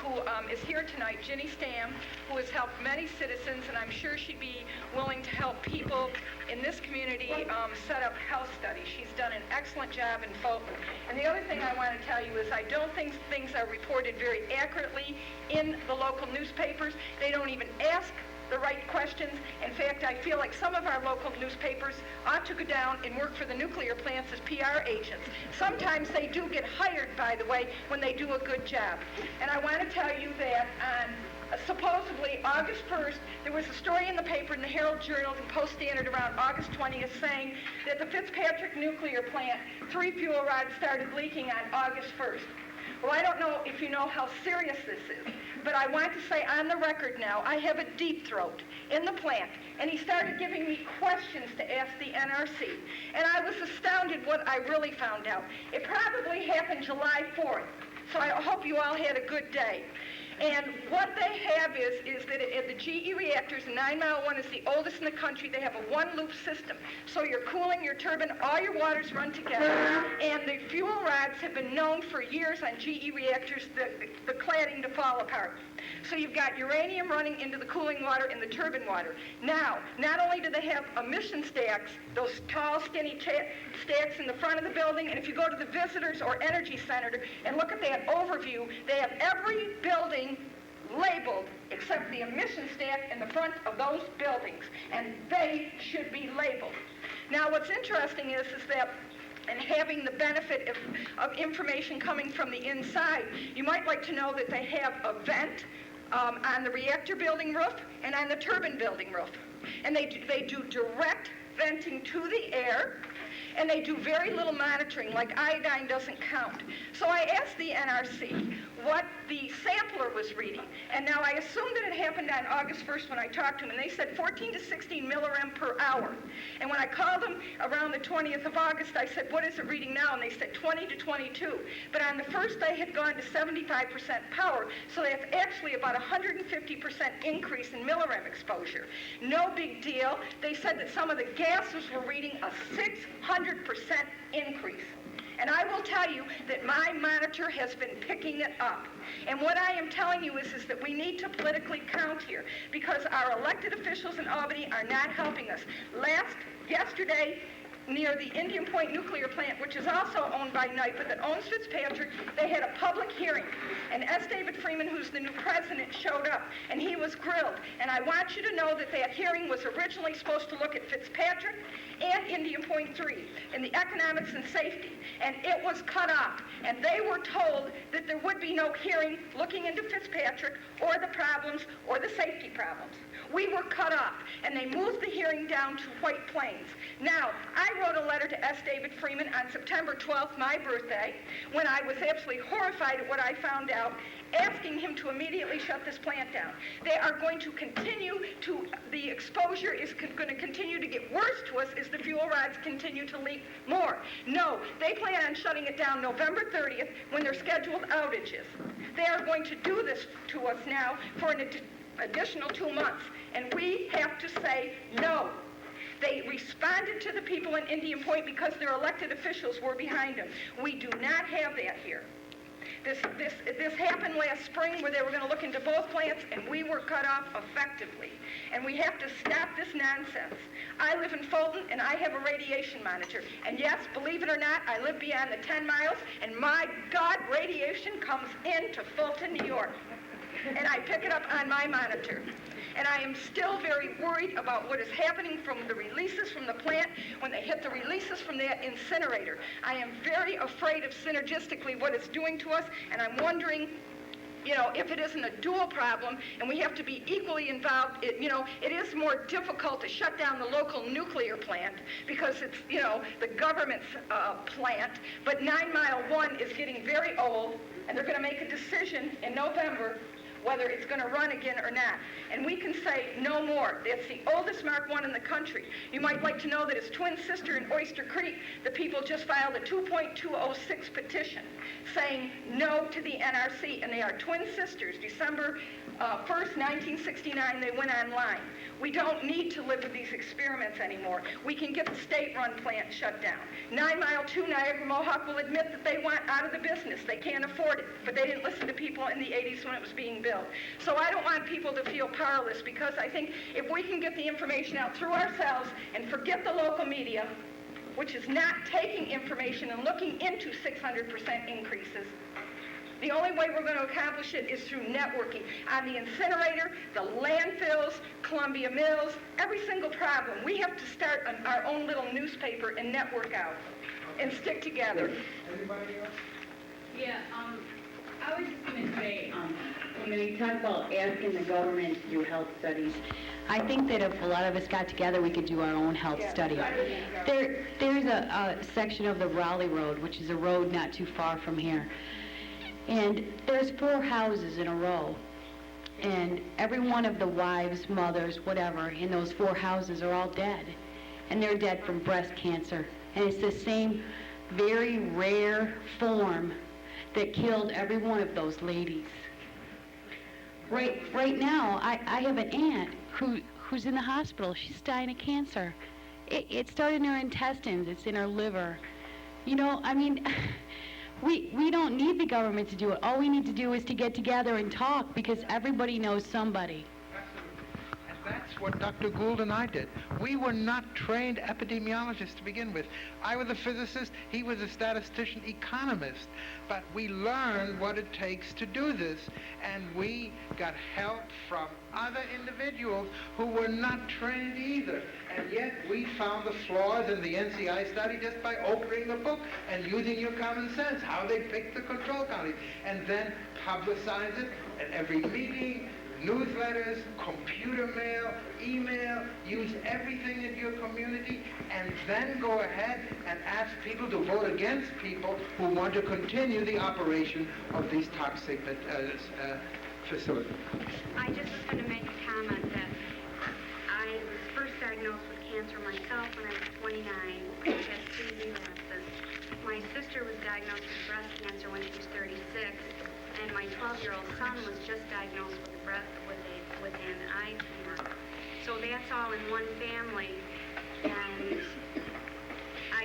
who is here tonight, Ginny Stam, who has helped many citizens, and I'm sure she'd be willing to help people in this community set up health studies. She's done an excellent job in Fulton. And the other thing I want to tell you is I don't think things are reported very accurately in the local newspapers. They don't even ask the right questions. In fact, I feel like some of our local newspapers ought to go down and work for the nuclear plants as PR agents. Sometimes they do get hired, by the way, when they do a good job. And I want to tell you that on supposedly August 1st, there was a story in the paper in the Herald Journal and Post-Standard around August 20th saying that the Fitzpatrick nuclear plant, 3 fuel rods started leaking on August 1st. Well, I don't know if you know how serious this is, but I want to say on the record now, I have a deep throat in the plant, and he started giving me questions to ask the NRC, and I was astounded what I really found out. It probably happened July 4th, so I hope you all had a good day. And what they have is that at the GE reactors, 9 Mile 1 is the oldest in the country. They have a one-loop system. So you're cooling your turbine, all your waters run together, and the fuel rods have been known for years on GE reactors, the cladding to fall apart. So you've got uranium running into the cooling water and the turbine water. Now, not only do they have emission stacks, those tall, skinny stacks in the front of the building, and if you go to the visitors or energy center and look at that overview, they have every building labeled except the emission stack in the front of those buildings, and they should be labeled. Now, what's interesting is that and having the benefit of information coming from the inside, you might like to know that they have a vent on the reactor building roof and on the turbine building roof. And they do direct venting to the air, and they do very little monitoring, like iodine doesn't count. So I asked the NRC what the sampler was reading, and now I assumed that it happened on August 1st when I talked to them, and they said 14 to 16 millirem per hour. And when I called them around the 20th of August, I said, what is it reading now? And they said 20 to 22. But on the first, they had gone to 75% power, so that's actually about 150% increase in millirem exposure. No big deal. They said that some of the gases were reading a 600% increase. And I will tell you that my monitor has been picking it up. And what I am telling you is that we need to politically count here, because our elected officials in Albany are not helping us. Yesterday, near the Indian Point nuclear plant, which is also owned by NYPA, that owns Fitzpatrick, they had a public hearing. And S. David Freeman, who's the new president, showed up, and he was grilled. And I want you to know that that hearing was originally supposed to look at Fitzpatrick and Indian Point 3 and the economics and safety. And it was cut off. And they were told that there would be no hearing looking into Fitzpatrick or the problems or the safety problems. We were cut off, and they moved the hearing down to White Plains. Now, I wrote a letter to S. David Freeman on September 12th, my birthday, when I was absolutely horrified at what I found out, asking him to immediately shut this plant down. They are going to continue to, the exposure is going to continue to get worse to us as the fuel rods continue to leak more. No, they plan on shutting it down November 30th when their scheduled outages. They are going to do this to us now for an additional 2 months, and we have to say no. They responded to the people in Indian Point because their elected officials were behind them. We do not have that here. This happened last spring where they were going to look into both plants, and we were cut off effectively. And we have to stop this nonsense. I live in Fulton, and I have a radiation monitor. And yes, believe it or not, I live beyond the 10 miles, and my God, radiation comes into Fulton, New York. And I pick it up on my monitor. And I am still very worried about what is happening from the releases from the plant when they hit the releases from that incinerator. I am very afraid of synergistically what it's doing to us, and I'm wondering, if it isn't a dual problem and we have to be equally involved. It is more difficult to shut down the local nuclear plant because it's, the government's plant, but 9 Mile 1 is getting very old, and they're going to make a decision in November whether it's going to run again or not. And we can say no more. It's the oldest Mark I in the country. You might like to know that its twin sister in Oyster Creek, the people just filed a 2.206 petition saying no to the NRC, and they are twin sisters. December 1st, 1969, they went online. We don't need to live with these experiments anymore. We can get the state-run plant shut down. 9 Mile 2, Niagara Mohawk will admit that they want out of the business. They can't afford it, but they didn't listen to people in the 80s when it was being built. So I don't want people to feel powerless, because I think if we can get the information out through ourselves and forget the local media, which is not taking information and looking into 600% increases, the only way we're going to accomplish it is through networking. On the incinerator, the landfills, Columbia Mills, every single problem, we have to start our own little newspaper and network out and stick together. Anybody else? Yeah, I was just going to say, you talk about asking the government to do health studies. I think that if a lot of us got together, we could do our own health study. There's a section of the Raleigh Road, which is a road not too far from here. And there's 4 houses in a row. And every one of the wives, mothers, whatever, in those 4 houses are all dead. And they're dead from breast cancer. And it's the same very rare form that killed every one of those ladies. Right now, I have an aunt who's in the hospital. She's dying of cancer. It started in her intestines. It's in her liver. You know, I mean, we don't need the government to do it. All we need to do is to get together and talk, because everybody knows somebody. That's what Dr. Gould and I did. We were not trained epidemiologists to begin with. I was a physicist, he was a statistician, economist. But we learned what it takes to do this, and we got help from other individuals who were not trained either. And yet we found the flaws in the NCI study just by opening the book and using your common sense, how they picked the control counties, and then publicize it at every meeting, newsletters, computer mail, email, use everything in your community, and then go ahead and ask people to vote against people who want to continue the operation of these toxic facilities. I just was going to make a comment that I was first diagnosed with cancer myself when I was 29. I had 3 relapses. My sister was diagnosed with breast cancer when she was 36. And my 12-year-old son was just diagnosed with an eye tumor. So that's all in one family.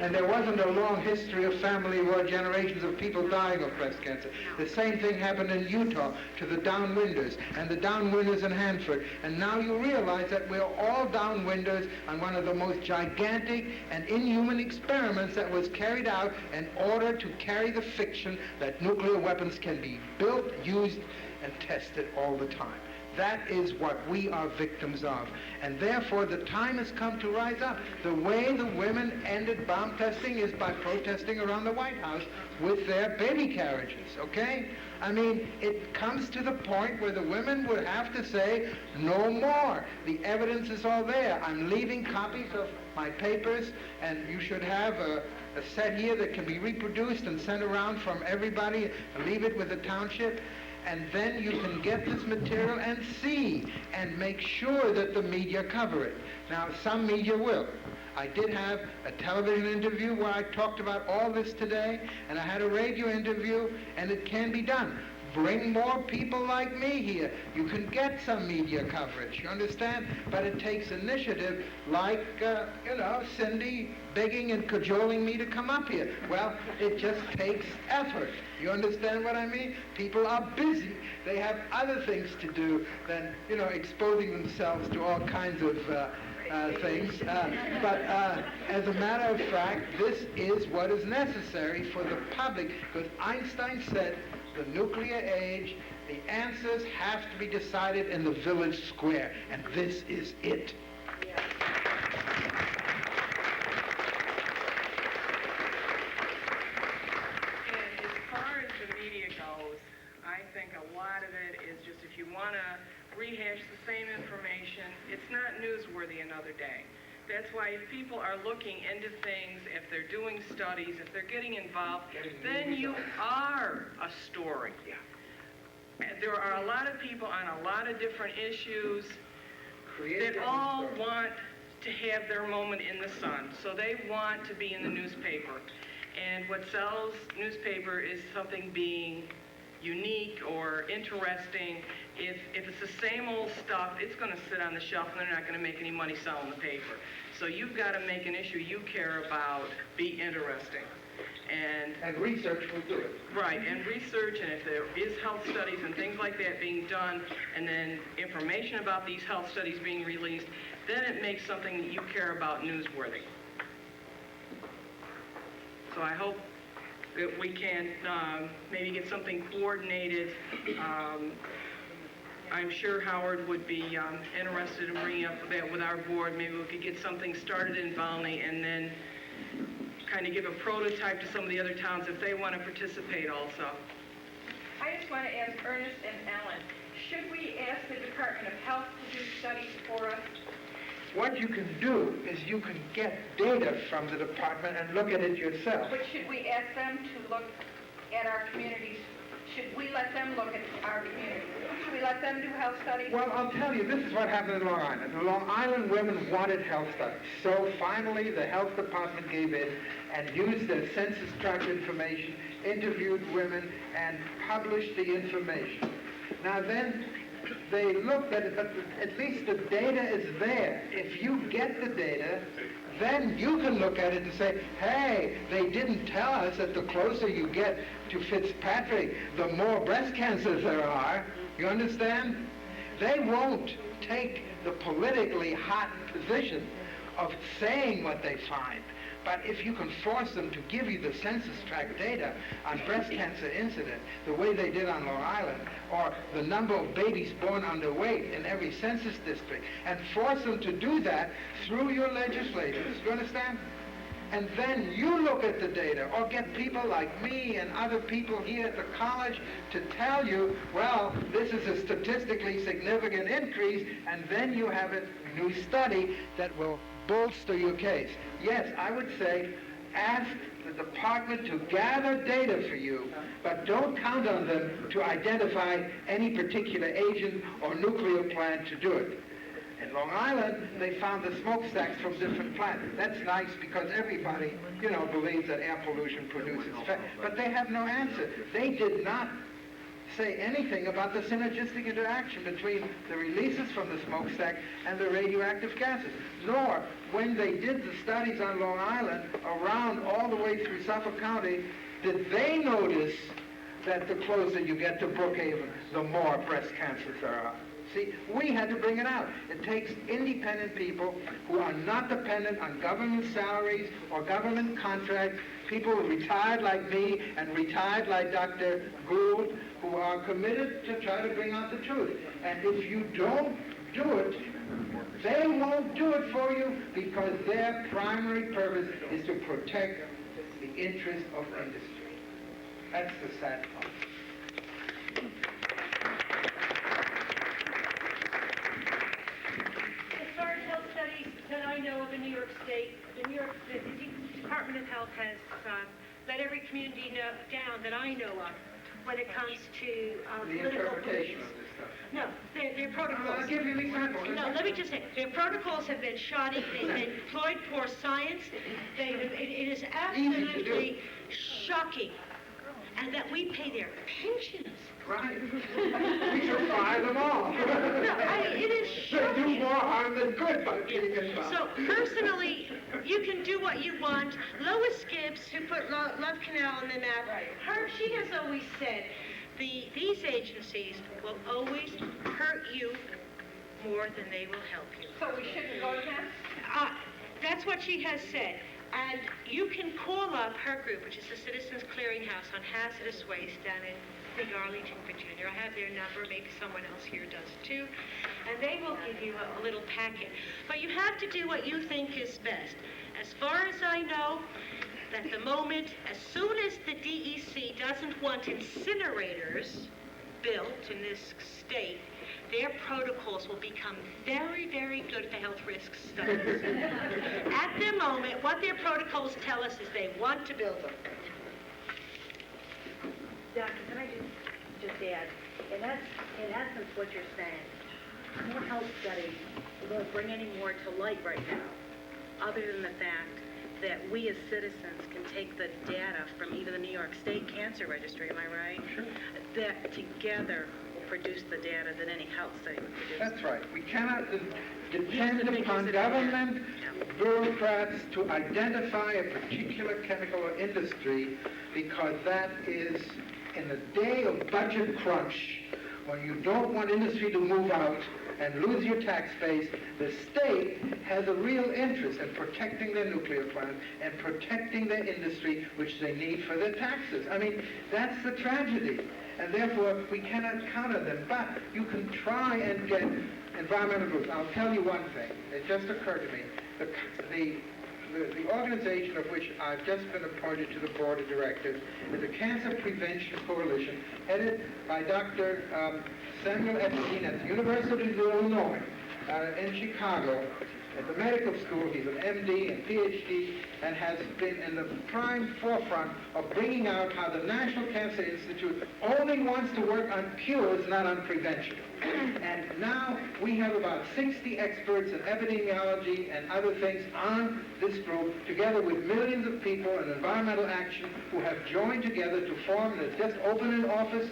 And there wasn't a long history of family or generations of people dying of breast cancer. No. The same thing happened in Utah to the downwinders and the downwinders in Hanford. And now you realize that we're all downwinders on one of the most gigantic and inhuman experiments that was carried out in order to carry the fiction that nuclear weapons can be built, used, and tested all the time. That is what we are victims of. And therefore, the time has come to rise up. The way the women ended bomb testing is by protesting around the White House with their baby carriages, okay? I mean, it comes to the point where the women would have to say, no more. The evidence is all there. I'm leaving copies of my papers, and you should have a set here that can be reproduced and sent around from everybody. Leave it with the township. And then you can get this material and see and make sure that the media cover it. Now, some media will. I did have a television interview where I talked about all this today, and I had a radio interview, and it can be done. Bring more people like me here. You can get some media coverage, you understand? But it takes initiative like, Cindy begging and cajoling me to come up here. Well, it just takes effort. You understand what I mean? People are busy. They have other things to do than, exposing themselves to all kinds of things. But as a matter of fact, this is what is necessary for the public, because Einstein said, the nuclear age, the answers have to be decided in the village square, and this is it. Yeah. And as far as the media goes, I think a lot of it is just if you want to rehash the same information, it's not newsworthy another day. That's why if people are looking into things, if they're doing studies, if they're getting involved, then you are a story. And there are a lot of people on a lot of different issues that all want to have their moment in the sun. So they want to be in the newspaper. And what sells newspaper is something being unique or interesting. If it's the same old stuff, it's going to sit on the shelf and they're not going to make any money selling the paper. So you've got to make an issue you care about be interesting. And research will do it. Right, and research, and if there is health studies and things like that being done, and then information about these health studies being released, then it makes something that you care about newsworthy. So I hope that we can maybe get something coordinated. I'm sure Howard would be interested in bringing up that with our board. Maybe we could get something started in Volney and then kind of give a prototype to some of the other towns if they want to participate also. I just want to ask Ernest and Ellen, should we ask the Department of Health to do studies for us? What you can do is you can get data from the department and look at it yourself. But should we ask them to look at our communities? Should we let them look at our communities? Should we let them do health studies? Well, I'll tell you, this is what happened in Long Island. The Long Island women wanted health studies. So finally, the health department gave in and used their census tract information, interviewed women, and published the information. Now then, they looked at it, but at least the data is there. If you get the data, then you can look at it and say, hey, they didn't tell us that the closer you get to Fitzpatrick, the more breast cancers there are. You understand? They won't take the politically hot position of saying what they find. But if you can force them to give you the census tract data on breast cancer incident, the way they did on Long Island, or the number of babies born underweight in every census district, and force them to do that through your legislators, you understand? And then you look at the data, or get people like me and other people here at the college to tell you, well, this is a statistically significant increase, and then you have a new study that will bolster your case. Yes, I would say ask the department to gather data for you, but don't count on them to identify any particular agent or nuclear plant to do it. In Long Island, they found the smokestacks from different plants. That's nice because everybody, believes that air pollution produces fat. But they have no answer. They did not say anything about the synergistic interaction between the releases from the smokestack and the radioactive gases. Nor, when they did the studies on Long Island around all the way through Suffolk County, did they notice that the closer you get to Brookhaven, the more breast cancers there are. See, we had to bring it out. It takes independent people who are not dependent on government salaries or government contracts, people who retired like me and retired like Dr. Gould, who are committed to try to bring out the truth. And if you don't do it, they won't do it for you because their primary purpose is to protect the interest of industry. That's the sad part. That I know of in New York State, the Department of Health has let every community know down that I know of when it comes to the interpretation of this stuff. No, their protocols. I'll give you an example. No, let me just say, their protocols have been shoddy. They've been employed poor science. It is absolutely shocking, and that we pay their pensions. Right. We should fire them all. It is shocking. They do more harm than good by being involved. So personally, you can do what you want. Lois Gibbs, who put Love Canal on the map, she has always said, these agencies will always hurt you more than they will help you. So we shouldn't go to them? That's what she has said. And you can call up her group, which is the Citizens Clearinghouse on Hazardous Waste down in Arlington, Virginia. I have their number, maybe someone else here does too, and they will give you a little packet. But you have to do what you think is best. As far as I know, at the moment, as soon as the DEC doesn't want incinerators built in this state, their protocols will become very, very good for health risk studies. At the moment, what their protocols tell us is they want to build them. Doctor, can I just add, in essence, what you're saying, more health studies won't bring any more to light right now, other than the fact that we as citizens can take the data from even the New York State Cancer Registry, am I right? Sure. That together will produce the data that any health study would produce. That's right. We cannot depend upon government bureaucrats to identify a particular chemical or industry, because that is, in the day of budget crunch, when you don't want industry to move out and lose your tax base, the state has a real interest in protecting their nuclear plant and protecting their industry, which they need for their taxes. I mean, that's the tragedy. And therefore, we cannot count on them. But you can try and get environmental groups. I'll tell you one thing. It just occurred to me. The organization of which I've just been appointed to the board of directors is the Cancer Prevention Coalition, headed by Dr. Samuel Epstein at the University of Illinois in Chicago. At the medical school, he's an MD and PhD, and has been in the prime forefront of bringing out how the National Cancer Institute only wants to work on cures, not on prevention. And now we have about 60 experts in epidemiology and other things on this group, together with millions of people in environmental action who have joined together to form, and just opened an office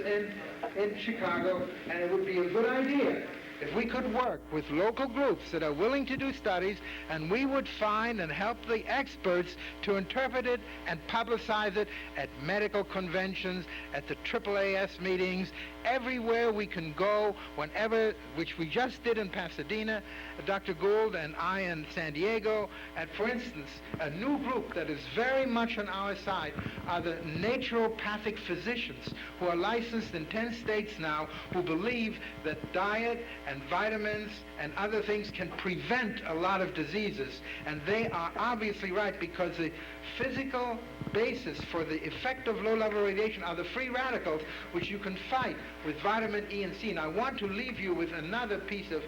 in Chicago, and it would be a good idea if we could work with local groups that are willing to do studies, and we would find and help the experts to interpret it and publicize it at medical conventions, at the AAAS meetings, everywhere we can go, whenever, which we just did in Pasadena, Dr. Gould and I in San Diego. And for instance, a new group that is very much on our side are the naturopathic physicians who are licensed in 10 states now, who believe that diet and vitamins and other things can prevent a lot of diseases. And they are obviously right, because the physical basis for the effect of low-level radiation are the free radicals, which you can fight with vitamin E and C. And I want to leave you with another piece of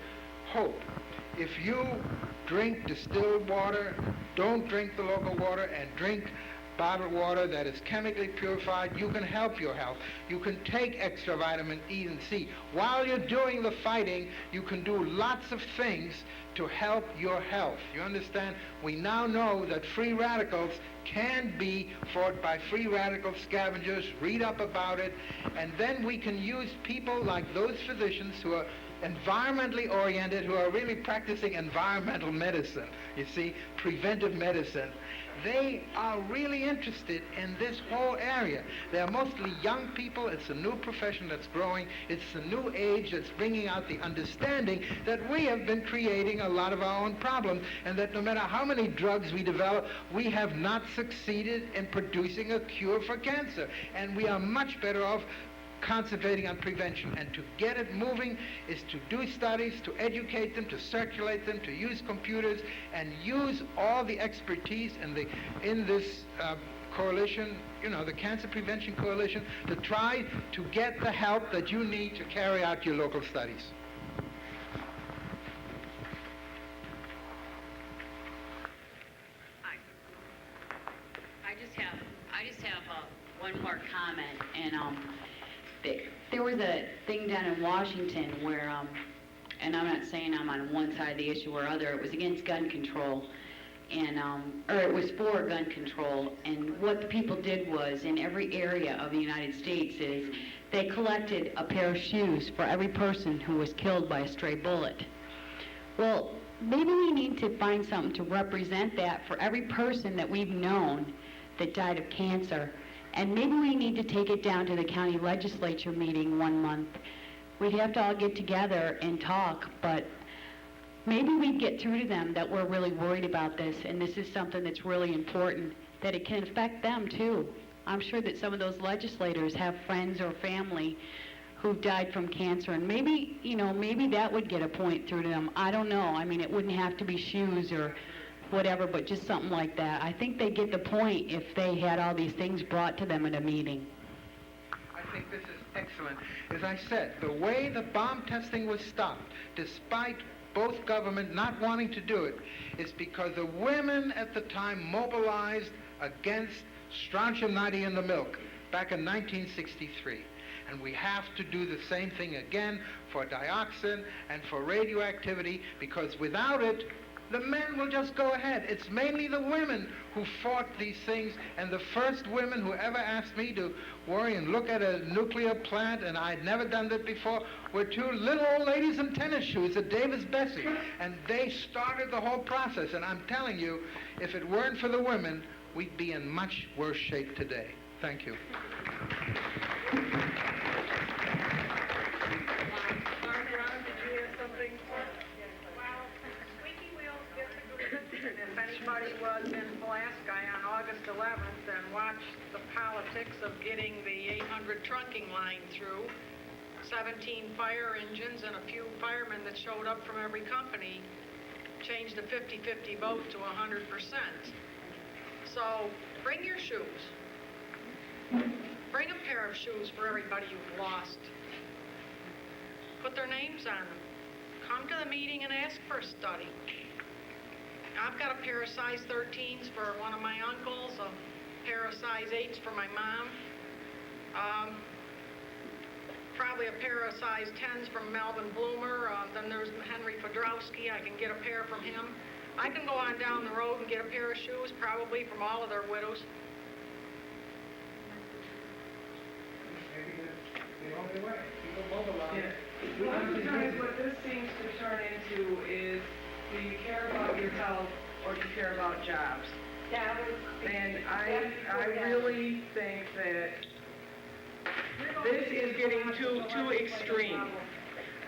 hope. If you drink distilled water, don't drink the local water, and drink bottled water that is chemically purified, you can help your health. You can take extra vitamin E and C. While you're doing the fighting, you can do lots of things to help your health. You understand? We now know that free radicals can be fought by free radical scavengers. Read up about it. And then we can use people like those physicians who are environmentally oriented, who are really practicing environmental medicine, you see, preventive medicine. They are really interested in this whole area. They are mostly young people. It's a new profession that's growing. It's a new age that's bringing out the understanding that we have been creating a lot of our own problems, and that no matter how many drugs we develop, we have not succeeded in producing a cure for cancer. And we are much better off concentrating on prevention. And to get it moving is to do studies, to educate them, to circulate them, to use computers, and use all the expertise in this coalition, you know, the Cancer Prevention Coalition, to try to get the help that you need to carry out your local studies. I just have one more comment, and there was a thing down in Washington where, and I'm not saying I'm on one side of the issue or other, it was against gun control, and or it was for gun control, and what the people did was, in every area of the United States, is they collected a pair of shoes for every person who was killed by a stray bullet. Well, maybe we need to find something to represent that for every person that we've known that died of cancer. And maybe we need to take it down to the county legislature meeting one month. We'd have to all get together and talk, but maybe we'd get through to them that we're really worried about this, and this is something that's really important, that it can affect them too. I'm sure that some of those legislators have friends or family who've died from cancer, and maybe, you know, maybe that would get a point through to them. I don't know. I mean, it wouldn't have to be shoes or whatever, but just something like that. I think they get the point if they had all these things brought to them at a meeting. I think this is excellent. As I said, the way the bomb testing was stopped, despite both government not wanting to do it, is because the women at the time mobilized against strontium-90 in the milk back in 1963. And we have to do the same thing again for dioxin and for radioactivity, because without it, the men will just go ahead. It's mainly the women who fought these things, and the first women who ever asked me to worry and look at a nuclear plant, and I'd never done that before, were two little old ladies in tennis shoes at Davis-Bessey, and they started the whole process. And I'm telling you, if it weren't for the women, we'd be in much worse shape today. Thank you. If anybody was in Pulaski on August 11th and watched the politics of getting the 800 trunking line through, 17 fire engines and a few firemen that showed up from every company changed a 50-50 vote to 100%. So bring your shoes. Bring a pair of shoes for everybody you've lost. Put their names on them. Come to the meeting and ask for a study. I've got a pair of size 13s for one of my uncles, a pair of size 8s for my mom, probably a pair of size 10s from Melvin Bloomer. Then there's Henry Podrowski. I can get a pair from him. I can go on down the road and get a pair of shoes, probably from all of their widows. the only way. People mobilize. Sometimes what this seems to turn into is, do you care about your health or do you care about jobs? And I really think that this is getting too extreme.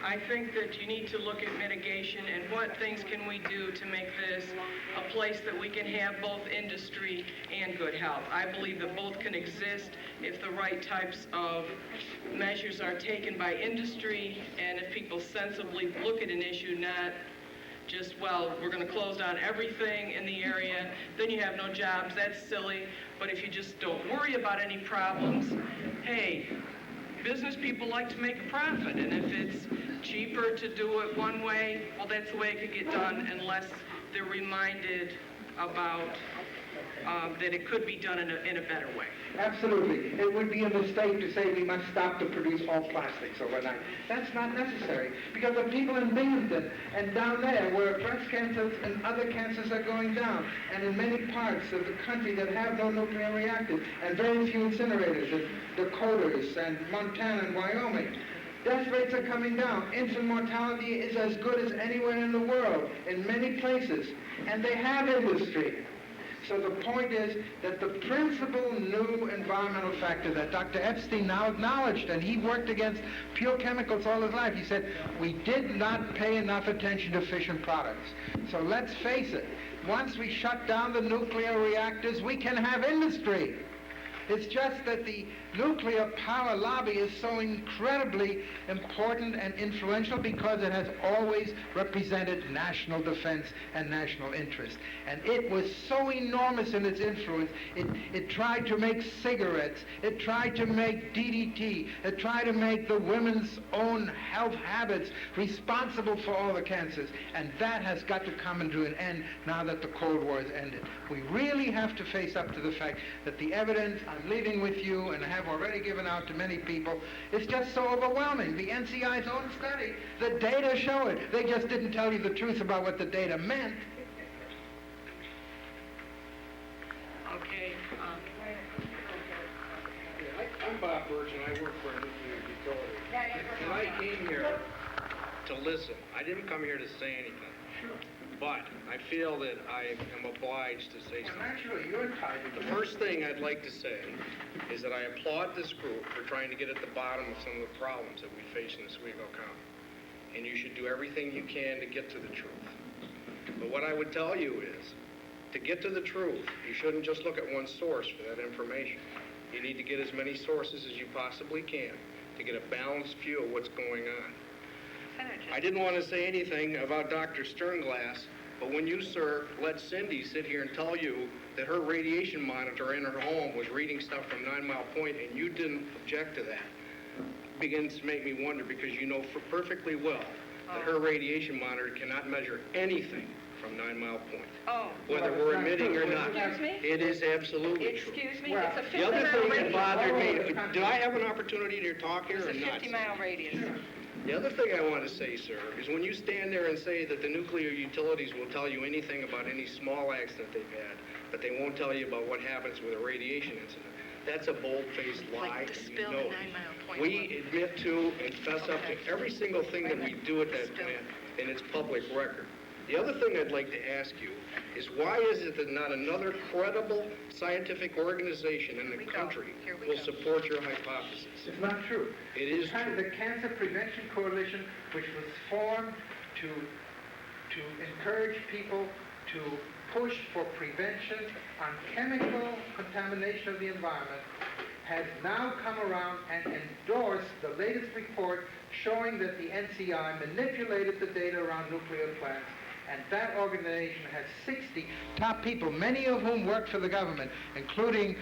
I think that you need to look at mitigation and what things can we do to make this a place that we can have both industry and good health. I believe that both can exist if the right types of measures are taken by industry and if people sensibly look at an issue, not just, well, we're going to close down everything in the area, then you have no jobs, that's silly. But if you just don't worry about any problems, hey, business people like to make a profit, and if it's cheaper to do it one way, well, that's the way it could get done unless they're reminded about that it could be done in a better way. Absolutely. It would be a mistake to say we must stop to produce all plastics overnight. That's not necessary, because the people in Binghamton and down there where breast cancers and other cancers are going down, and in many parts of the country that have no nuclear reactors, and very few incinerators, in Dakotas and Montana and Wyoming, death rates are coming down. Infant mortality is as good as anywhere in the world, in many places, and they have industry. So the point is that the principal new environmental factor that Dr. Epstein now acknowledged, and he worked against pure chemicals all his life, he said, we did not pay enough attention to fission products. So let's face it, once we shut down the nuclear reactors, we can have industry. It's just that the nuclear power lobby is so incredibly important and influential because it has always represented national defense and national interest. And it was so enormous in its influence, it tried to make cigarettes, it tried to make DDT, it tried to make the women's own health habits responsible for all the cancers. And that has got to come to an end now that the Cold War has ended. We really have to face up to the fact that the evidence I'm leaving with you and have already given out to many people is just so overwhelming. The NCI's own study, the data show it. They just didn't tell you the truth about what the data meant. Okay. I'm Bob Birch, and I work for a nuclear utility. And I came here to listen. I didn't come here to say anything. But I feel that I am obliged to say something. Naturally, you're entitled. The first thing I'd like to say is that I applaud this group for trying to get at the bottom of some of the problems that we face in Oswego County. And you should do everything you can to get to the truth. But what I would tell you is, to get to the truth, you shouldn't just look at one source for that information. You need to get as many sources as you possibly can to get a balanced view of what's going on. I didn't want to say anything about Dr. Sternglass, but when you, sir, let Cindy sit here and tell you that her radiation monitor in her home was reading stuff from 9 Mile Point and you didn't object to that, begins to make me wonder, because you know perfectly well that her radiation monitor cannot measure anything from 9 Mile Point. Whether we're emitting or not. Excuse me? It is absolutely true. Excuse me, it's a 50 The other mile thing that radius. bothered me, did I have an opportunity to talk here It's or a not? 50 mile radius. The other thing I want to say, sir, is when you stand there and say that the nuclear utilities will tell you anything about any small accident they've had, but they won't tell you about what happens with a radiation incident, that's a bold-faced lie. Like the spill You know in it. 9 Mile Point. We admit to and fess up to every single thing that we do at that plant, and it's public record. The other thing I'd like to ask you is why is it that not another credible scientific organization in the country will support your hypothesis? It's not true. It is true. The Cancer Prevention Coalition, which was formed to encourage people to push for prevention on chemical contamination of the environment, has now come around and endorsed the latest report showing that the NCI manipulated the data around nuclear plants. And that organization has 60 top people, many of whom worked for the government, including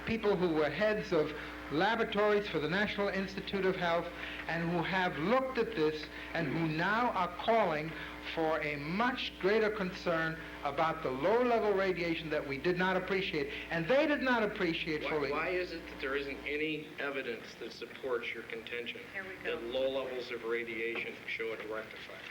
people who were heads of laboratories for the National Institute of Health, and who have looked at this and who now are calling for a much greater concern about the low-level radiation that we did not appreciate, and they did not appreciate fully. Why is it that there isn't any evidence that supports your contention that low levels of radiation show a direct effect?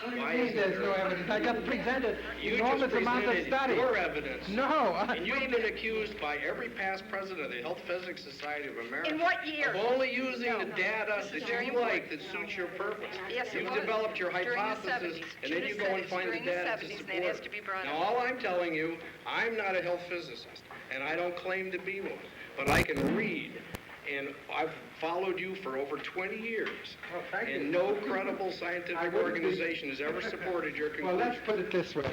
What do you Why mean isn't there's there no evidence? evidence? I just presented You enormous just amounts of presented study. your evidence. No. And you've been accused by every past president of the Health Physics Society of America In what year? of only using the data This is that very you like that suits your purpose. Yes, it You've was. developed your During the hypothesis, 70s. and then you go and find the During the data to 70s, support that has it. to be brought Now, up. all I'm telling you, I'm not a health physicist, and I don't claim to be one, but I can read. And I've followed you for over 20 years. Well, thank you. And no credible scientific organization has ever supported your conclusion. Well, let's put it this way.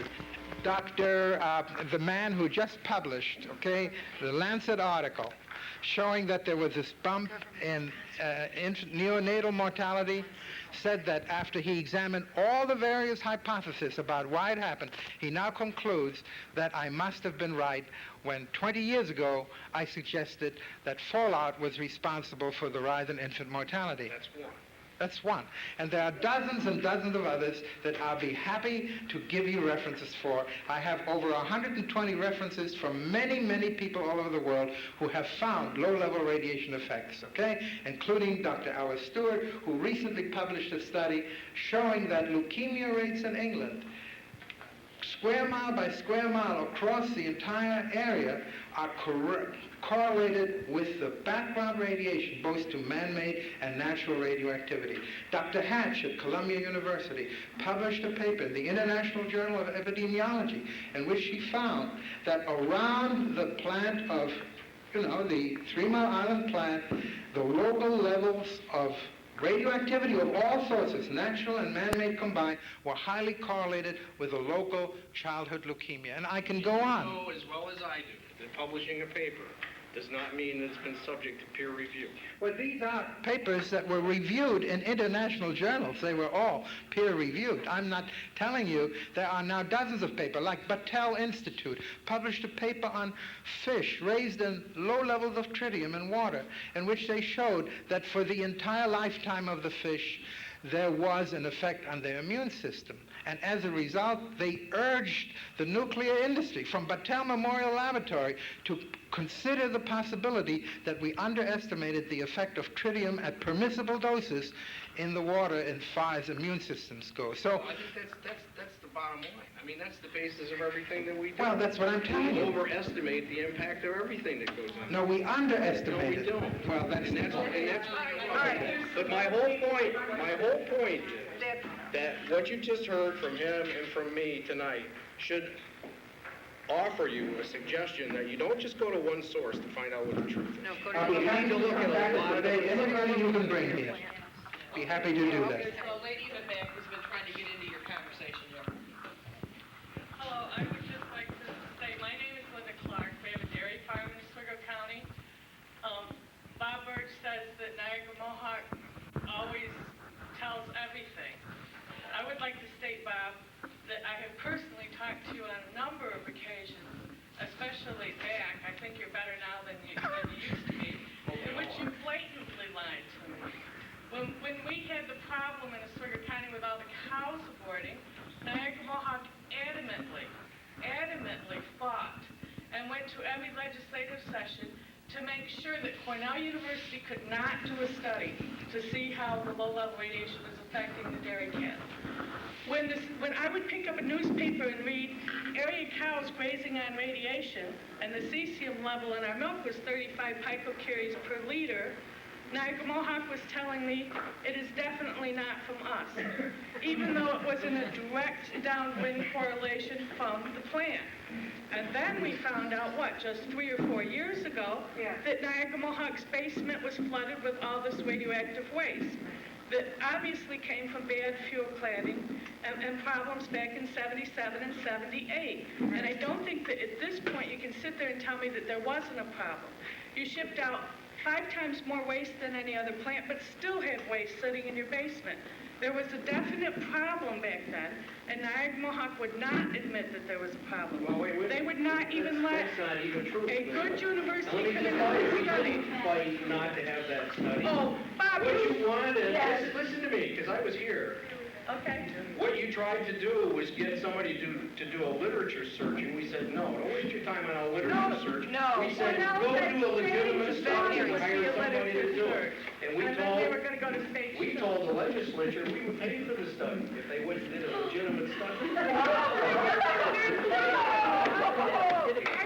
The man who just published, okay, the Lancet article showing that there was this bump in neonatal mortality, said that after he examined all the various hypotheses about why it happened, he now concludes that I must have been right when 20 years ago I suggested that fallout was responsible for the rise in infant mortality. That's one. That's one. And there are dozens and dozens of others that I'll be happy to give you references for. I have over 120 references from many, many people all over the world who have found low-level radiation effects, okay? Including Dr. Alice Stewart, who recently published a study showing that leukemia rates in England, square mile by square mile across the entire area, are correlated with the background radiation, both to man-made and natural radioactivity. Dr. Hatch at Columbia University published a paper in the International Journal of Epidemiology in which she found that around the plant of, the 3 Mile Island plant, the local levels of radioactivity of all sources, natural and man-made combined, were highly correlated with a local childhood leukemia. And I can go on. You know as well as I do that publishing a paper does not mean that it's been subject to peer review. Well, these are papers that were reviewed in international journals. They were all peer-reviewed. I'm not telling you. There are now dozens of papers, like Battelle Institute published a paper on fish raised in low levels of tritium in water, in which they showed that for the entire lifetime of the fish, there was an effect on their immune system. And as a result, they urged the nuclear industry from Battelle Memorial Laboratory to consider the possibility that we underestimated the effect of tritium at permissible doses in the water as far as immune systems go. So, I think that's the bottom line. I mean, that's the basis of everything that we do. well, that's what I'm telling you. We overestimate the impact of everything that goes on. No, we underestimate No, we it. don't. Well, that's and that's but my whole point is that what you just heard from him and from me tonight should offer you a suggestion that you don't just go to one source to find out what the truth is. No, go to I'll be You happy need to to look come at back a lot of today. Anybody you can bring here. Be happy to do that. The lady in the back has been trying to get into your conversation, Joe. Hello, I would just like to say, my name is Linda Clark. We have a dairy farm in Oswego County. Bob Birch says that Niagara Mohawk always tells everything. I would like to state, Bob, that I have personally talked to you on a number of occasions, especially back, I think you're better now than you used to be, in which you blatantly lied to me. When we had the problem in Oswego County with all the cows aborting, Niagara Mohawk adamantly fought and went to every legislative session to make sure that Cornell University could not do a study to see how the low-level radiation was affecting the dairy cattle. When I would pick up a newspaper and read area cows grazing on radiation, and the cesium level in our milk was 35 picocuries per liter, Niagara Mohawk was telling me it is definitely not from us, even though it was in a direct downwind correlation from the plant. And then we found out, just 3 or 4 years ago, that Niagara Mohawk's basement was flooded with all this radioactive waste that obviously came from bad fuel cladding and problems back in 77 and 78. And I don't think that at this point you can sit there and tell me that there wasn't a problem. You shipped out 5 times more waste than any other plant, but still had waste sitting in your basement. There was a definite problem back then, and Niagara Mohawk would not admit that there was a problem. Well, wait, they would not even let that's not even true. a good university Let me come just in tell you, and we study. didn't fight not to have that study. Oh, Bob, What you wanted, yes. listen to me, because I was here. Okay. What you tried to do was get somebody to do a literature search, and we said, no, don't waste your time on a literature search. No. We said, Well, go no, do a legitimate state study and would be hire a somebody to literature do search. it. And we And then they were gonna go to state. we told the legislature we would pay for the study if they wouldn't did a legitimate study.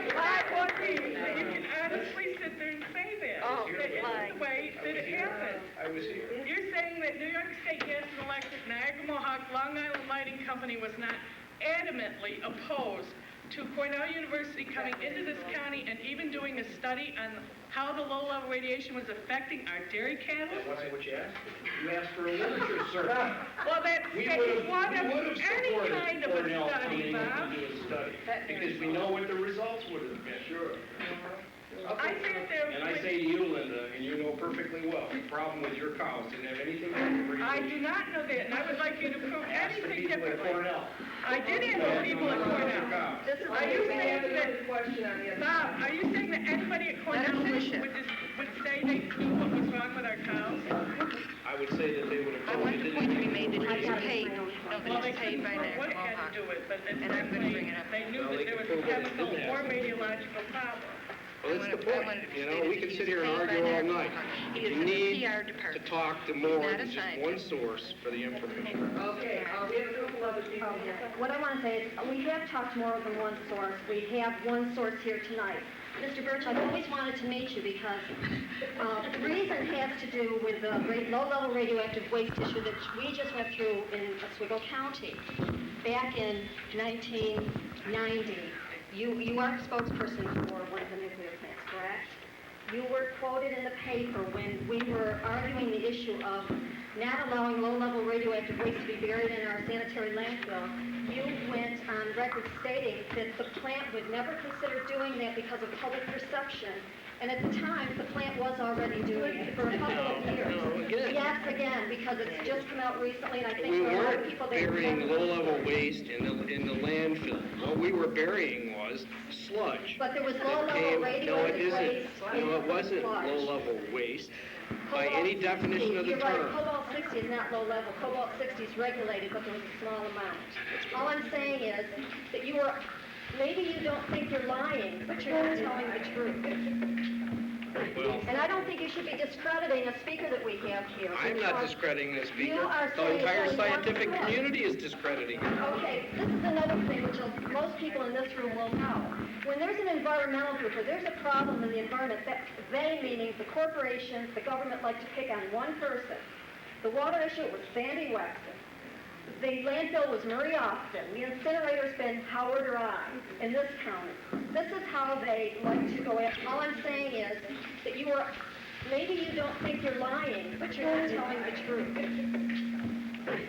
You can honestly sit there and say that. That isn't the way that it happened. I was here. You're saying that New York State Gas and Electric, Niagara Mohawk, Long Island Lighting Company was not adamantly opposed to Cornell University coming into this county and even doing a study on how the low-level radiation was affecting our dairy cattle? That wasn't what you asked for. You asked for a literature search. Well, that's We one would of have any supported kind of a Cornell study, coming in Bob. to do a study, because we know what the results would have been. Sure. I sat there. And I say to you, Linda, and you know perfectly well, the problem with your cows didn't have anything to do with I radiation. do not know that, and I would like you to prove Ask the anything people at differently. Cornell. I did answer people at Cornell. Are you saying that, question on the other Bob, are you saying that anybody at Cornell would say they knew what was wrong with our cows? I would say that they would have. I want the point to be made that it is paid, no, Well, that they it's paid by couldn't prove what Niagara had Mohawk. to do it, but it's And I'm gonna bring it up. they knew Well, that they there could was a prove that it chemical didn't or happen. radiological problem. Well, that's the point. You know, we could sit here and Paid by argue all Niagara night. Mohawk. He You is in the need PR to department. talk to He's more not than a just scientist. one source for the information. Okay, we have a couple other people here. What I want to say is, we have talked to more than one source. We have one source here tonight. Mr. Birch, I've always wanted to meet you because the reason has to do with the low-level radioactive waste issue that we just went through in Oswego County back in 1990. You are spokesperson for one of the nuclear plants, correct? You were quoted in the paper when we were arguing the issue of not allowing low-level radioactive waste to be buried in our sanitary landfill. You went on record stating that the plant would never consider doing that because of public perception. And at the time, the plant was already doing it for a couple of years. No, again. Yes, again, because it's just come out recently, and I think We for a lot of weren't people... burying low-level waste in the landfill. What we were burying was sludge. But there was That low-level came- radioactive No, it waste isn't. in No, it wasn't sludge. low-level waste by Cobalt any definition 60, of the you're right, term. Cobalt 60 is not low level. Cobalt 60 is regulated, but there was a small amount. All I'm saying is that you were, maybe you don't think you're lying, but you're not telling the truth. Well, And I don't think you should be discrediting a speaker that we have here. I'm not because discrediting the you speaker. are The saying entire it's only one scientific source. community is discrediting it. Okay, this is another thing which most people in this room will know. When there's an environmental group or there's a problem in the environment, that they, meaning the corporations, the government, like to pick on one person. The water issue was Sandy Wexton. The landfill was Murray Austin. The incinerator's been Howard or I in this county. This is how they like to go after. All I'm saying is that you were, maybe you don't think you're lying, but you're not telling the truth.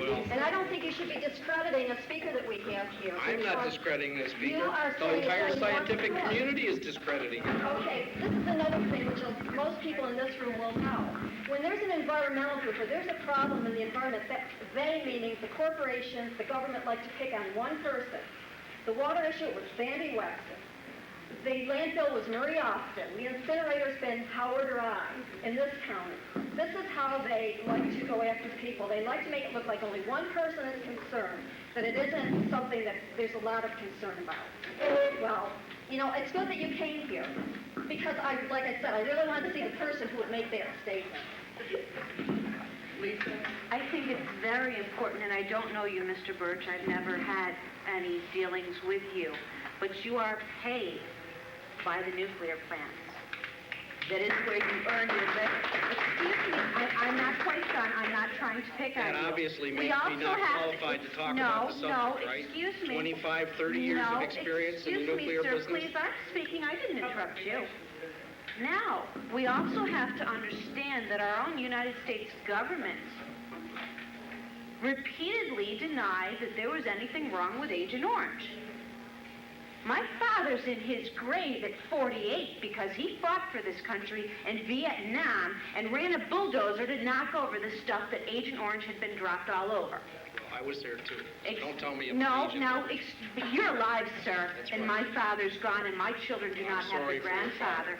Well, And I don't think you should be discrediting a speaker that we have here. I'm not because discrediting the you speaker. are The saying entire it's only one scientific source. community is discrediting it. Okay, this is another thing which most people in this room will know. When there's an environmental group or there's a problem in the environment, that they, meaning the corporations, the government, like to pick on one person. The water issue was Sandy Wexton. The landfill was Murray Austin. The incinerator's been Howard or I in this county. This is how they like to go after people. They like to make it look like only one person is concerned, that it isn't something that there's a lot of concern about. Well, you know, it's good that you came here because like I said, I really wanted to see the person who would make that statement. Lisa? I think it's very important, and I don't know you, Mr. Birch. I've never had any dealings with you, but you are paid by the nuclear plants. That is where you earn your living. Excuse me, I'm not quite done. I'm not trying to pick on That you. obviously We makes me also not have qualified to talk about the subject, right? excuse me. 25, 30 years of experience in the nuclear Excuse me, sir, business. please, I'm speaking. I didn't interrupt you. Now, we also have to understand that our own United States government repeatedly denied that there was anything wrong with Agent Orange. My father's in his grave at 48 because he fought for this country in Vietnam and ran a bulldozer to knock over the stuff that Agent Orange had been dropped all over. Well, I was there too. Don't tell me No, Agent no, Orange. you're alive, sir, That's and right. my father's gone, and my children do not have sorry the for your grandfather.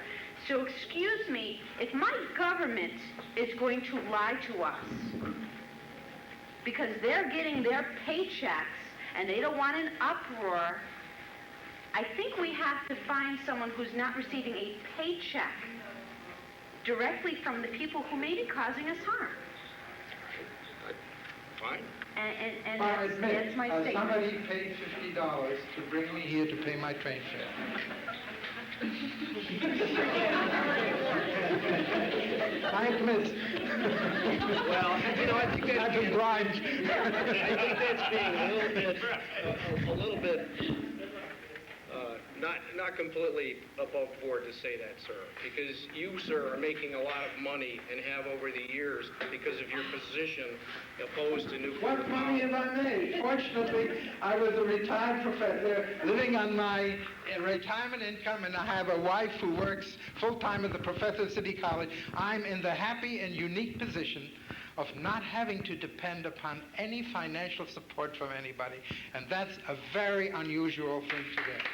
So excuse me, if my government is going to lie to us, because they're getting their paychecks and they don't want an uproar. I think we have to find someone who's not receiving a paycheck directly from the people who may be causing us harm. Fine. And I admit, that's my statement. somebody paid $50 to bring me here to pay my train fare. I admit. Well, you know, I think that's I've been bribed. I think that's being a little bit, not completely above board to say that, sir. Because you, sir, are making a lot of money and have over the years because of your position opposed to nuclear power. What money have I made? Fortunately, I was a retired professor living on my retirement income, and I have a wife who works full-time as a professor at City College. I'm in the happy and unique position of not having to depend upon any financial support from anybody, and that's a very unusual thing today.